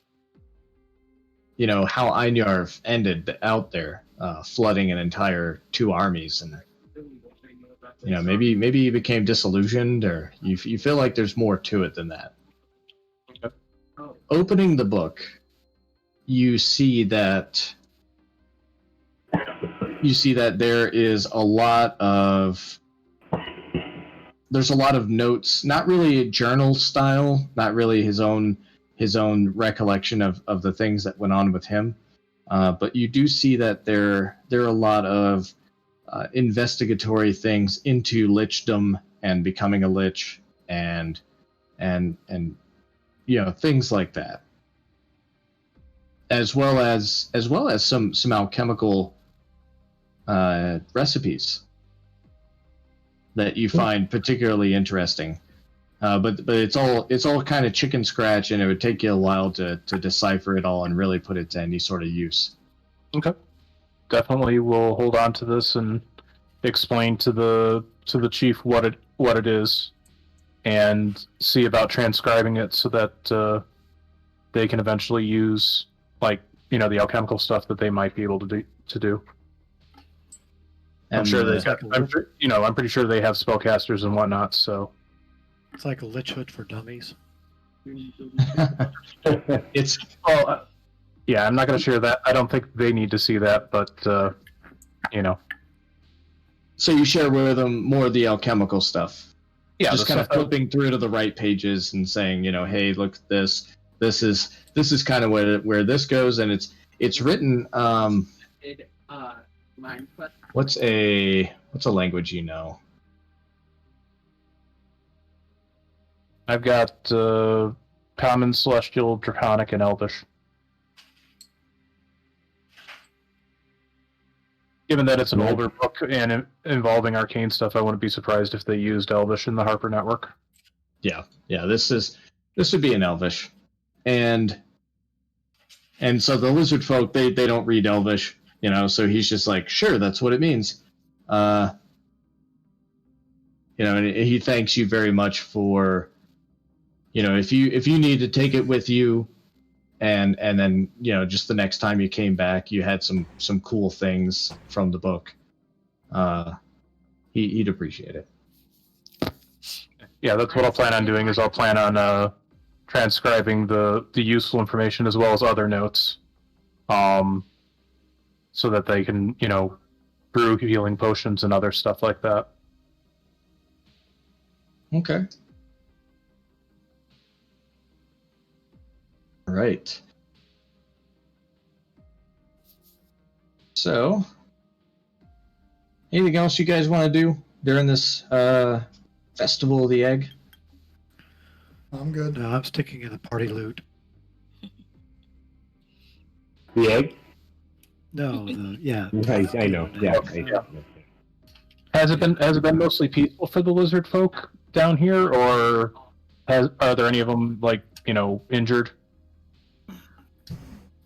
you know, how Einarv ended out there, flooding an entire 2 armies, and you know, maybe he became disillusioned, or you feel like there's more to it than that. Okay. Opening the book, you see that there is a lot of notes, not really journal style, not really his own recollection of the things that went on with him, but you do see that there are a lot of investigatory things into lichdom and becoming a lich, and you know, things like that, as well as some alchemical recipes that you find particularly interesting. But it's all kind of chicken scratch, and it would take you a while to decipher it all and really put it to any sort of use. Okay. Definitely will hold on to this and explain to the chief what it is, and see about transcribing it so that they can eventually use, like, you know, the alchemical stuff that they might be able to do. I'm And, sure I'm pretty sure they have spellcasters and whatnot. So It's like a Lich Hood for dummies. it's well, yeah, I'm not going to share that. I don't think they need to see that, but you know, so you share with them more of the alchemical stuff. yeah, Just kind of flipping through to the right pages and saying, you know, hey, look at this. This is kind of where this goes, and it's written. What's a language you know? I've got Common, Celestial, Draconic, and Elvish. Given that it's an Right. older book and involving arcane stuff, I wouldn't be surprised if they used Elvish in the Harper Network. Yeah. This would be in Elvish, and so the lizard folk they don't read Elvish, So he's just like, sure, that's what it means. And he thanks you very much for, if you need to take it with you, and then just the next time you came back, you had some cool things from the book. He'd appreciate it. Yeah, that's what I'll plan on doing. Is I'll plan on transcribing the useful information as well as other notes, so that they can brew healing potions and other stuff like that. Okay. All right. So, anything else you guys want to do during this Festival of the Egg? I'm good. No, I'm sticking in the party loot. The egg? No, yeah. I know. Yeah. Has it been mostly peaceful for the lizard folk down here, or are there any of them injured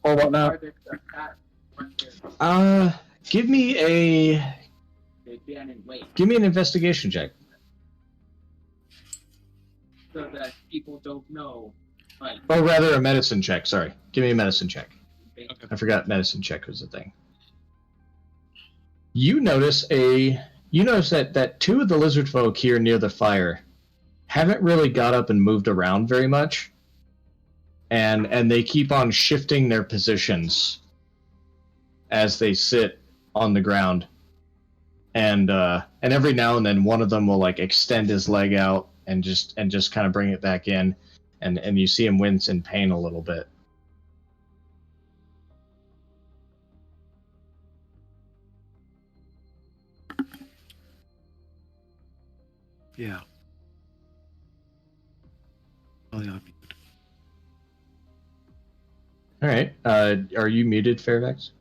or whatnot? Are there the cat right there? Give me They ban and wait an investigation check. so that people don't know. Like, Or rather, a medicine check. Sorry. Give me a medicine check. they- I forgot medicine check was a thing. You notice that two of the lizard folk here near the fire haven't really got up and moved around very much. And they keep on shifting their positions as they sit on the ground. And every now and then one of them will extend his leg out and just kind of bring it back in, and you see him wince in pain a little bit. Yeah. Oh, yeah. All right. Are you muted, Fairfax?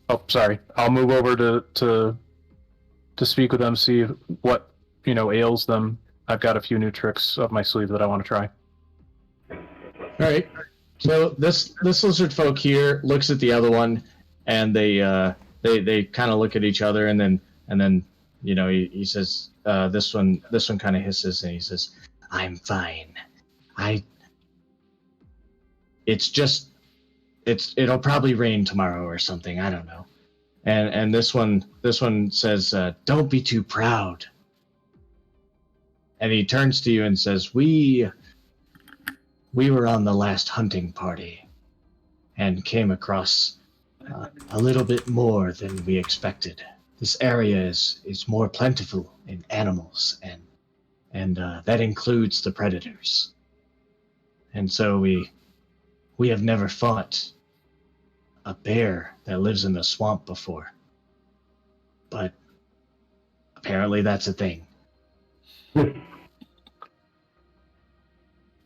Oh, sorry. I'll move over to speak with them, see what ails them. I've got a few new tricks up my sleeve that I want to try. All right. So this lizard folk here looks at the other one, and they kind of look at each other, and then he says, this one kind of hisses, and he says, "I'm fine. It'll probably rain tomorrow or something. I don't know." And this one says, "Don't be too proud." And he turns to you and says, We were on the last hunting party and came across a little bit more than we expected. This area is more plentiful in animals, and that includes the predators. And so we have never fought a bear that lives in the swamp before. But apparently that's a thing.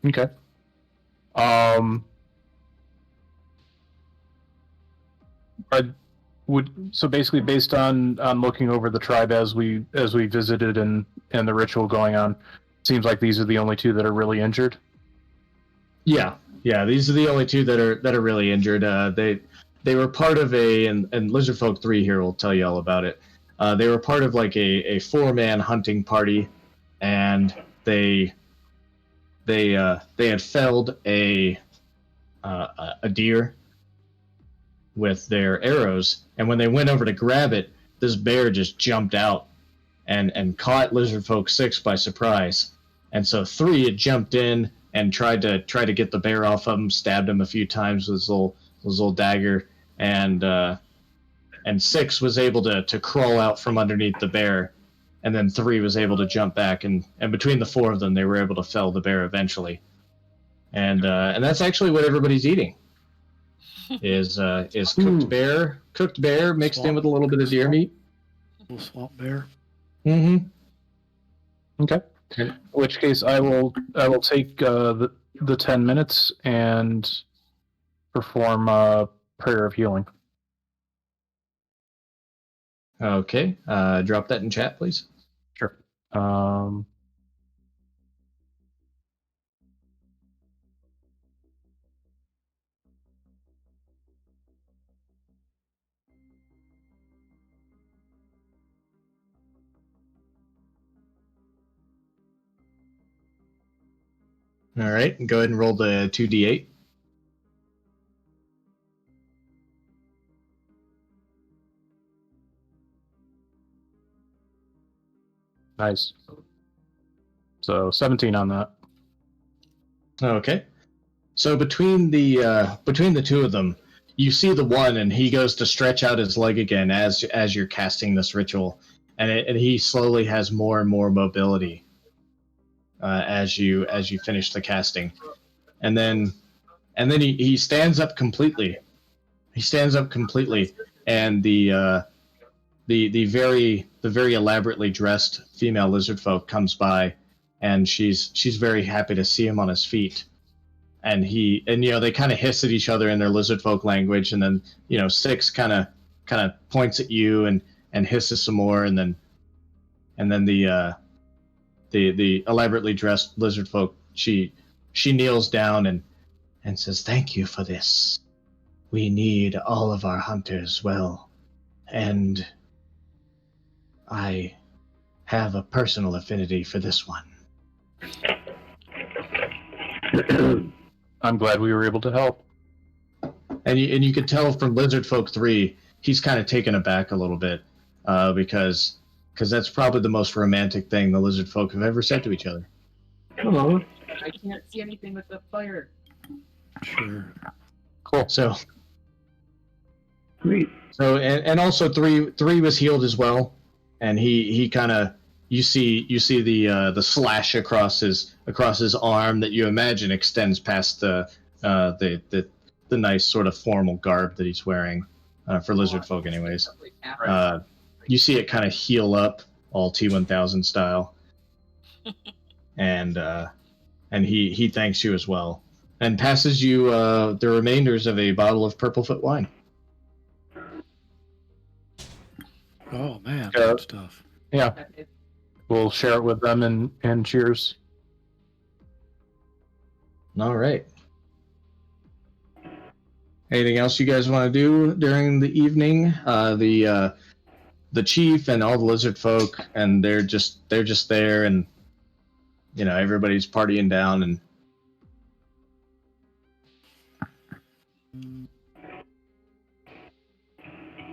Okay. So basically, based on looking over the tribe as we visited and the ritual going on, seems like these are the only two that are really injured. Yeah, these are the only two that are really injured. They were part of and Lizard Folk 3 here will tell you all about it. They were part of a 4-man hunting party, and they had felled a deer with their arrows, and when they went over to grab it, this bear just jumped out and caught Lizard Folk 6 by surprise. And so 3 had jumped in and tried to get the bear off of him, stabbed him a few times with his little dagger, and 6 was able to crawl out from underneath the bear, and then 3 was able to jump back, and between the 4 of them, they were able to fell the bear eventually. And that's actually what everybody's eating. Is cooked bear mixed in with a little bit of deer meat. Little swamp bear. Mm-hmm. Okay. In which case, I will take the 10 minutes and perform prayer of healing. Okay. Drop that in chat, please. Sure. All right. Go ahead and roll the 2d8. Nice. So 17 on that. Okay. So between the two of them, you see the one, and he goes to stretch out his leg again as you're casting this ritual, and he slowly has more and more mobility as you finish the casting, and then he stands up completely. He stands up completely, and the very elaborately dressed female lizard folk comes by, and she's very happy to see him on his feet. And they kind of hiss at each other in their lizard folk language, and then Six kind of points at you and hisses some more, and then the elaborately dressed lizard folk, she kneels down and says, "Thank you for this. We need all of our hunters well, and I have a personal affinity for this one." I'm glad we were able to help. And you could tell from Lizard Folk 3, he's kind of taken aback a little bit, because that's probably the most romantic thing the Lizard Folk have ever said to each other. Oh, I can't see anything with the fire. Sure. Cool. So sweet. and also three was healed as well, and he kind of you see the slash across his arm that you imagine extends past the nice sort of formal garb that he's wearing for lizard folk anyways. You see it kind of heal up all T1000 style, and he thanks you as well and passes you the remainders of a bottle of Purplefoot wine. Oh man, good stuff. Yeah. We'll share it with them and cheers. All right. Anything else you guys want to do during the evening? The chief and all the lizard folk, and they're just there, and everybody's partying down, and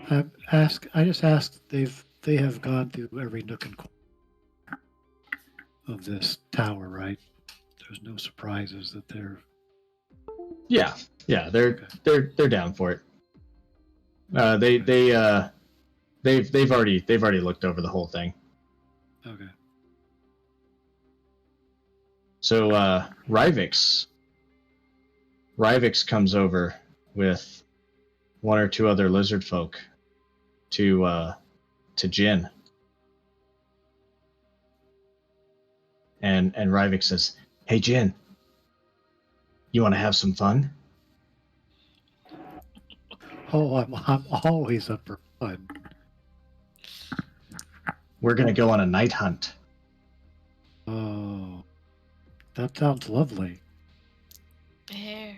I just asked. They have gone through every nook and corner of this tower, right? There's no surprises that they're. Yeah, they're down for it. They've already looked over the whole thing. Okay. So Rivix comes over with one or two other lizard folk to Jin. And Rivik says, "Hey Jin, you want to have some fun?" Oh, I'm always up for fun. We're gonna go on a night hunt. Oh, that sounds lovely. Bear.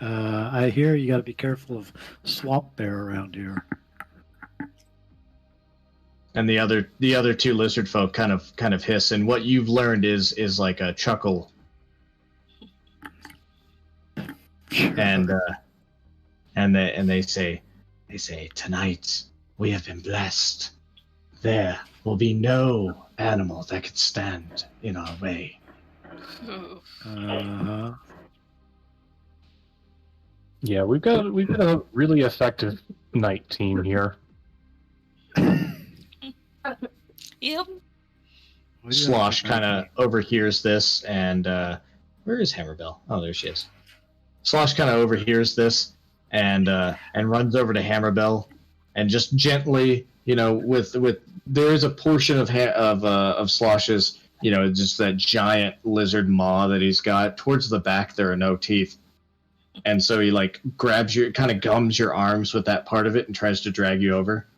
I hear you got to be careful of swamp bear around here. And the other two lizard folk kind of hiss, and what you've learned is like a chuckle. Sure. And they say, "Tonight we have been blessed. There will be no animal that could stand in our way." Uh-huh. Yeah, we've got a really effective night team here. Yep. Slosh kind of overhears this, and where is Hammerbell? Oh, there she is. Slosh kind of overhears this and runs over to Hammerbell, and just gently, with there is a portion of Slosh's, just that giant lizard maw that he's got. Towards the back, there are no teeth, and so he grabs you, kind of gums your arms with that part of it, and tries to drag you over.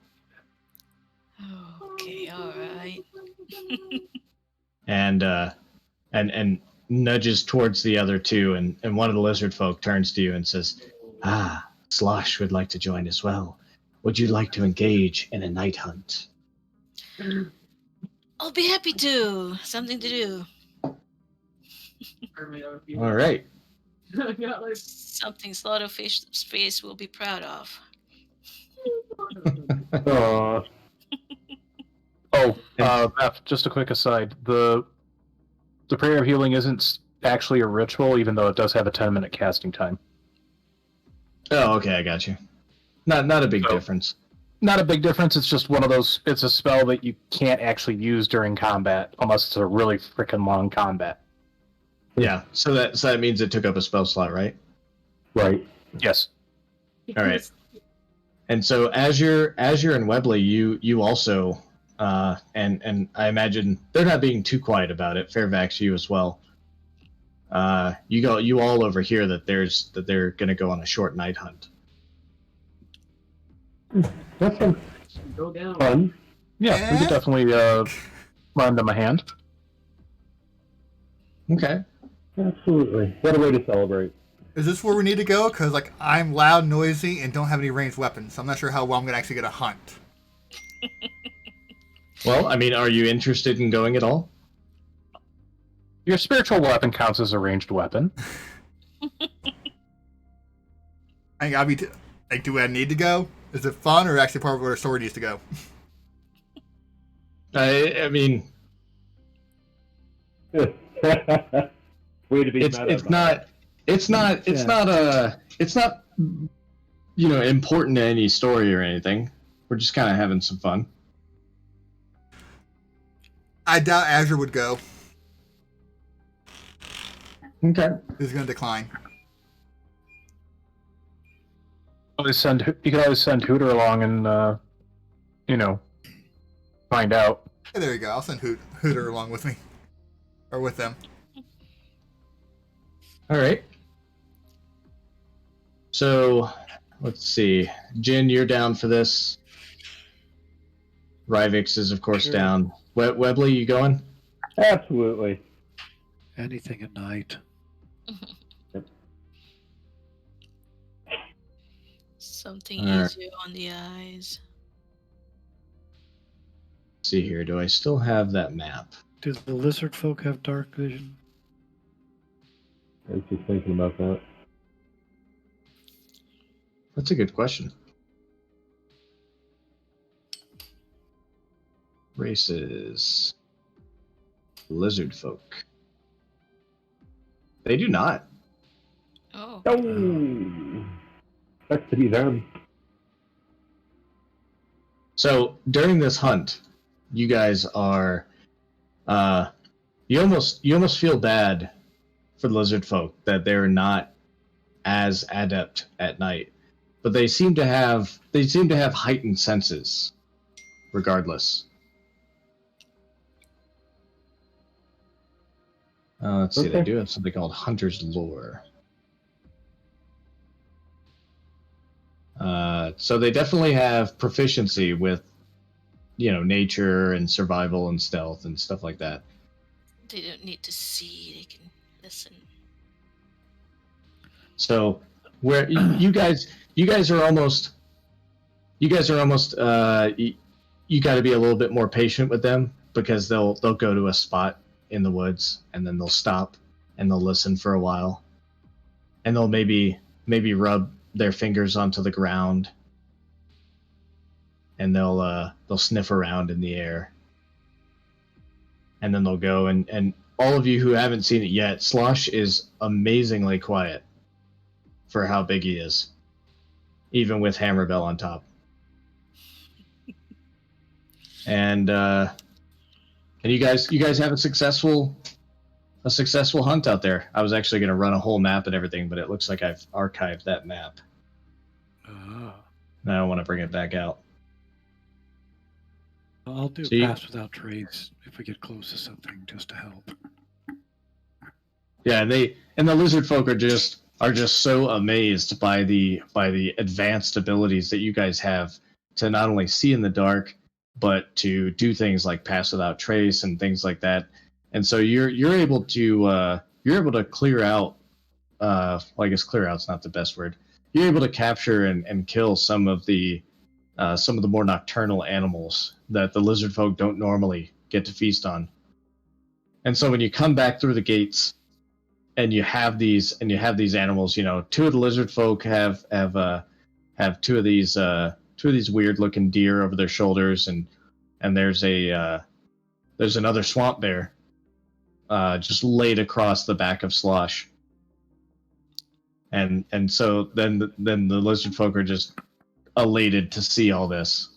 and nudges towards the other two, and one of the lizard folk turns to you and says, "Ah, Slosh would like to join as well. Would you like to engage in a night hunt?" I'll be happy to. Something to do. All right. Something Slaughterfish Space will be proud of. Aw. Beth, just a quick aside. The prayer of healing isn't actually a ritual, even though it does have a 10-minute casting time. Oh, okay, I got you. Not a big So- difference. Not a big difference. It's just one of those. It's a spell that you can't actually use during combat unless it's a really freaking long combat. Yeah, so that means it took up a spell slot, right? Right. Yes. All right. And so as you're in Webley, you also and I imagine they're not being too quiet about it. Fairfax, you as well. You all overhear that they're going to go on a short night hunt. That sounds Go down. fun. Yeah, we could definitely lend them a hand. Okay. Absolutely. What a way to celebrate. Is this where we need to go? Because like I'm loud, noisy, and don't have any ranged weapons. So I'm not sure how well I'm gonna actually get a hunt. Well, I mean, are you interested in going at all? Your spiritual weapon counts as a ranged weapon. I gotta be like, do I need to go? Is it fun or actually part of where a story needs to go? I mean, Way to be meta it's about not important to any story or anything. We're just kind of having some fun. I doubt Azure would go. Okay. He's gonna decline. You could always send Hooter along and find out. Hey, there you go. I'll send Hooter along with me, or with them. All right. So, let's see. Jin, you're down for this. Rivix is, of course, Sure. down. Webley, you going? Absolutely. Anything at night. Something Alright. easier on the eyes. Let's see here. Do I still have that map? Do the lizard folk have dark vision? I was just thinking about that. That's a good question. Races. Lizard folk. They do not. Oh. Oh, that's to be them. So during this hunt, you guys are you almost feel bad for the lizard folk that they're not as adept at night. But they seem to have heightened senses regardless. Let's see, they Okay. do have something called Hunter's Lore. So they definitely have proficiency with, nature and survival and stealth and stuff like that. They don't need to see, they can listen. So where you guys are almost you got to be a little bit more patient with them because they'll go to a spot in the woods and then they'll stop and they'll listen for a while and they'll maybe rub their fingers onto the ground and they'll sniff around in the air and then they'll go and all of you who haven't seen it yet, Slosh is amazingly quiet for how big he is, even with Hammerbell on top. And you guys have a successful hunt out there. I was actually going to run a whole map and everything, but it looks like I've archived that map. Ah. And I don't want to bring it back out. I'll do So you- pass without trace if we get close to something just to help. Yeah, and the lizard folk are just so amazed by the advanced abilities that you guys have to not only see in the dark, but to do things like pass without trace and things like that. And so you're able to clear out. Well, I guess clear out's not the best word. You're able to capture and kill some of the more nocturnal animals that the lizard folk don't normally get to feast on. And so when you come back through the gates and you have these animals, you know, two of the lizard folk have two of these weird looking deer over their shoulders, and there's another swamp bear just laid across the back of Slosh. And so then the lizard folk are just elated to see all this,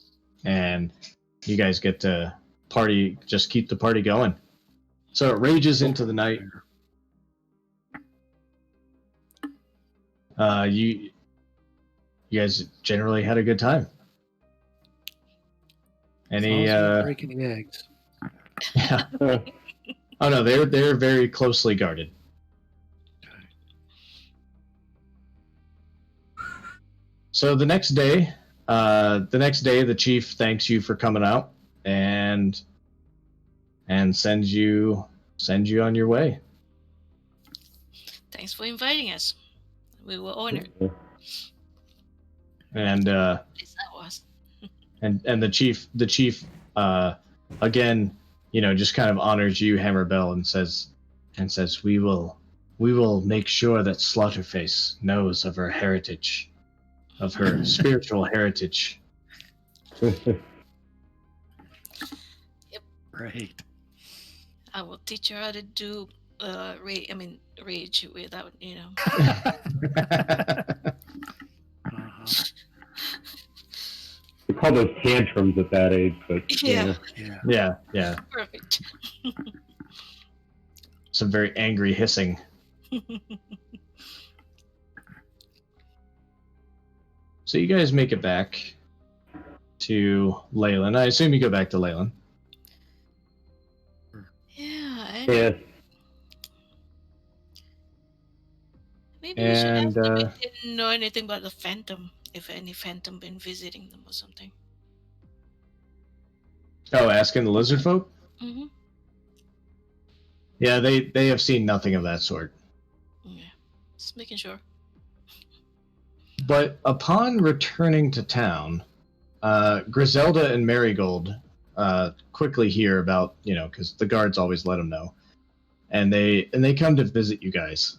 and you guys get to party, just keep the party going. So it rages into the night. You guys generally had a good time. Any breaking the eggs? Yeah. Oh no, they're very closely guarded. So the next day, the chief thanks you for coming out and sends you on your way. Thanks for inviting us. We were honored. And At least I was. and the chief again, you know, just kind of honors you, Hammerbell, and says we will make sure that Slaughterface knows of her heritage, of her spiritual heritage. Right. I will teach her how to do rage without, you know. Uh-huh. We call those tantrums at that age, but Yeah. Yeah. Yeah. Perfect. Some very angry hissing. So you guys make it back to Leyland. I assume you go back to Leyland. Yeah. yeah, Maybe we should ask And them if they didn't know anything about the Phantom. If any Phantom been visiting them or something. asking the lizard folk? Mm-hmm. Yeah, they have seen nothing of that sort. Yeah. Just making sure. But upon returning to town, Griselda and Marigold quickly hear about, you know, because the guards always let them know, and they come to visit you guys.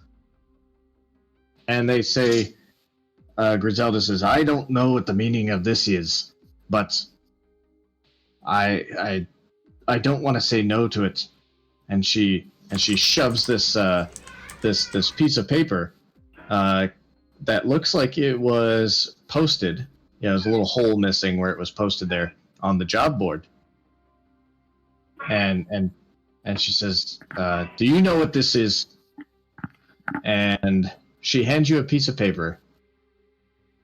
And they say, Griselda says, "I don't know what the meaning of this is, but I don't want to say no to it." And she shoves this this piece of paper that looks like it was posted. You know, there's a little hole missing where it was posted there on the job board. And she says, "Do you know what this is?" And she hands you a piece of paper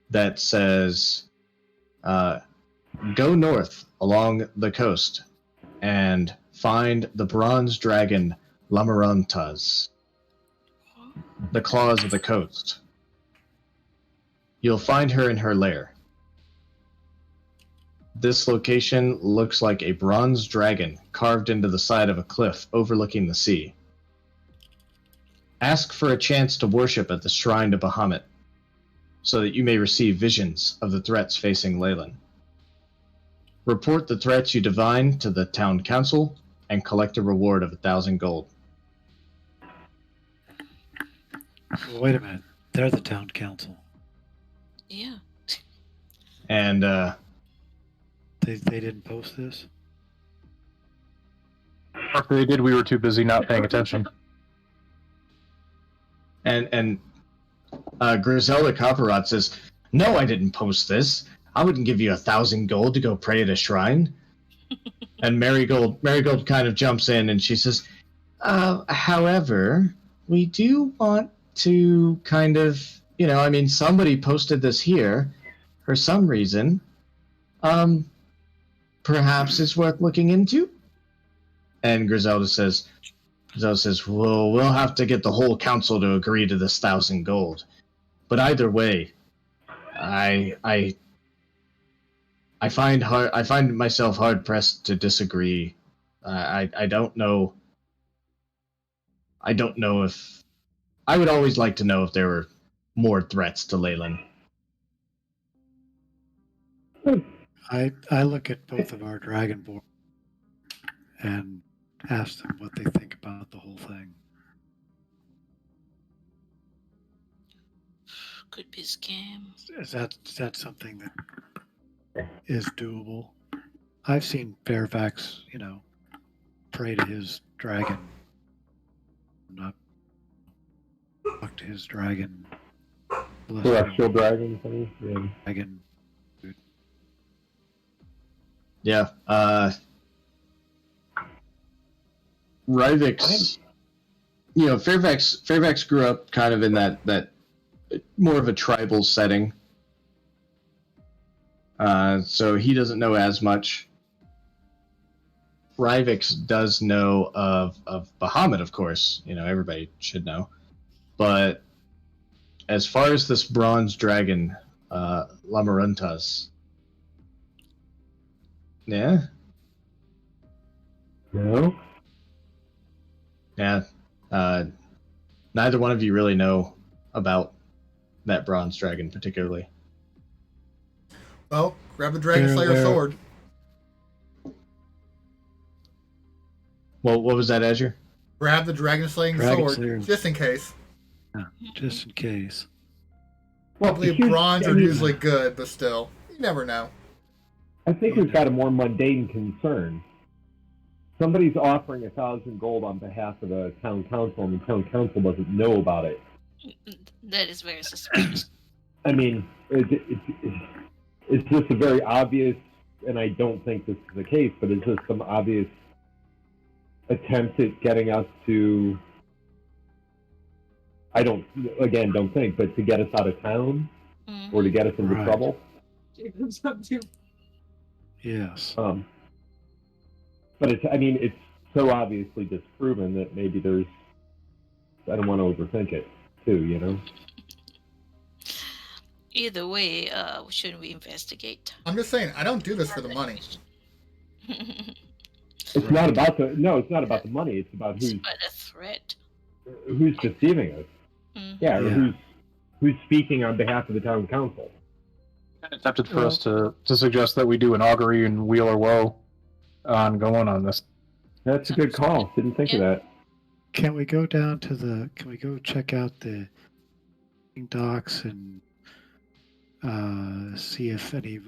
that says, "Go north along the coast and find the bronze dragon Lamarantas, the claws of the coast. You'll find her in her lair. This location looks like a bronze dragon carved into the side of a cliff overlooking the sea. Ask for a chance to worship at the shrine to Bahamut, so that you may receive visions of the threats facing Leyland. Report the threats you divine to the town council and collect a reward of 1,000 gold." Well, wait a minute. They're the town council. Yeah. And They didn't post this? After they did, we were too busy not paying attention. Griselda Copperrot says, "No, I didn't post this. I wouldn't give you 1,000 gold to go pray at a shrine." And Marigold kind of jumps in and she says, "However, we do want to kind of, you know, I mean, somebody posted this here for some reason. Perhaps it's worth looking into." And Griselda says, "Well, we'll have to get the whole council to agree to this 1,000 gold. But either way, I I find myself hard pressed to disagree. I don't know. I don't know if I would always like to know if there were more threats to Leyland. I look at both of our Dragonborn and ask them what they think about the whole thing. Could be a scam. Is that something that is doable? I've seen Fairfax, pray to his dragon, not talk to his dragon. Celestial dragon thing. Yeah. Dragon. Yeah. Rivix, Fairfax grew up kind of in that more of a tribal setting. So he doesn't know as much. Rivix does know of Bahamut, of course. Everybody should know. But as far as this bronze dragon, Lamaruntas, yeah, No. yeah. Neither one of you really know about that bronze dragon particularly. Well, grab the Dragon Slayer Where- sword. Well, what was that, Azure? Grab the Dragon Slaying Dragon sword, Slayer. just in case. Just in case. I believe here's- bronze I are mean, usually good, but still, you never know. I think we've got a more mundane concern. Somebody's offering 1,000 gold on behalf of the town council, and the town council doesn't know about it. That is very suspicious. I mean, it's just a very obvious, and I don't think this is the case, but it's just some obvious attempt at getting us to, don't think, but to get us out of town Mhm. or to get us into Right. trouble. Jacob's up to Yes. But it's so obviously disproven that maybe I don't want to overthink it too, Either way, shouldn't we investigate? I'm just saying, I don't do this for the money. It's not about it's not about the money. It's about It's about a threat. who's deceiving us. Mhm. Yeah, or Yeah. who's speaking on behalf of the town council. It's tempted for us to suggest that we do an augury and wheel or woe ongoing on this. That's a good call. Didn't think of that. Can we go check out the docks and see if any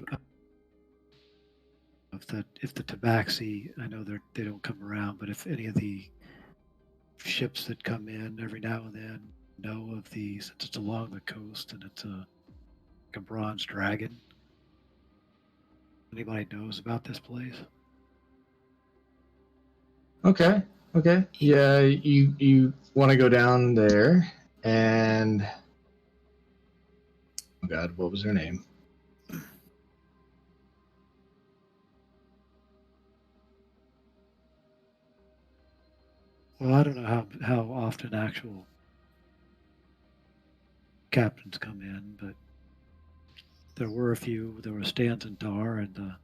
if the tabaxi, I know they don't come around, but if any of the ships that come in every now and then know of since it's along the coast and it's a bronze dragon. Anybody knows about this place? Okay. Yeah, you want to go down there and oh God, what was her name? Well, I don't know how often actual captains come in, but there were a few. There were Stans and Dar, and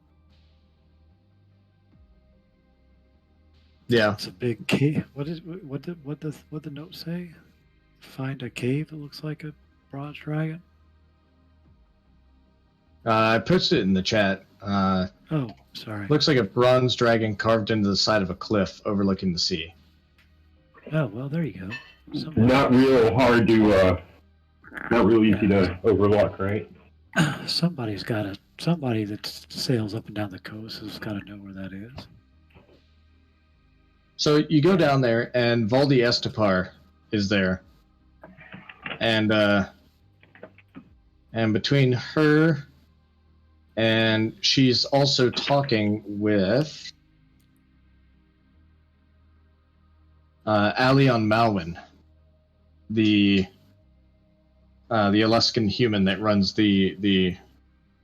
Yeah. it's a big cave. What the note say? Find a cave that looks like a bronze dragon. I posted it in the chat. Oh, sorry. Looks like a bronze dragon carved into the side of a cliff overlooking the sea. Oh, well, there you go. Somebody, Not real hard to, not real easy to overlook, right? somebody that sails up and down the coast has got to know where that is. So you go down there, and Valdi Estepar is there, and between her and she's also talking with Alion Malwin, the Aluskan human that runs the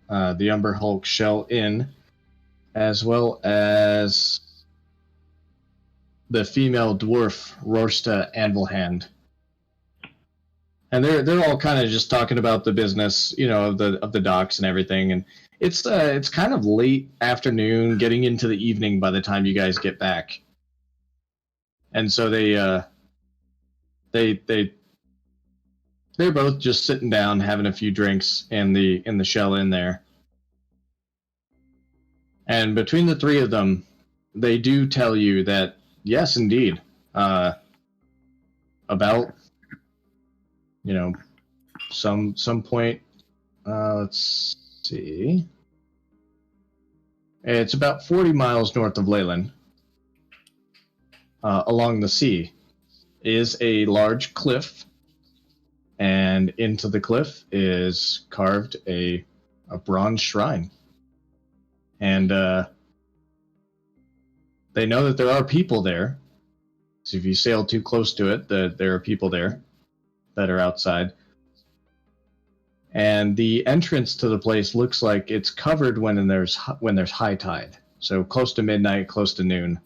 Umber Hulk Shell Inn, as well as the female dwarf Rorsta Anvilhand. And they're all kind of just talking about the business, of the docks and everything. And It's kind of late afternoon, getting into the evening by the time you guys get back, and so they're both just sitting down having a few drinks in the Shell Inn there. And between the three of them, they do tell you that yes, indeed, about some point. Let's see. It's about 40 miles north of Leyland, along the sea, is a large cliff, and into the cliff is carved a bronze shrine. And they know that there are people there. So if you sail too close to it, there are people there that are outside. And the entrance to the place looks like it's covered when there's high tide. So close to midnight, close to noon.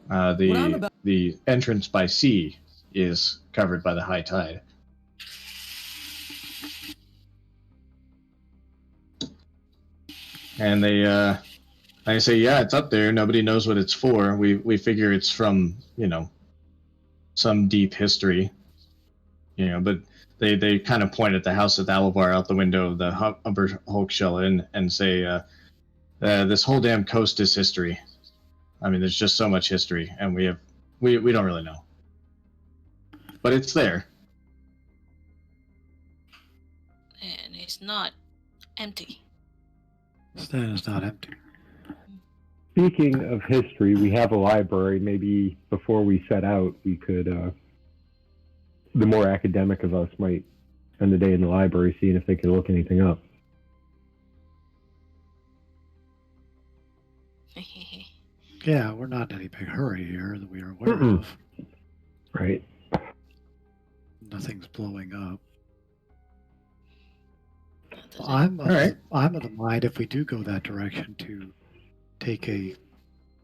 The entrance by sea is covered by the high tide. And they say, yeah, it's up there. Nobody knows what it's for. We figure it's from, some deep history, but they kind of point at the house of Alavar out the window of the Upper Hulk Shell Inn and say, this whole damn coast is history. I mean, there's just so much history, and we don't really know. But it's there. And it's not empty. Stand is not empty. Speaking of history, we have a library. Maybe before we set out, we could, the more academic of us might spend the day in the library seeing if they can look anything up. Yeah, we're not in any big hurry here that we are aware of. Right. Nothing's blowing up. Does it- I'm All right. of the mind if we do go that direction to take a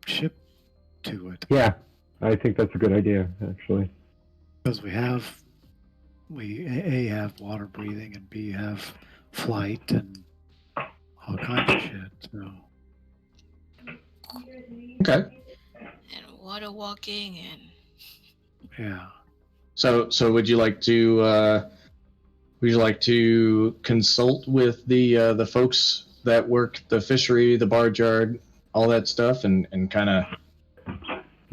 ship to it, Yeah, I think that's a good idea, actually. because we A, have water breathing, and B, have flight and all kinds of shit. So Okay. and water walking and yeah, So would you like to consult with the folks that work the fishery, the barge yard, all that stuff, and kind of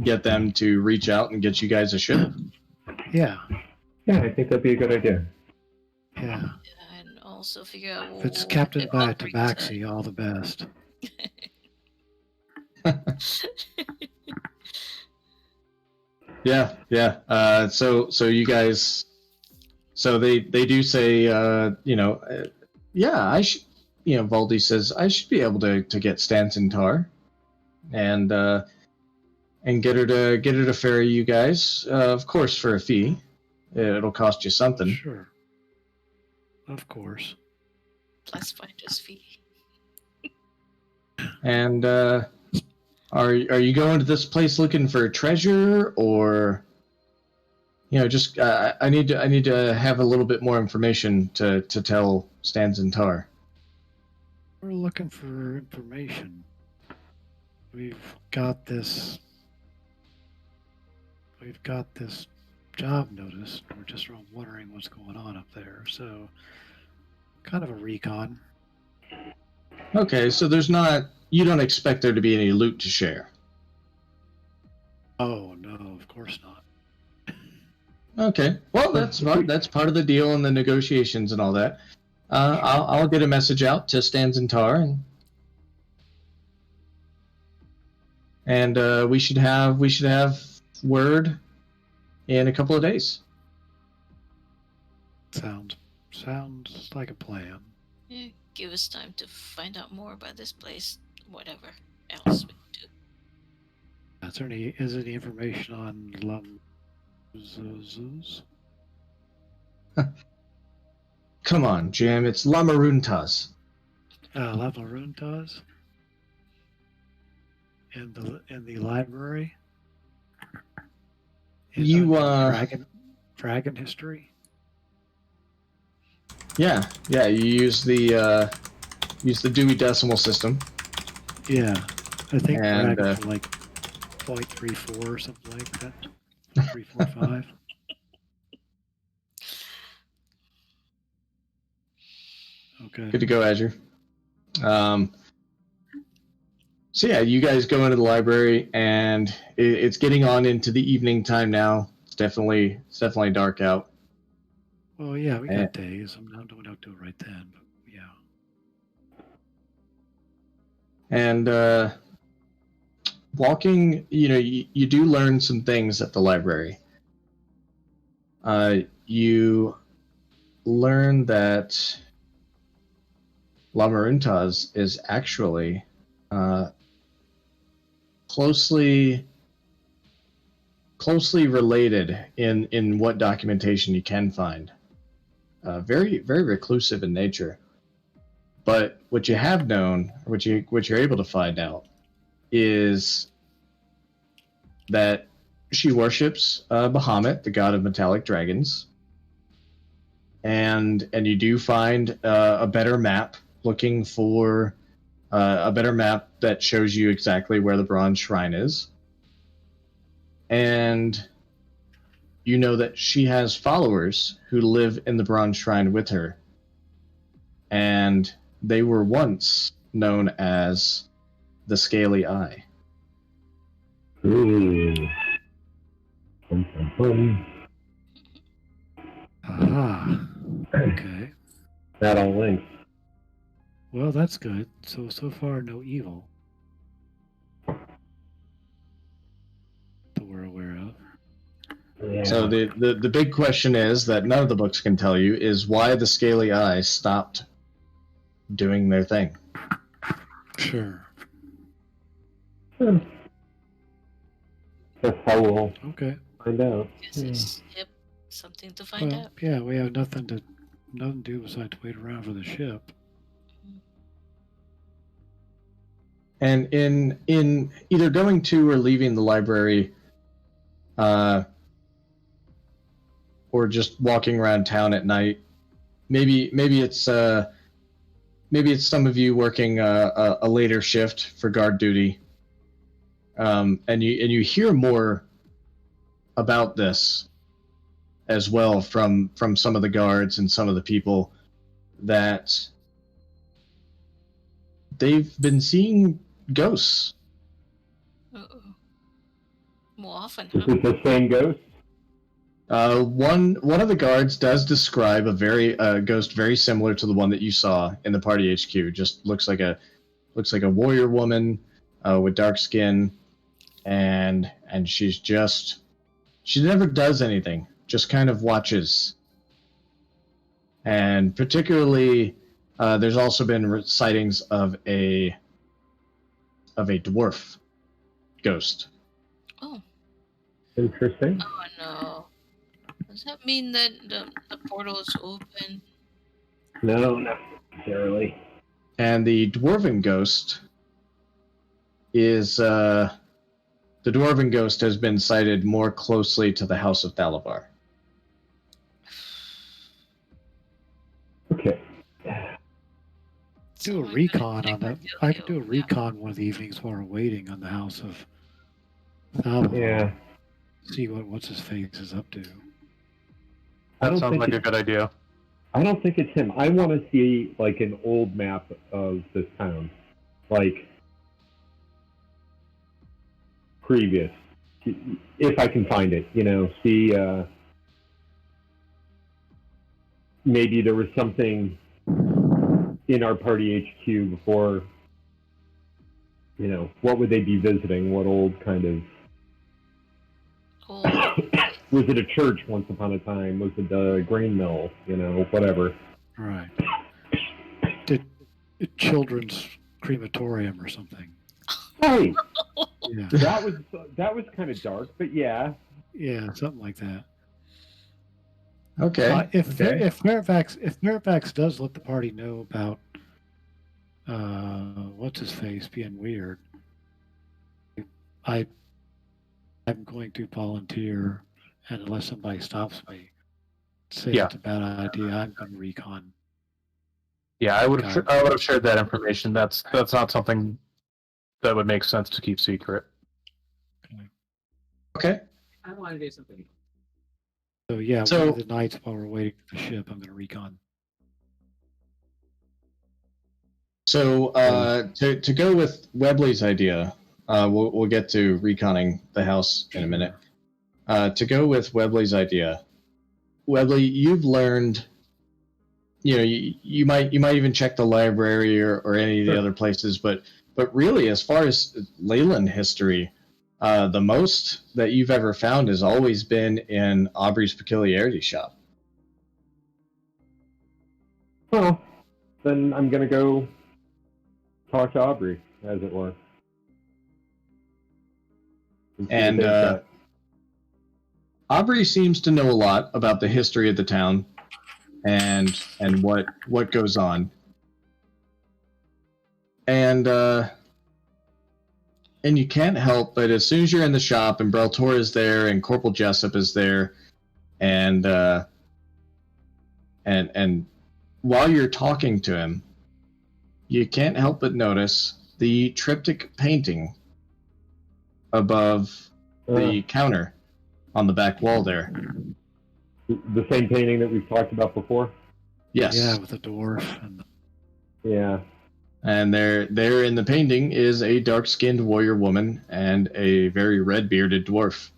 get them to reach out and get you guys a ship? yeah, Yeah, I think that'd be a good idea. yeah. and also figure out If it's what captained the by a upgrades tabaxi, all the best. Yeah. So you guys, so they do say, yeah, I should, Valdi says I should be able to get Stanton Tar, and get her to ferry you guys, of course, for a fee. It'll cost you something. Sure, of course. plus finder's fee. And are you going to this place looking for treasure, or just I need to have a little bit more information to tell Stanton Tar. We're looking for information. We've got this job notice. We're just wondering what's going on up there. So, kind of a recon. Okay, so you don't expect there to be any loot to share. Oh no, of course not. Okay, well that's part of the deal and the negotiations and all that. I'll get a message out to Stanton Tar, and we should have word in a couple of days. Sounds like a plan. Yeah, give us time to find out more about this place. Whatever else we do. Is there any information on Lumzuz? Come on, Jim, it's Lamaruntas. Lamaruntas? In the library? You Dragon history? Yeah, you use the Dewey Decimal System. Yeah, I think And, Bragg for like 0.34 or something like that. 345. Okay. Good to go, Azure. So yeah, you guys go into the library, and it's getting on into the evening time now. It's definitely dark out. Well, yeah, we Eh. got days. I'm not doing out to it right then, but yeah. And walking, you do learn some things at the library. You learn that La Maruntas is actually closely related in what documentation you can find. Very reclusive in nature. But what you have known, what you're able to find out, is that she worships Bahamut, the god of metallic dragons, and you do find a better map, looking for a better map that shows you exactly where the bronze shrine is, and you know that she has followers who live in the bronze shrine with her, and they were once known as the Scaly Eye. Ooh. Bum, bum, bum. Aha. Okay. That all links. Well, that's good. So far, no evil that we're aware of. Yeah. So the big question is that none of the books can tell you is why the Scaly Eye stopped doing their thing. Sure. That's how we'll Okay. find out. Guess it's something to find Well, out. yeah, we have nothing to do besides wait around for the ship. And in either going to or leaving the library, or just walking around town at night, maybe it's some of you working a later shift for guard duty, and you hear more about this as well from some of the guards and some of the people that they've been seeing ghosts. Uh-oh. More often, Is huh? it the same ghost? One of the guards does describe a ghost very similar to the one that you saw in the party HQ. Just looks like a warrior woman with dark skin, and she never does anything, just kind of watches. And particularly, there's also been sightings of a dwarf ghost. Oh. Interesting. Oh no. Does that mean that the portal is open? No, not necessarily. And the dwarven ghost has been sighted more closely to the House of Thalavar. Okay. Do a Someone recon gonna on that. check I could do a yeah. recon one of the evenings while we're waiting on the House of Thalavar. Yeah. See what what's his face is up to. I That don't sounds think like a it's, good idea. I don't think it's him. I want to see like an old map of this town, like previous, if I can find it. See. Maybe there was something in our party HQ before. What would they be visiting? What old kind of? Oh, Was it a church once upon a time? Was it a grain mill? Whatever. Right. Did children's crematorium or something. Hey, Yeah. that was kind of dark, but yeah. Yeah, something like that. Okay. If Fairfax does let the party know about what's his face being weird, I'm going to volunteer, and unless somebody stops me, say Yeah. it's a bad idea, I'm going to recon Yeah, I would Got have it. I would have shared that information. That's not something that would make sense to keep secret. Okay. I want to do something. So yeah, So- one of the nights while we're waiting for the ship, I'm going to recon. So to go with Webley's idea, we'll get to reconning the house in a minute. To go with Webley's idea, Webley, you've learned. You might even check the library or any of the other places, but really, as far as Leyland history, the most that you've ever found has always been in Aubrey's Peculiarity Shop. Well, then I'm gonna go talk to Aubrey, as it were. See what And they've got. Aubrey seems to know a lot about the history of the town and what goes on. And you can't help but as soon as you're in the shop and Breltor is there and Corporal Jessup is there, and while you're talking to him, you can't help but notice the triptych painting above the counter on the back wall there. The same painting that we've talked about before. Yes. Yeah, with the dwarf. And Yeah. And there in the painting is a dark-skinned warrior woman and a very red-bearded dwarf.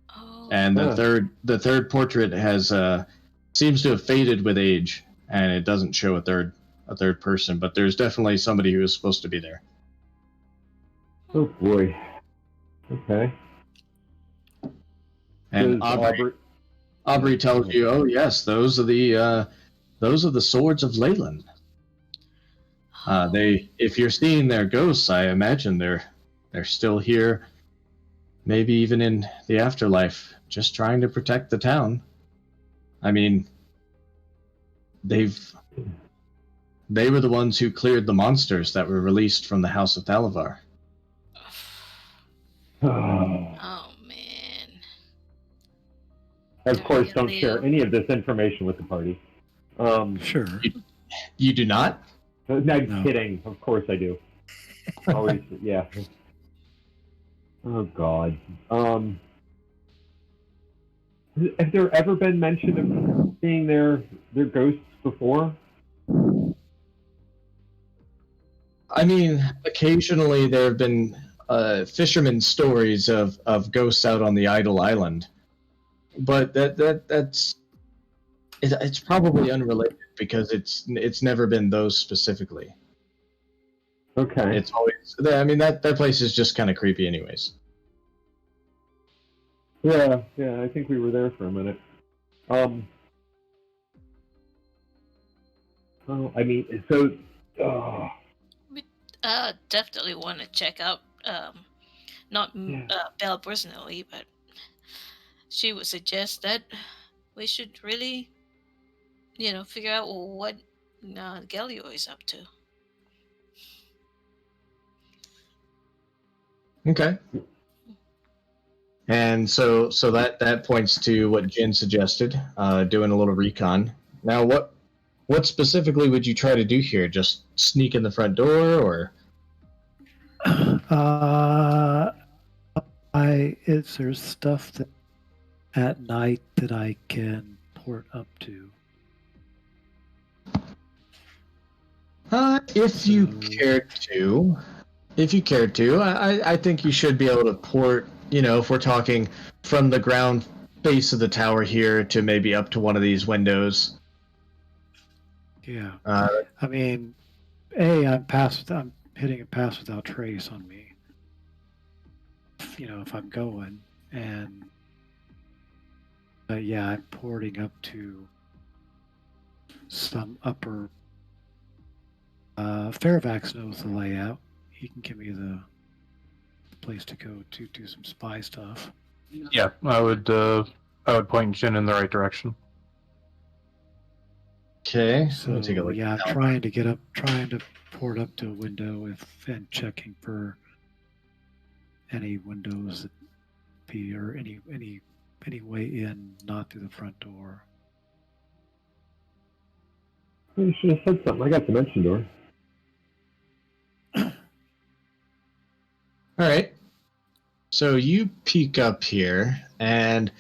Oh. And Huh. the third portrait has seems to have faded with age, and it doesn't show a third person, but there's definitely somebody who is supposed to be there. Oh boy. Okay. And Does Aubrey tells you, "Oh yes, those are the swords of Leyland. If you're seeing their ghosts, I imagine they're still here, maybe even in the afterlife, just trying to protect the town. I mean, they were the ones who cleared the monsters that were released from the House of Thalavar." Oh man. Of course, don't Leo. share any of this information with the party. sure. You do not? No, No. kidding. Of course I do. Always, yeah. Oh God. Have there ever been mention of seeing their ghosts before? I mean, occasionally there have been fishermen's stories of ghosts out on the Idle Island, but that's it's probably unrelated because it's never been those specifically. Okay. It's always, I mean, that place is just kind of creepy, anyways. Yeah, I think we were there for a minute. Oh, I mean, so. Definitely want to check out. Not Yeah. Belle personally, but she would suggest that we should really, figure out what Galio is up to. Okay. And so that points to what Jin suggested, doing a little recon. Now, what specifically would you try to do here? Just sneak in the front door, or? There's stuff that at night that I can port up to. If you cared to, I think you should be able to port. If we're talking from the ground base of the tower here to maybe up to one of these windows. Yeah. I mean, I'm hitting a pass without trace on me. If I'm going, and yeah, I'm porting up to some upper. Fairfax knows the layout. He can give me the place to go to do some spy stuff. Yeah, I would point Jin in the right direction. Okay, So let me take a look. yeah, I'm trying to port up to a window and checking for any windows that or any way in, not through the front door. You should have said something. I got dimension door. All right. So you peek up here, and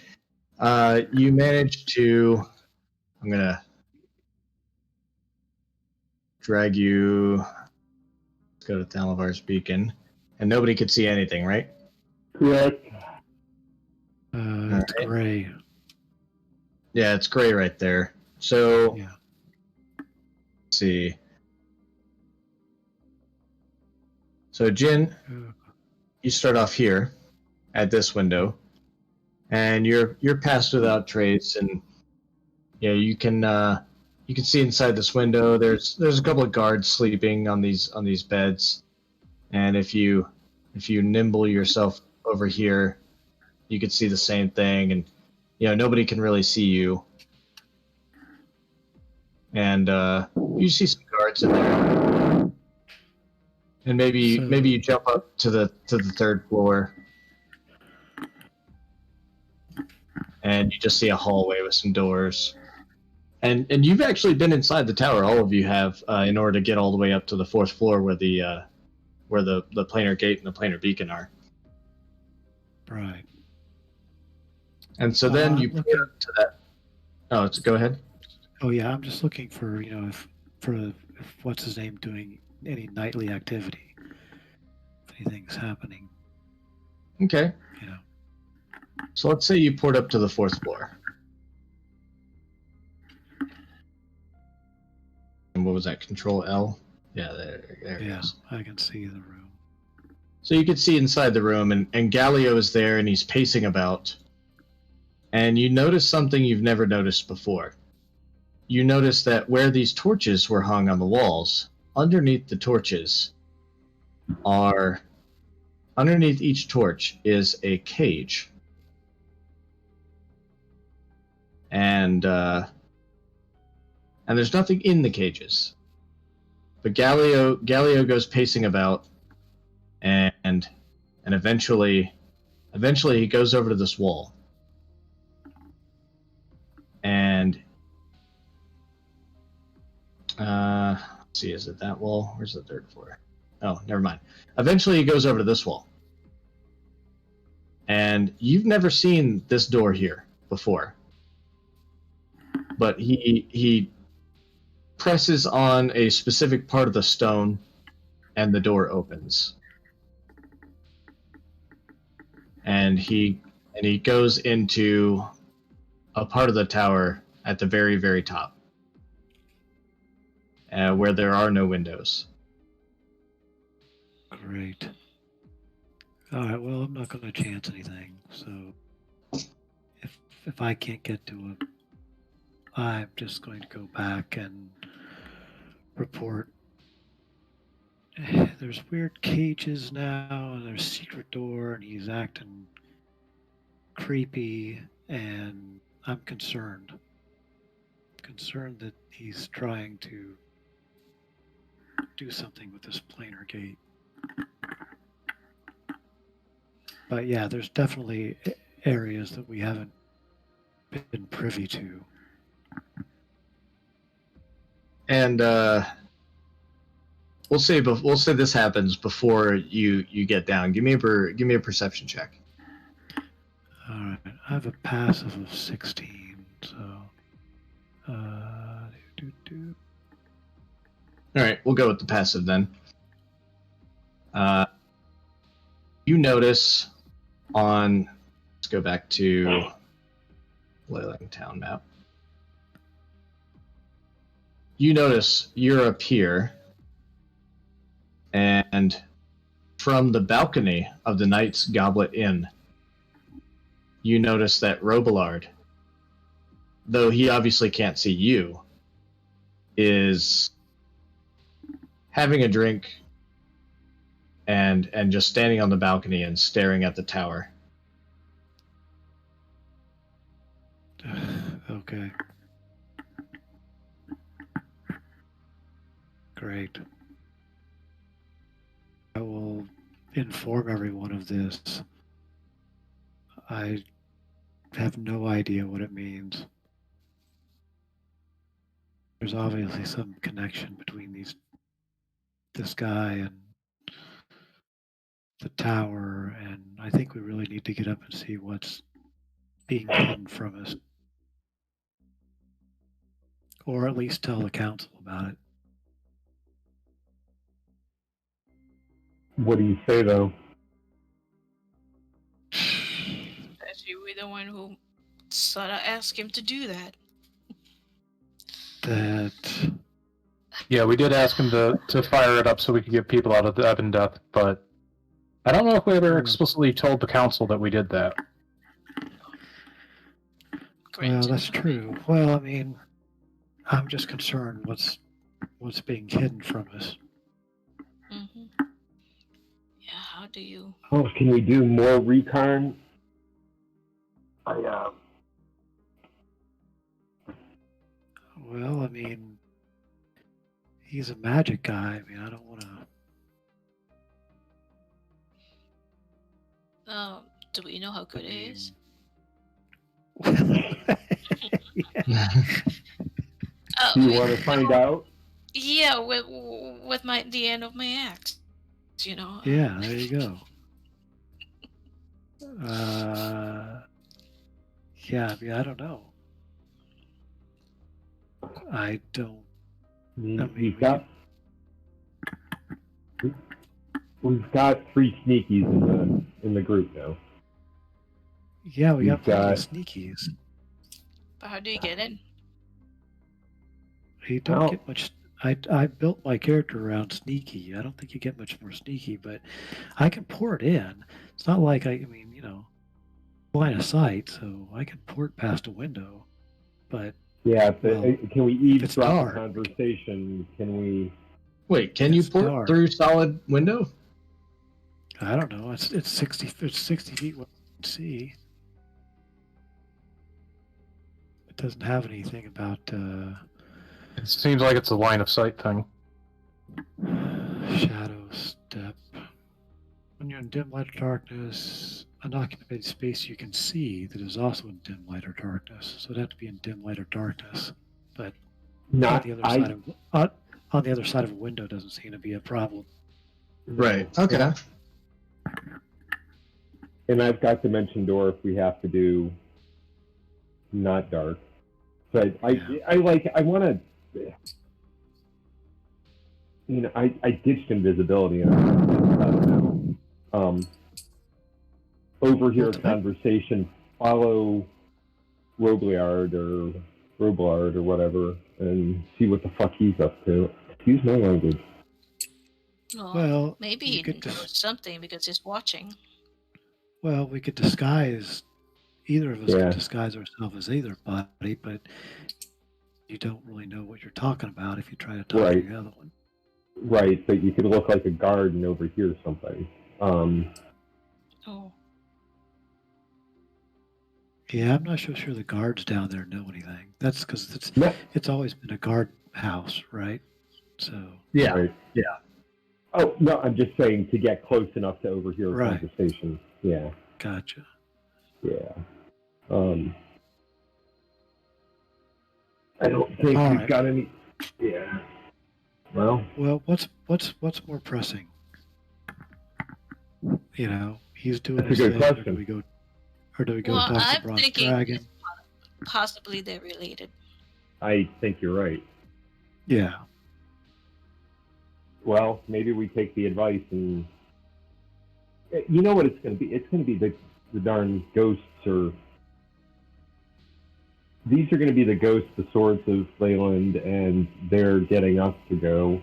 you manage to. I'm gonna drag you. Let's go to Thalavar's beacon, and nobody could see anything, right? Correct. It's right. gray. Yeah, it's gray right there. So Yeah. let's see. So Jin, you start off here at this window, and you're passed without trace, and yeah, you can see inside this window. There's a couple of guards sleeping on these beds, and if you nimble yourself over here, you can see the same thing, and nobody can really see you. And you see some guards in there, and maybe you jump up to the third floor, and you just see a hallway with some doors. And you've actually been inside the tower. All of you have, in order to get all the way up to the fourth floor where the planar gate and the planar beacon are. Right. And so then you look port up to that. Oh, go ahead. Oh yeah, I'm just looking for if what's his name doing any nightly activity, if anything's happening. Okay. Yeah. So let's say you port up to the fourth floor. And what was that? Control L? Yeah, there it goes. I can see the room. So you can see inside the room, and Galileo is there, and he's pacing about. And you notice something you've never noticed before. You notice that where these torches were hung on the walls, underneath the torches underneath each torch is a cage. And there's nothing in the cages. But Galileo goes pacing about, and eventually he goes over to this wall. And let's see, is it that wall? Where's the third floor? Oh, never mind. Eventually he goes over to this wall. And you've never seen this door here before. But he presses on a specific part of the stone, and the door opens. And he goes into a part of the tower at the very, very top, where there are no windows. Great. All right. Well, I'm not going to chance anything. So if I can't get to it, I'm just going to go back and report. There's weird cages now, and there's a secret door, and he's acting creepy, and I'm concerned. Concerned that he's trying to do something with this planar gate. But yeah, there's definitely areas that we haven't been privy to. And we'll say this happens before you get down. Give me a perception check. All right, I have a passive of 16, so All right, we'll go with the passive then. You notice let's go back to Leyland Town map. You notice you're up here, and from the balcony of the Knight's Goblet Inn, you notice that Robillard, though he obviously can't see you, is having a drink and just standing on the balcony and staring at the tower. Okay. Great. I will inform everyone of this. I have no idea what it means. there's obviously some connection between this guy and the tower, and I think we really need to get up and see what's being hidden from us, or at least tell the council about it. What do you say, though? Especially with the one who sort of asked him to do that. That Yeah, we did ask him to fire it up so we could get people out of the Ebon Death, but I don't know if we ever explicitly told the council that we did that. well, Granted. that's true. Well, I mean, I'm just concerned what's being hidden from us. Mm-hmm. Yeah, how do you? Oh, can we do more recon? Well, I mean, he's a magic guy. I mean, I don't want to. Do we know how good it is? Yeah. Do you want to find out? Yeah, with the end of my act, you know. Yeah, there you go. Yeah, I mean, I don't know. I don't. We've got 3 sneakies in the group now. Yeah, we got We've plenty of got- sneakies. But how do you get in? You don't Well- get much. I built my character around sneaky. I don't think you get much more sneaky, but I can port in. It's not like I mean, line of sight, so I can port past a window. But Yeah, but Well, can we it's eavesdrop a dark. conversation? Can we? Wait, can you It's port dark. through solid window? I don't know. It's 60 feet. What you can see. It doesn't have anything about It seems like it's a line of sight thing. shadow step. When you're in dim light or darkness, unoccupied space you can see that is also in dim light or darkness. So it'd have to be in dim light or darkness. But on Not the other side of on the other side of a window doesn't seem to be a problem. Right. Okay. And I've got Dimension Door if we have to do not dark. But I want to. I ditched invisibility and I don't know. Overhear Well, conversation, follow Robliard or whatever, and see what the fuck he's up to. Excuse my language. Well, maybe you he could knows something because he's watching. Well, we could disguise. Either of us Yeah. could disguise ourselves as either body, but you don't really know what you're talking about if you try to talk Right. to the other one. Right, but you could look like a guard and overhear something. Oh, Yeah, I'm not so sure the guards down there know anything. That's because No. it's always been a guard house, right? So Yeah. Right. Yeah. Oh no, I'm just saying to get close enough to overhear a Right. conversation. Yeah, gotcha. yeah. I don't think All we've right. got any. Yeah. Well, Well, what's more pressing? He's doing That's a his good thing, question. or do we go well, talk to I'm Bronze thinking Dragon? possibly they're related. I think you're right. Yeah. Well, maybe we take the advice and. You know what it's going to be? It's going to be the darn ghosts or. These are going to be the ghosts, the swords of Leyland, and they're getting us to go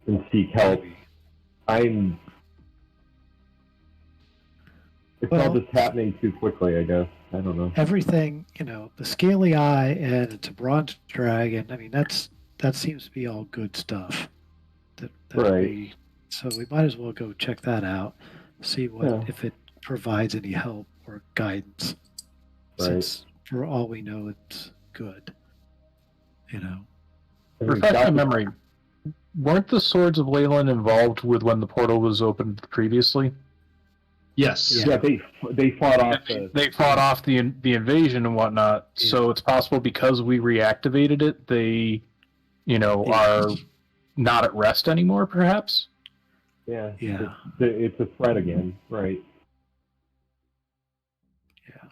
and seek help. Maybe. It's Well- all just happening too quickly, I guess. I don't know. Everything, the scaly eye and it's a bronze dragon. I mean, that seems to be all good stuff. That Right. so we might as well go check that out, see what Yeah. if it provides any help or guidance. Right. Since for all we know, it's good. Refresh my memory. Weren't the Swords of Leyland involved with when the portal was opened previously? Yes. Yeah. Yeah, they fought off the. They fought off the invasion and whatnot. Yeah. So it's possible because we reactivated it, they, Yeah. are not at rest anymore. Perhaps. Yeah. Yeah. It's a threat again, right? Yeah.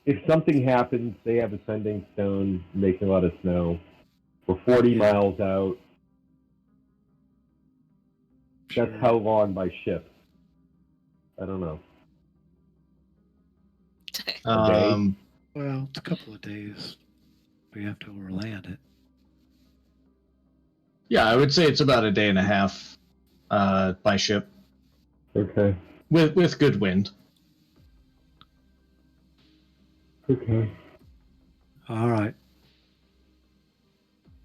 If something happens, they have a sending stone. They can let us know. We're 40 miles out. That's Sure. how long by ship? I don't know. Um, Well, it's a couple of days. We have to overland it. yeah, I would say it's about a day and a half by ship Okay. with good wind. Okay. All right.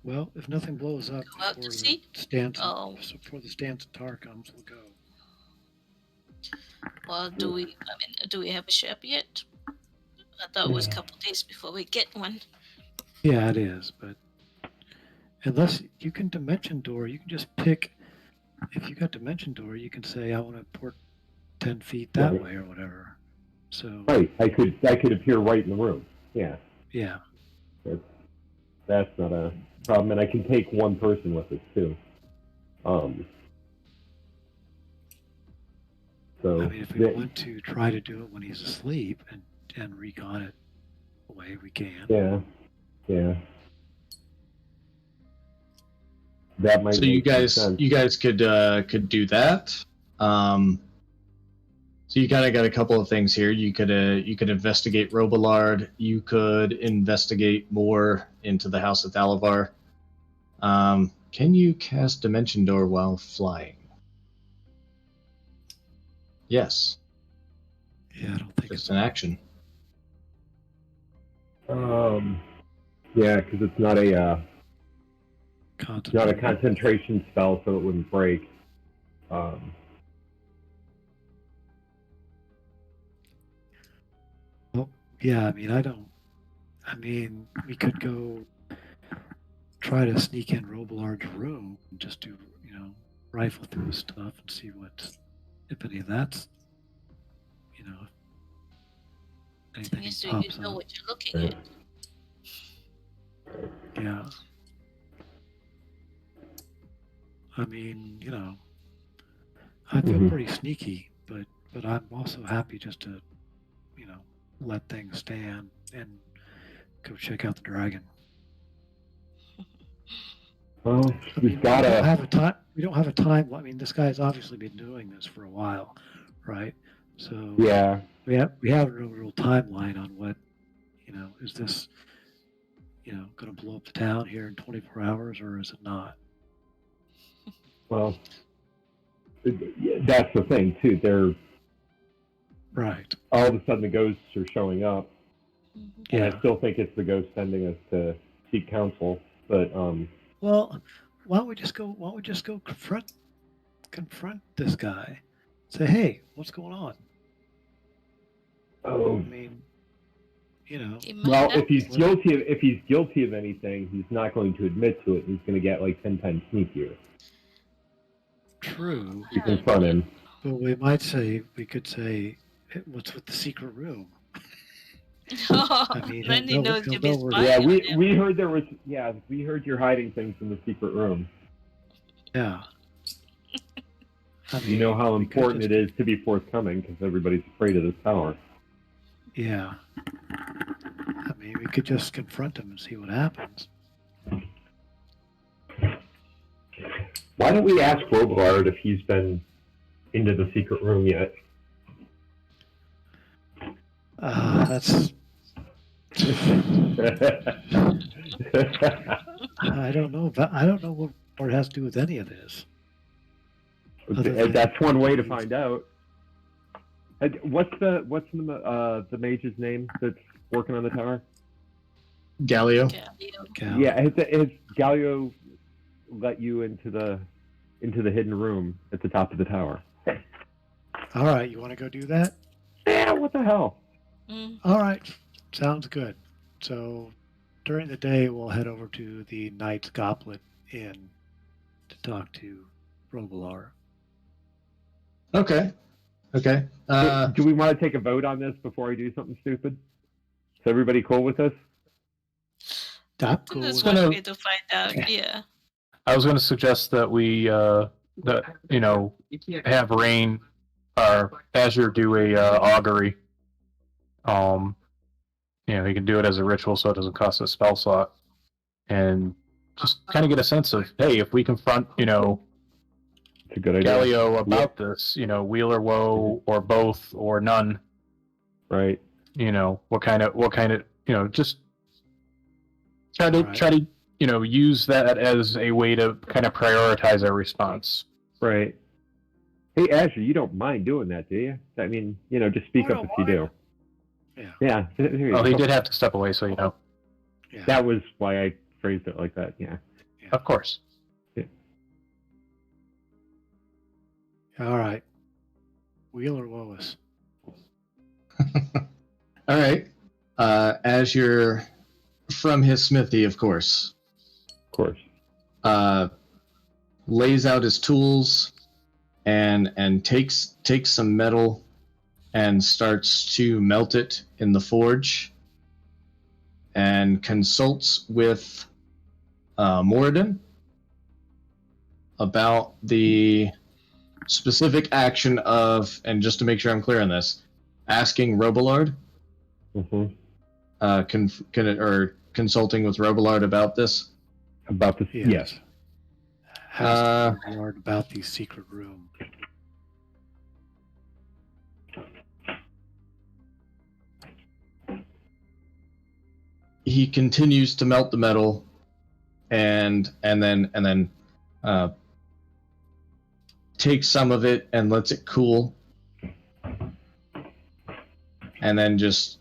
Well, if nothing blows up Go out to before the sea? stance, Oh. before the stance of Tar comes, we'll go. Well, do we have a ship yet? I thought it was a couple days before we get one. Yeah, it is, but unless you can dimension door, you can just pick. If you got dimension door, you can say I want to port 10 feet that Right. way or whatever. So Right. I could appear right in the room. Yeah. yeah, That's not a problem, and I can take one person with us too. So I mean, if we want to try to do it when he's asleep and recon it away, we can. yeah. That might. So make some sense. you guys could do that. So you kind of got a couple of things here. You could investigate Robillard. You could investigate more into the House of Thalavar. Can you cast Dimension Door while flying? Yes, Yeah, I don't think just an action. Yeah, because it's not a concentrated. concentration spell, so it wouldn't break. Well, yeah, I mean, we could go try to sneak in Robillard's room and just do, rifle through his stuff and see if any of that's, anything Thing is, do pops you know up. what you're looking at? Yeah. I mean, I feel Mhm. pretty sneaky, but I'm also happy just to, let things stand and go check out the dragon. Well, I we've mean, got we don't to. have a time. We don't have a time. I mean, this guy's obviously been doing this for a while, right? So Yeah. we have no real timeline on what, is this, going to blow up the town here in 24 hours or is it not? Well, that's the thing too. They're Right. all of a sudden the ghosts are showing up, and Yeah. I still think it's the ghost sending us to seek counsel. But Well, why don't we just go confront this guy? Say, hey, what's going on? oh, I mean, He might well, not. if he's guilty of anything, he's not going to admit to it. He's going to get like 10 times sneakier. true. You confront him. But we could say, hey, what's with the secret room? I mean, Then he he'll knows know- you'll he'll be know where- spying Yeah, on him. we heard there was. Yeah, we heard you're hiding things in the secret room. Yeah. I You know how we could important just- it is to be forthcoming because everybody's afraid of this tower. Yeah. I mean, we could just confront him and see what happens. Why don't we ask Robillard if he's been into the secret room yet? That's. I don't know. I don't know what it has to do with any of this. That's one way to find out. What's the mage's name that's working on the tower? Galio. Cal. Yeah, has Galio let you into the hidden room at the top of the tower? All right, you want to go do that? Yeah, what the hell? Mm. All right, sounds good. So during the day, we'll head over to the Knight's Goblet Inn to talk to Robillard. Okay. Okay. Do we want to take a vote on this before I do something stupid? Is everybody cool with this? I'm cool That's with one it. way to find out. Yeah. I was going to suggest that we, that you know, You can't have Rain or Azure do a augury. You know, he can do it as a ritual, so it doesn't cost a spell slot, and just kind of get a sense of, hey, if we confront, you know, It's a good idea. Galio about this, you know, Wheel or Woe or both or none, Right. you know, what kind of, you know, just try to, you know, use that as a way to kind of prioritize our response. Right. Hey, Azure, you don't mind doing that, do you? I mean, you know, just speak I up don't if you do. Yeah. Yeah. Here you Oh, he go. did have to step away, so you know, Yeah. That was why I phrased it like that. Yeah. of course. All right. Wheel or Woes? All right. As you're from his smithy, of course, Of course. lays out his tools and takes some metal and starts to melt it in the forge and consults with Moradin about the specific action of, and just to make sure I'm clear on this, asking Robillard, Mm-hmm. consulting with Robillard about this. About this. Yes. Ask Lord about the secret room. He continues to melt the metal, and then takes some of it and lets it cool, and then just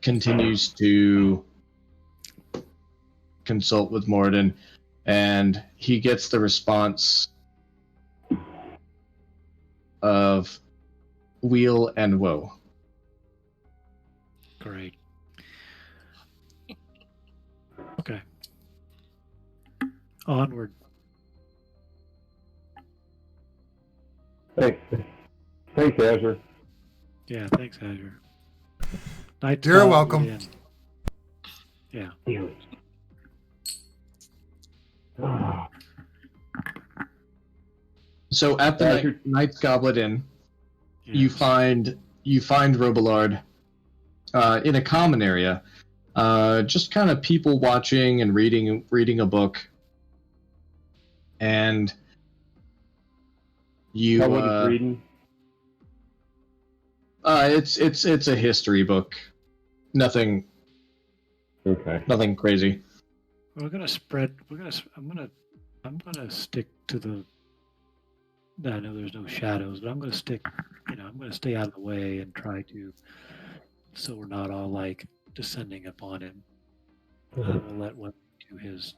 continues to consult with Moradin, and he gets the response of Wheel and Woe. Great. Okay. Onward. Thanks. Thanks, Azure. Yeah, thanks, Azure. Night You're Sky, welcome. get in. Yeah. Damn it. Ah, So at the Azure- Knight's Goblet Inn, Yes. you find Robillard in a common area, just kind of people watching and reading a book, and you Someone is reading. it's a history book, nothing Okay. crazy. We're gonna spread. I'm gonna stick to the. I know there's no shadows, but I'm gonna stick. I'm gonna stay out of the way and try to, so we're not all like descending upon him. We'll let one do his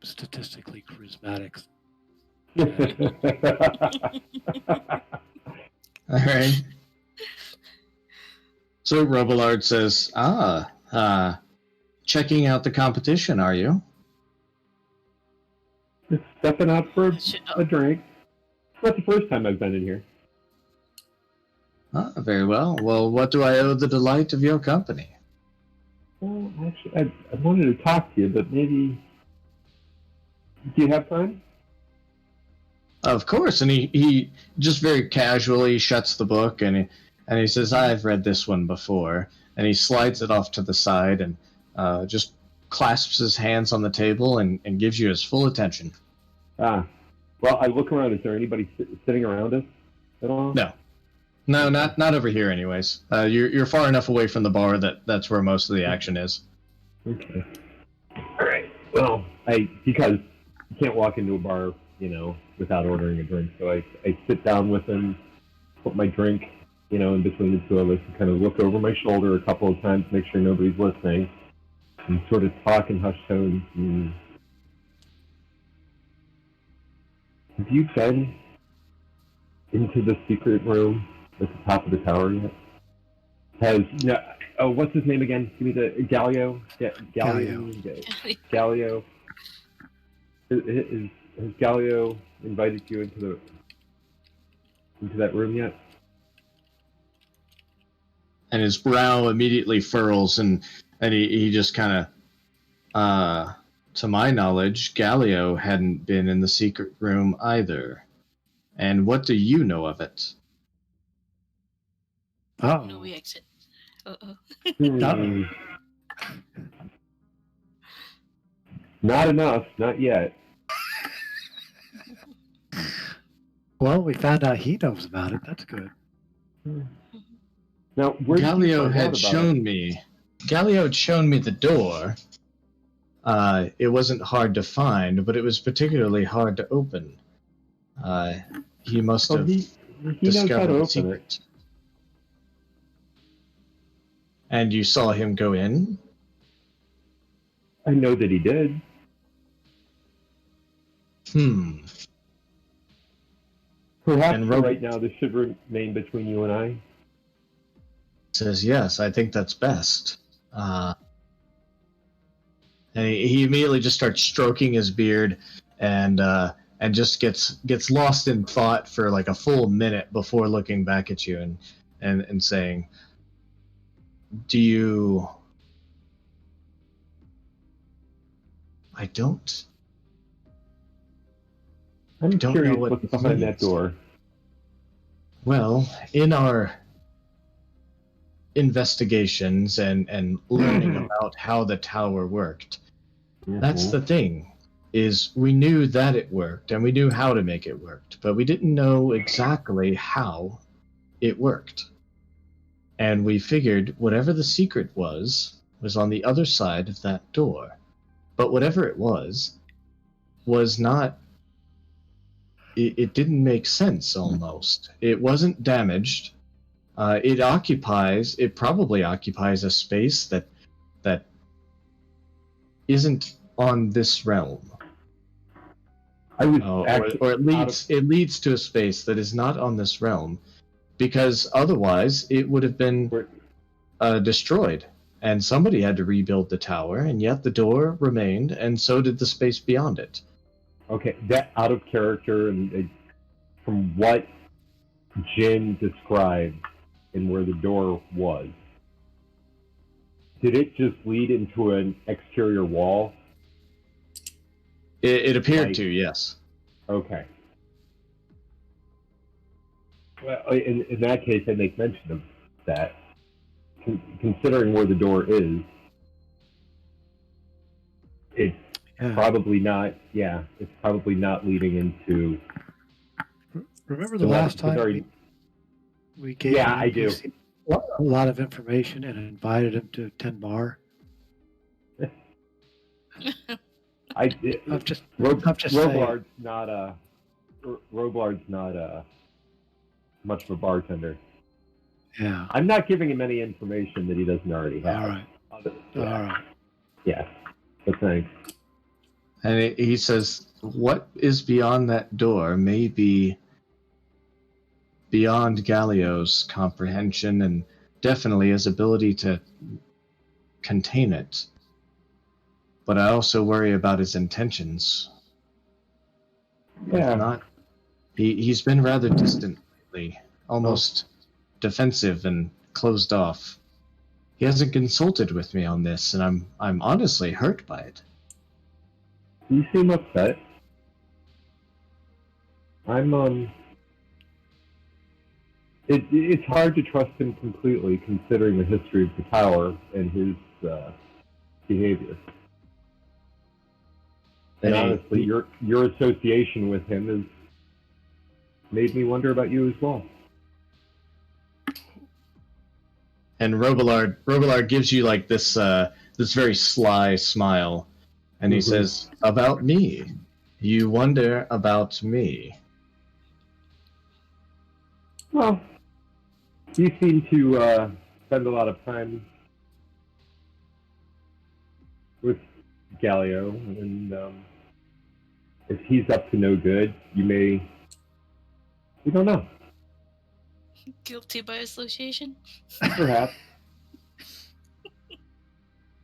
statistically charismatic. All right. So Robillard says, checking out the competition, are you? Just stepping out for Should- a drink. It's not the first time I've been in here. Ah, very well. Well, what do I owe the delight of your company? Well, actually, I wanted to talk to you, but maybe. Do you have time? Of course. And he just very casually shuts the book and he says, I've read this one before. And he slides it off to the side and just clasps his hands on the table and gives you his full attention. Ah. Well, I look around. Is there anybody sitting around us at all? No. No, not over here anyways. You're far enough away from the bar that's where most of the action is. Okay. All right. Well, because you can't walk into a bar, without ordering a drink. So I sit down with him, put my drink, in between the two of us, and kind of look over my shoulder a couple of times, make sure nobody's listening, and sort of talk in hushed tones. Have you been into the secret room at the top of the tower yet? What's his name again? Give me the Galio. Galio. Galio. has Galileo invited you into that room yet? And his brow immediately furrows, and he just kind of, to my knowledge, Galileo hadn't been in the secret room either. And what do you know of it? Oh, No, we exit. Uh-oh. Hmm. Not enough, not yet. well, we found out he knows about it. That's good. Now, where did you Galileo find out had about shown me. Galileo had shown me the door. It wasn't hard to find, but it was particularly hard to open. He must Oh, have he knows how discovered to the open it. secret. And you saw him go in? I know that he did. Perhaps And for right now, this should remain between you and I. Says, yes, I think that's best. And he immediately just starts stroking his beard and just gets lost in thought for like a full minute before looking back at you and saying, do you... I don't I'm don't curious know what what's this behind that means. door. Well, in our investigations and learning about how the tower worked, that's the thing, is we knew that it worked and we knew how to make it work, but we didn't know exactly how it worked. And we figured whatever the secret was on the other side of that door. But whatever it was not... It didn't make sense, almost. It wasn't damaged. It probably occupies a space that isn't on this realm. I was Or it leads to a space that is not on this realm, because otherwise it would have been destroyed, and somebody had to rebuild the tower, and yet the door remained, and so did the space beyond it. Okay, that out of character, and from what Jin described and where the door was, did it just lead into an exterior wall? It appeared to, yes. Okay. Well, in that case, I make mention of that. Considering where the door is, it's probably not. Yeah, it's probably not leading into. Remember the last time we gave I do. a lot of information and invited him to 10 bar? I'm just Roblard's not Roblard's not much of a bartender. Yeah. I'm not giving him any information that he doesn't already have. All right. All right. Yeah. But thanks. And he says, what is beyond that door may be beyond Galileo's comprehension and definitely his ability to contain it. But I also worry about his intentions. Yeah. If not, he's been rather distant lately, almost defensive and closed off. He hasn't consulted with me on this, and I'm honestly hurt by it. You seem upset. It's hard to trust him completely, considering the history of the tower and his behavior. And honestly, your association with him has made me wonder about you as well. And Robillard gives you like this very sly smile, and he says, "About me? You wonder about me?" Well, you seem to spend a lot of time with Galileo, and if he's up to no good, we don't know. Guilty by association? Perhaps.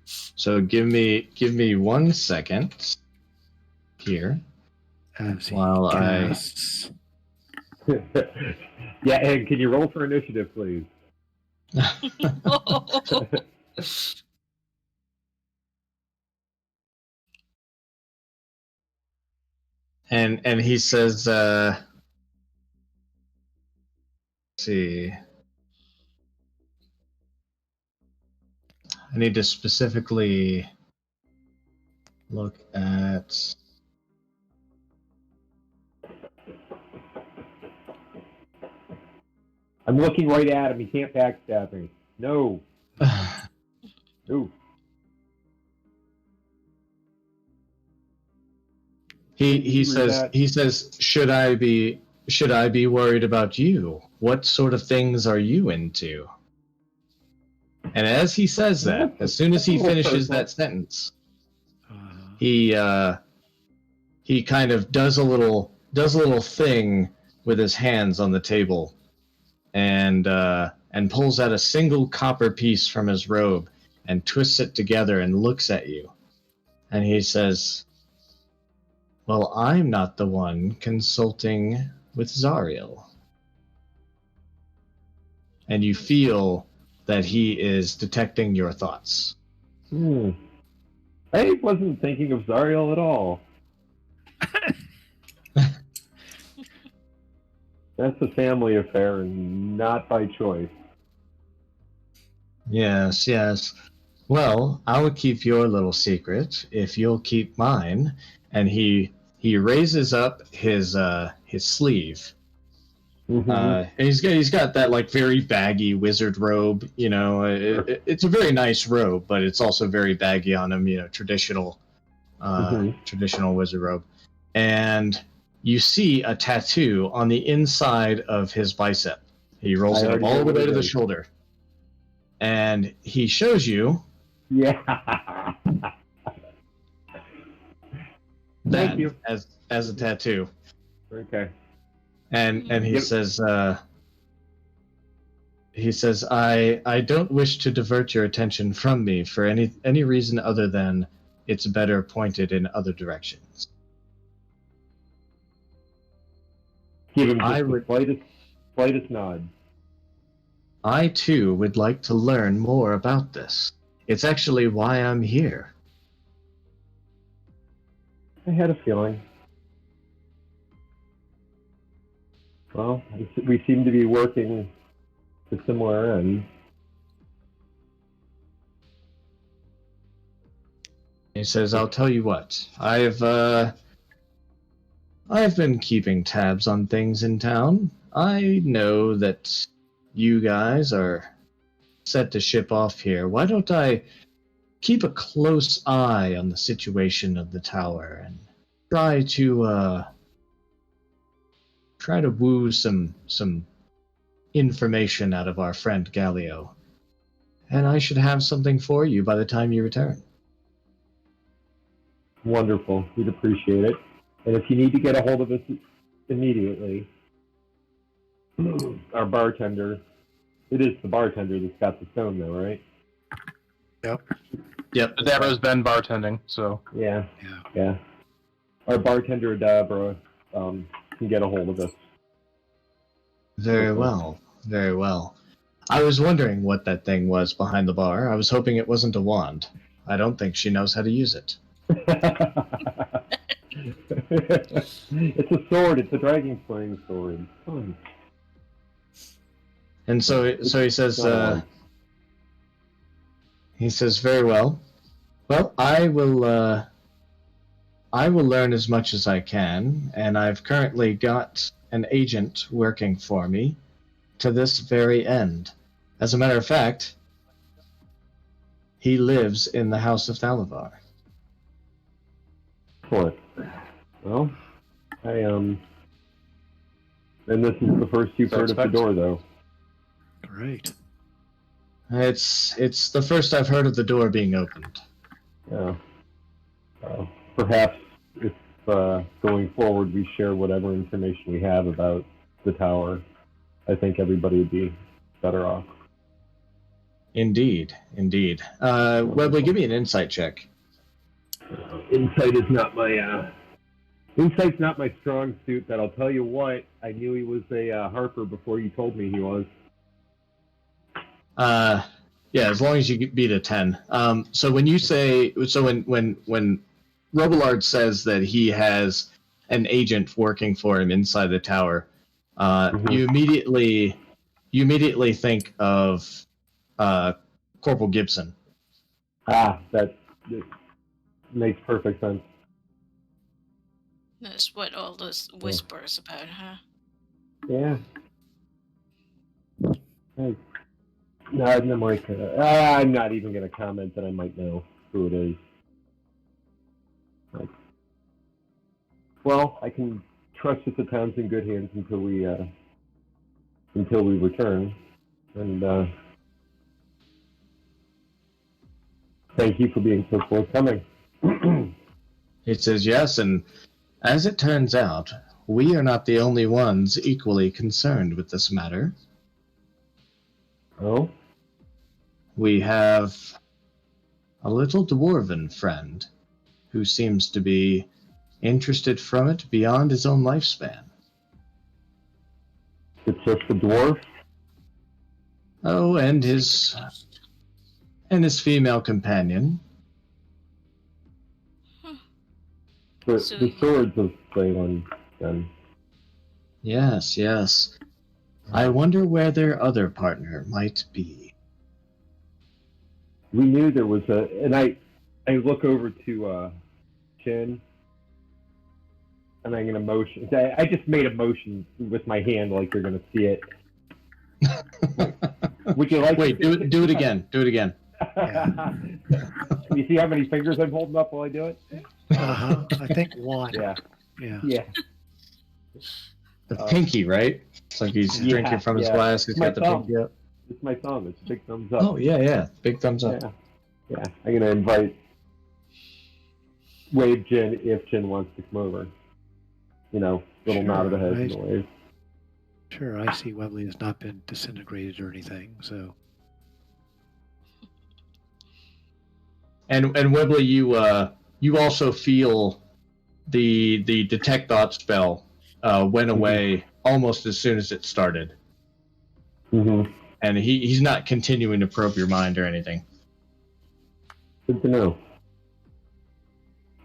So give me 1 second here, as he While I- casts. Yeah, and can you roll for initiative, please? and he says, let's see. I need to specifically look at. I'm looking right at him. He can't backstab me. No. No. He says, should I be worried about you? What sort of things are you into? And as he says that, as soon as he finishes that sentence, he kind of does a little thing with his hands on the table, and pulls out a single copper piece from his robe and twists it together and looks at you, and he says, "Well, I'm not the one consulting with Zariel." And you feel that he is detecting your thoughts. I wasn't thinking of Zariel at all. That's a family affair and not by choice. Yes, yes. Well, I'll keep your little secret if you'll keep mine. And he raises up his sleeve. And he's got that like very baggy wizard robe. You know, it's a very nice robe, but it's also very baggy on him. You know, traditional wizard robe. And you see a tattoo on the inside of his bicep. He rolls it up all the way to the shoulder, and he shows you. Yeah. That Thank you. as a tattoo. Okay. And he says, I don't wish to divert your attention from me for any reason other than it's better pointed in other directions. Give him just the slightest nod. I too would like to learn more about this. It's actually why I'm here. I had a feeling. Well, we seem to be working to similar ends. He says, I'll tell you what, I've been keeping tabs on things in town. I know that you guys are set to ship off here. Why don't I keep a close eye on the situation of the tower and try to woo some information out of our friend Galio. And I should have something for you by the time you return. Wonderful. We'd appreciate it. And if you need to get a hold of us immediately, our bartender, it is the bartender that's got the stone though, right? Yep. Deborah's been bartending, so. Yeah. Our bartender, Deborah, can get a hold of us. Very well. Very well. I was wondering what that thing was behind the bar. I was hoping it wasn't a wand. I don't think she knows how to use it. It's a sword. It's a dragon slaying sword. And so he says, very well. Well, I will learn as much as I can, and I've currently got an agent working for me to this very end. As a matter of fact, he lives in the House of Thalavar. Excellent. Well, and this is the first you've heard of the door, though. Great. It's the first I've heard of the door being opened. Yeah. Perhaps if going forward we share whatever information we have about the tower, I think everybody would be better off. Indeed. Webley, give me an insight check. Insight is not my Insight's not my strong suit, but I'll tell you what, I knew he was a Harper before you told me he was. Yeah, as long as you beat a 10. So when you say, so when Robillard says that he has an agent working for him inside the tower, you immediately think of Corporal Gibson. That makes perfect sense. That's what all those whispers about, huh? Yeah. No, I'm like, I'm not even going to comment that I might know who it is. Like, well, I can trust that the town's in good hands until we return. And thank you for being so forthcoming. He says yes, and as it turns out, we are not the only ones equally concerned with this matter. Oh? We have a little dwarven friend who seems to be interested from it beyond his own lifespan. It's just a dwarf? Oh, and his female companion. The So- swords of Phelan, then. Yes, yes. I wonder where their other partner might be. We knew there was and I look over to Chin, and I'm gonna motion. I just made a motion with my hand, like you're gonna see it. Would you like? Wait, do it again. Do it again. You see how many fingers I'm holding up while I do it? I think one. Yeah. Yeah. Yeah. The pinky, right? It's like he's Yeah, drinking from his yeah. glass. He's My got the thumb. pinky up. It's my thumb. It's a big thumbs up. Oh, yeah. Big thumbs up. Yeah. Yeah. I'm gonna invite Wave Jin if Jin wants to come over. You know, little Sure, nod of the head right. and a wave. Sure, I see Webley has not been disintegrated or anything, so. And Webley, you also feel the detect thought spell went away almost as soon as it started, Mm-hmm. and he's not continuing to probe your mind or anything. Good to know.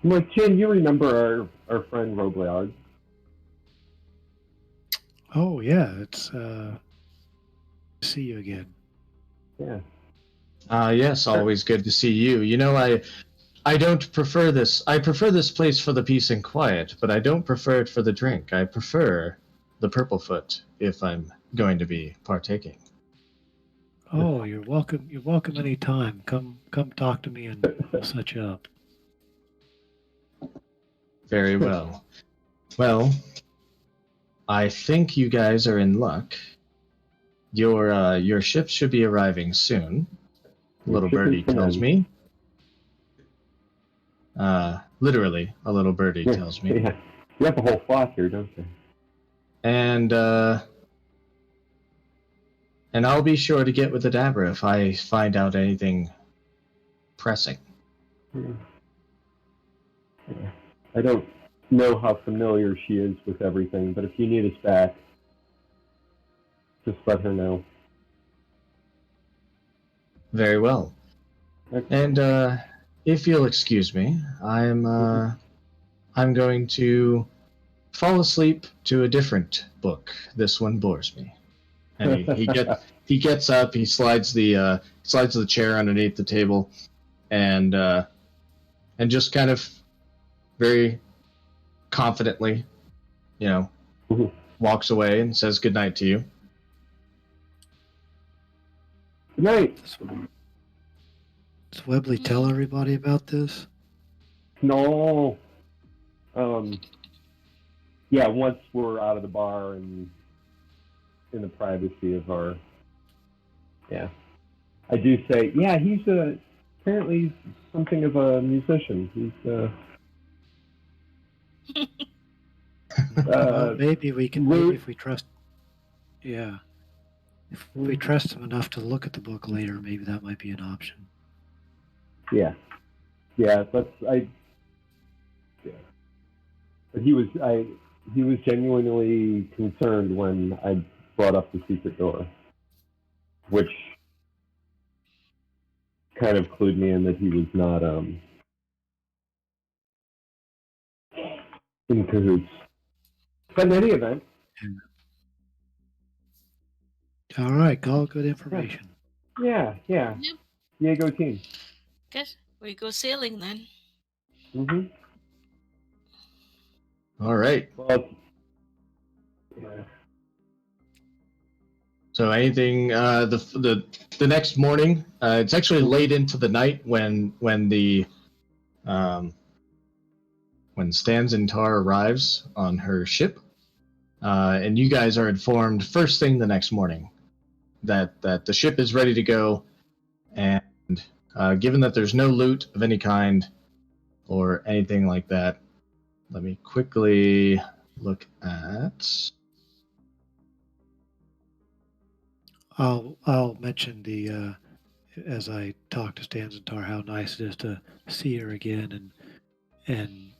I'm like, Jin, you remember our friend Robillard? Oh, yeah, it's to see you again. Yeah. Yes, always good to see you. You know, I don't prefer this. I prefer this place for the peace and quiet, but I don't prefer it for the drink. I prefer the Purplefoot if I'm going to be partaking. Oh, you're welcome. You're welcome anytime. Come talk to me and we'll set you up. Very well. Well, I think you guys are in luck. Your ship should be arriving soon. Little birdie tells me. Literally, a little birdie tells me. Yeah. You have a whole flock here, don't you? And I'll be sure to get with Adabra if I find out anything pressing. Yeah. I don't know how familiar she is with everything, but if you need us back, just let her know. Very well. Okay. And if you'll excuse me, I'm going to fall asleep to a different book. This one bores me. And he gets up, he slides the chair underneath the table, and just kind of very confidently, walks away and says goodnight to you. Good night. Does Webley tell everybody about this? No. Yeah, once we're out of the bar and in the privacy of our... Yeah. I do say, yeah, he's apparently something of a musician. He's Well, maybe we can. Luke- Maybe if we trust. Yeah. If we trust him enough to look at the book later, maybe that might be an option. Yeah. Yeah, But he was genuinely concerned when I brought up the secret door, which kind of clued me in that he was not in cahoots. But in any event, All right, all good information. yeah. Yep. Diego team. Good. We go sailing then. Mm-hmm. All right. Well, yeah. So anything the next morning, it's actually late into the night when Stanzin Tar arrives on her ship, and you guys are informed first thing the next morning that the ship is ready to go, and given that there's no loot of any kind or anything like that, let me quickly look at. I'll mention as I talk to Stanzentar how nice it is to see her again, and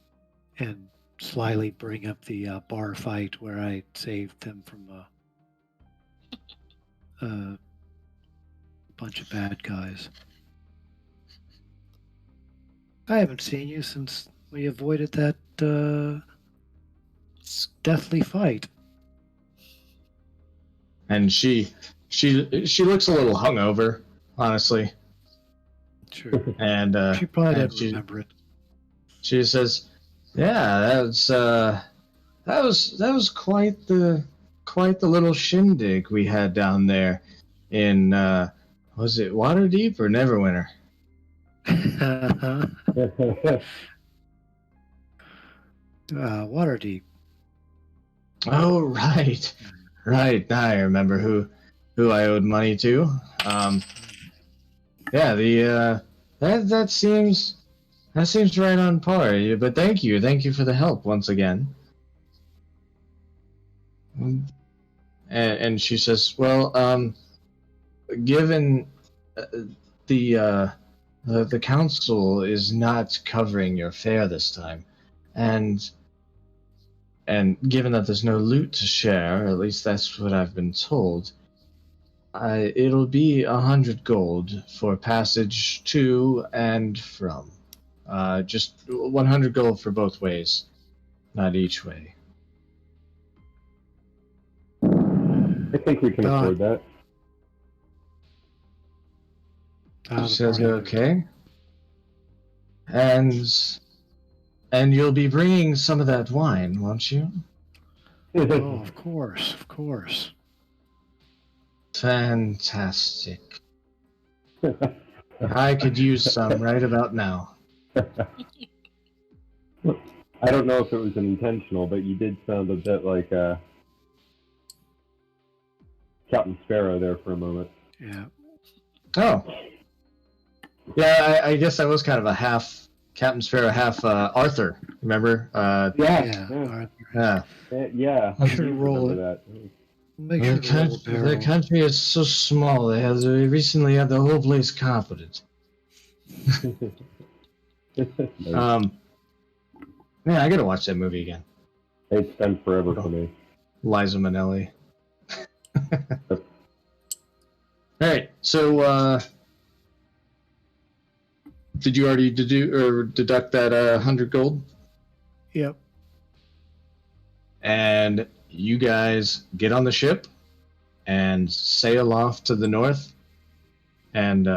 slyly bring up the bar fight where I saved them from a bunch of bad guys. I haven't seen you since we avoided that deathly fight. And she looks a little hungover, honestly. Sure. And She probably and didn't remember it. She says, "Yeah, that was quite the little shindig we had down there in was it Waterdeep or Neverwinter?" Waterdeep. Oh, right. Now I remember who I owed money to. Yeah, that seems right on par. But thank you for the help once again. And she says, "Well, given the council is not covering your fare this time, and given that there's no loot to share, at least that's what I've been told, it'll be 100 gold for passage to and from. Just 100 gold for both ways, not each way." I think we can afford that. She says, "Okay." And you'll be bringing some of that wine, won't you? Oh, of course. Fantastic. I could use some right about now. I don't know if it was intentional, but you did sound a bit like Captain Sparrow there for a moment. Yeah. Oh. Yeah, I guess I was kind of a half Captain Sparrow, half Arthur. Remember? Yeah. Yeah. I should roll it. that. Make sure to roll a The barrel. country is so small. They recently had the whole place carpeted. Yeah, I gotta watch that movie again. It's been forever for me. Liza Minnelli. All right, so did you already deduct that 100 gold? Yep. And you guys get on the ship and sail off to the north, and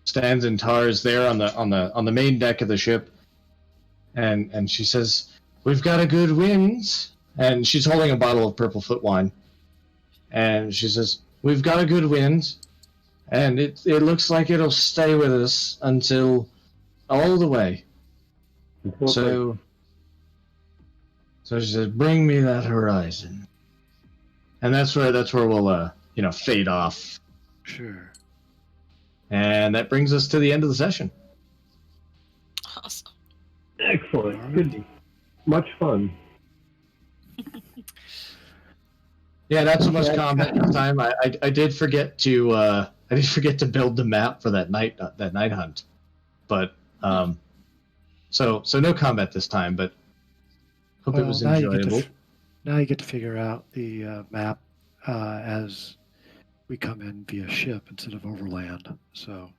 Stanzin Tar is there on the main deck of the ship, and she says, "We've got a good wind," and she's holding a bottle of purple foot wine, and she says, "We've got a good wind, and it looks like it'll stay with us until all the way." So she says, "Bring me that horizon," and that's where we'll fade off. Sure. And that brings us to the end of the session. Awesome. Excellent. Good. Much fun. Yeah, not so much combat this time. I did forget to build the map for that night hunt, but so no combat this time. But Hope it was now you enjoyable. now you get to figure out the map as we come in via ship instead of overland. So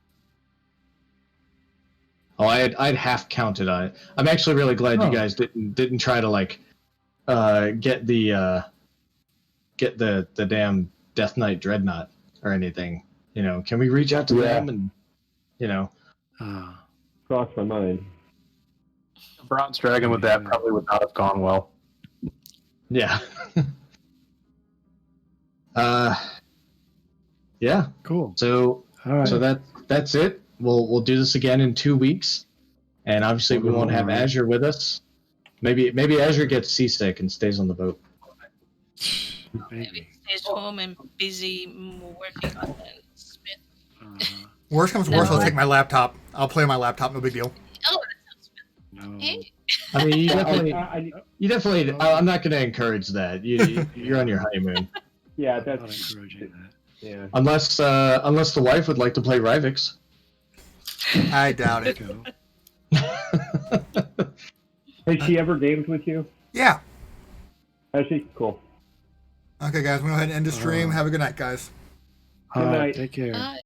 Oh, I'd half counted on it. I'm actually really glad you Oh. guys didn't try to like get the damn Death Knight Dreadnought or anything. You know, can we reach out to Yeah. them and you know? Crossed my mind. Bronze Dragon with that probably would not have gone well. Yeah. Yeah. cool. So All right. so that's it. We'll do this again in 2 weeks, and obviously we won't have Alright. Azure with us. Maybe Azure gets seasick and stays on the boat. Maybe. Stays home and busy working on the Smith. Worst comes to worst, I'll take my laptop. I'll play on my laptop. No big deal. Oh, that sounds good. No. Hey, I mean, you definitely. I, I'm not going to encourage that. You're on your honeymoon, yeah, I'm not that's encouraging that. yeah. unless the wife would like to play Rivix. I doubt it. Go. Has she ever gamed with you? Yeah. Has she? Cool. Okay, guys, we'll go ahead and end the stream. Have a good night, guys. All right. night. Take care. bye.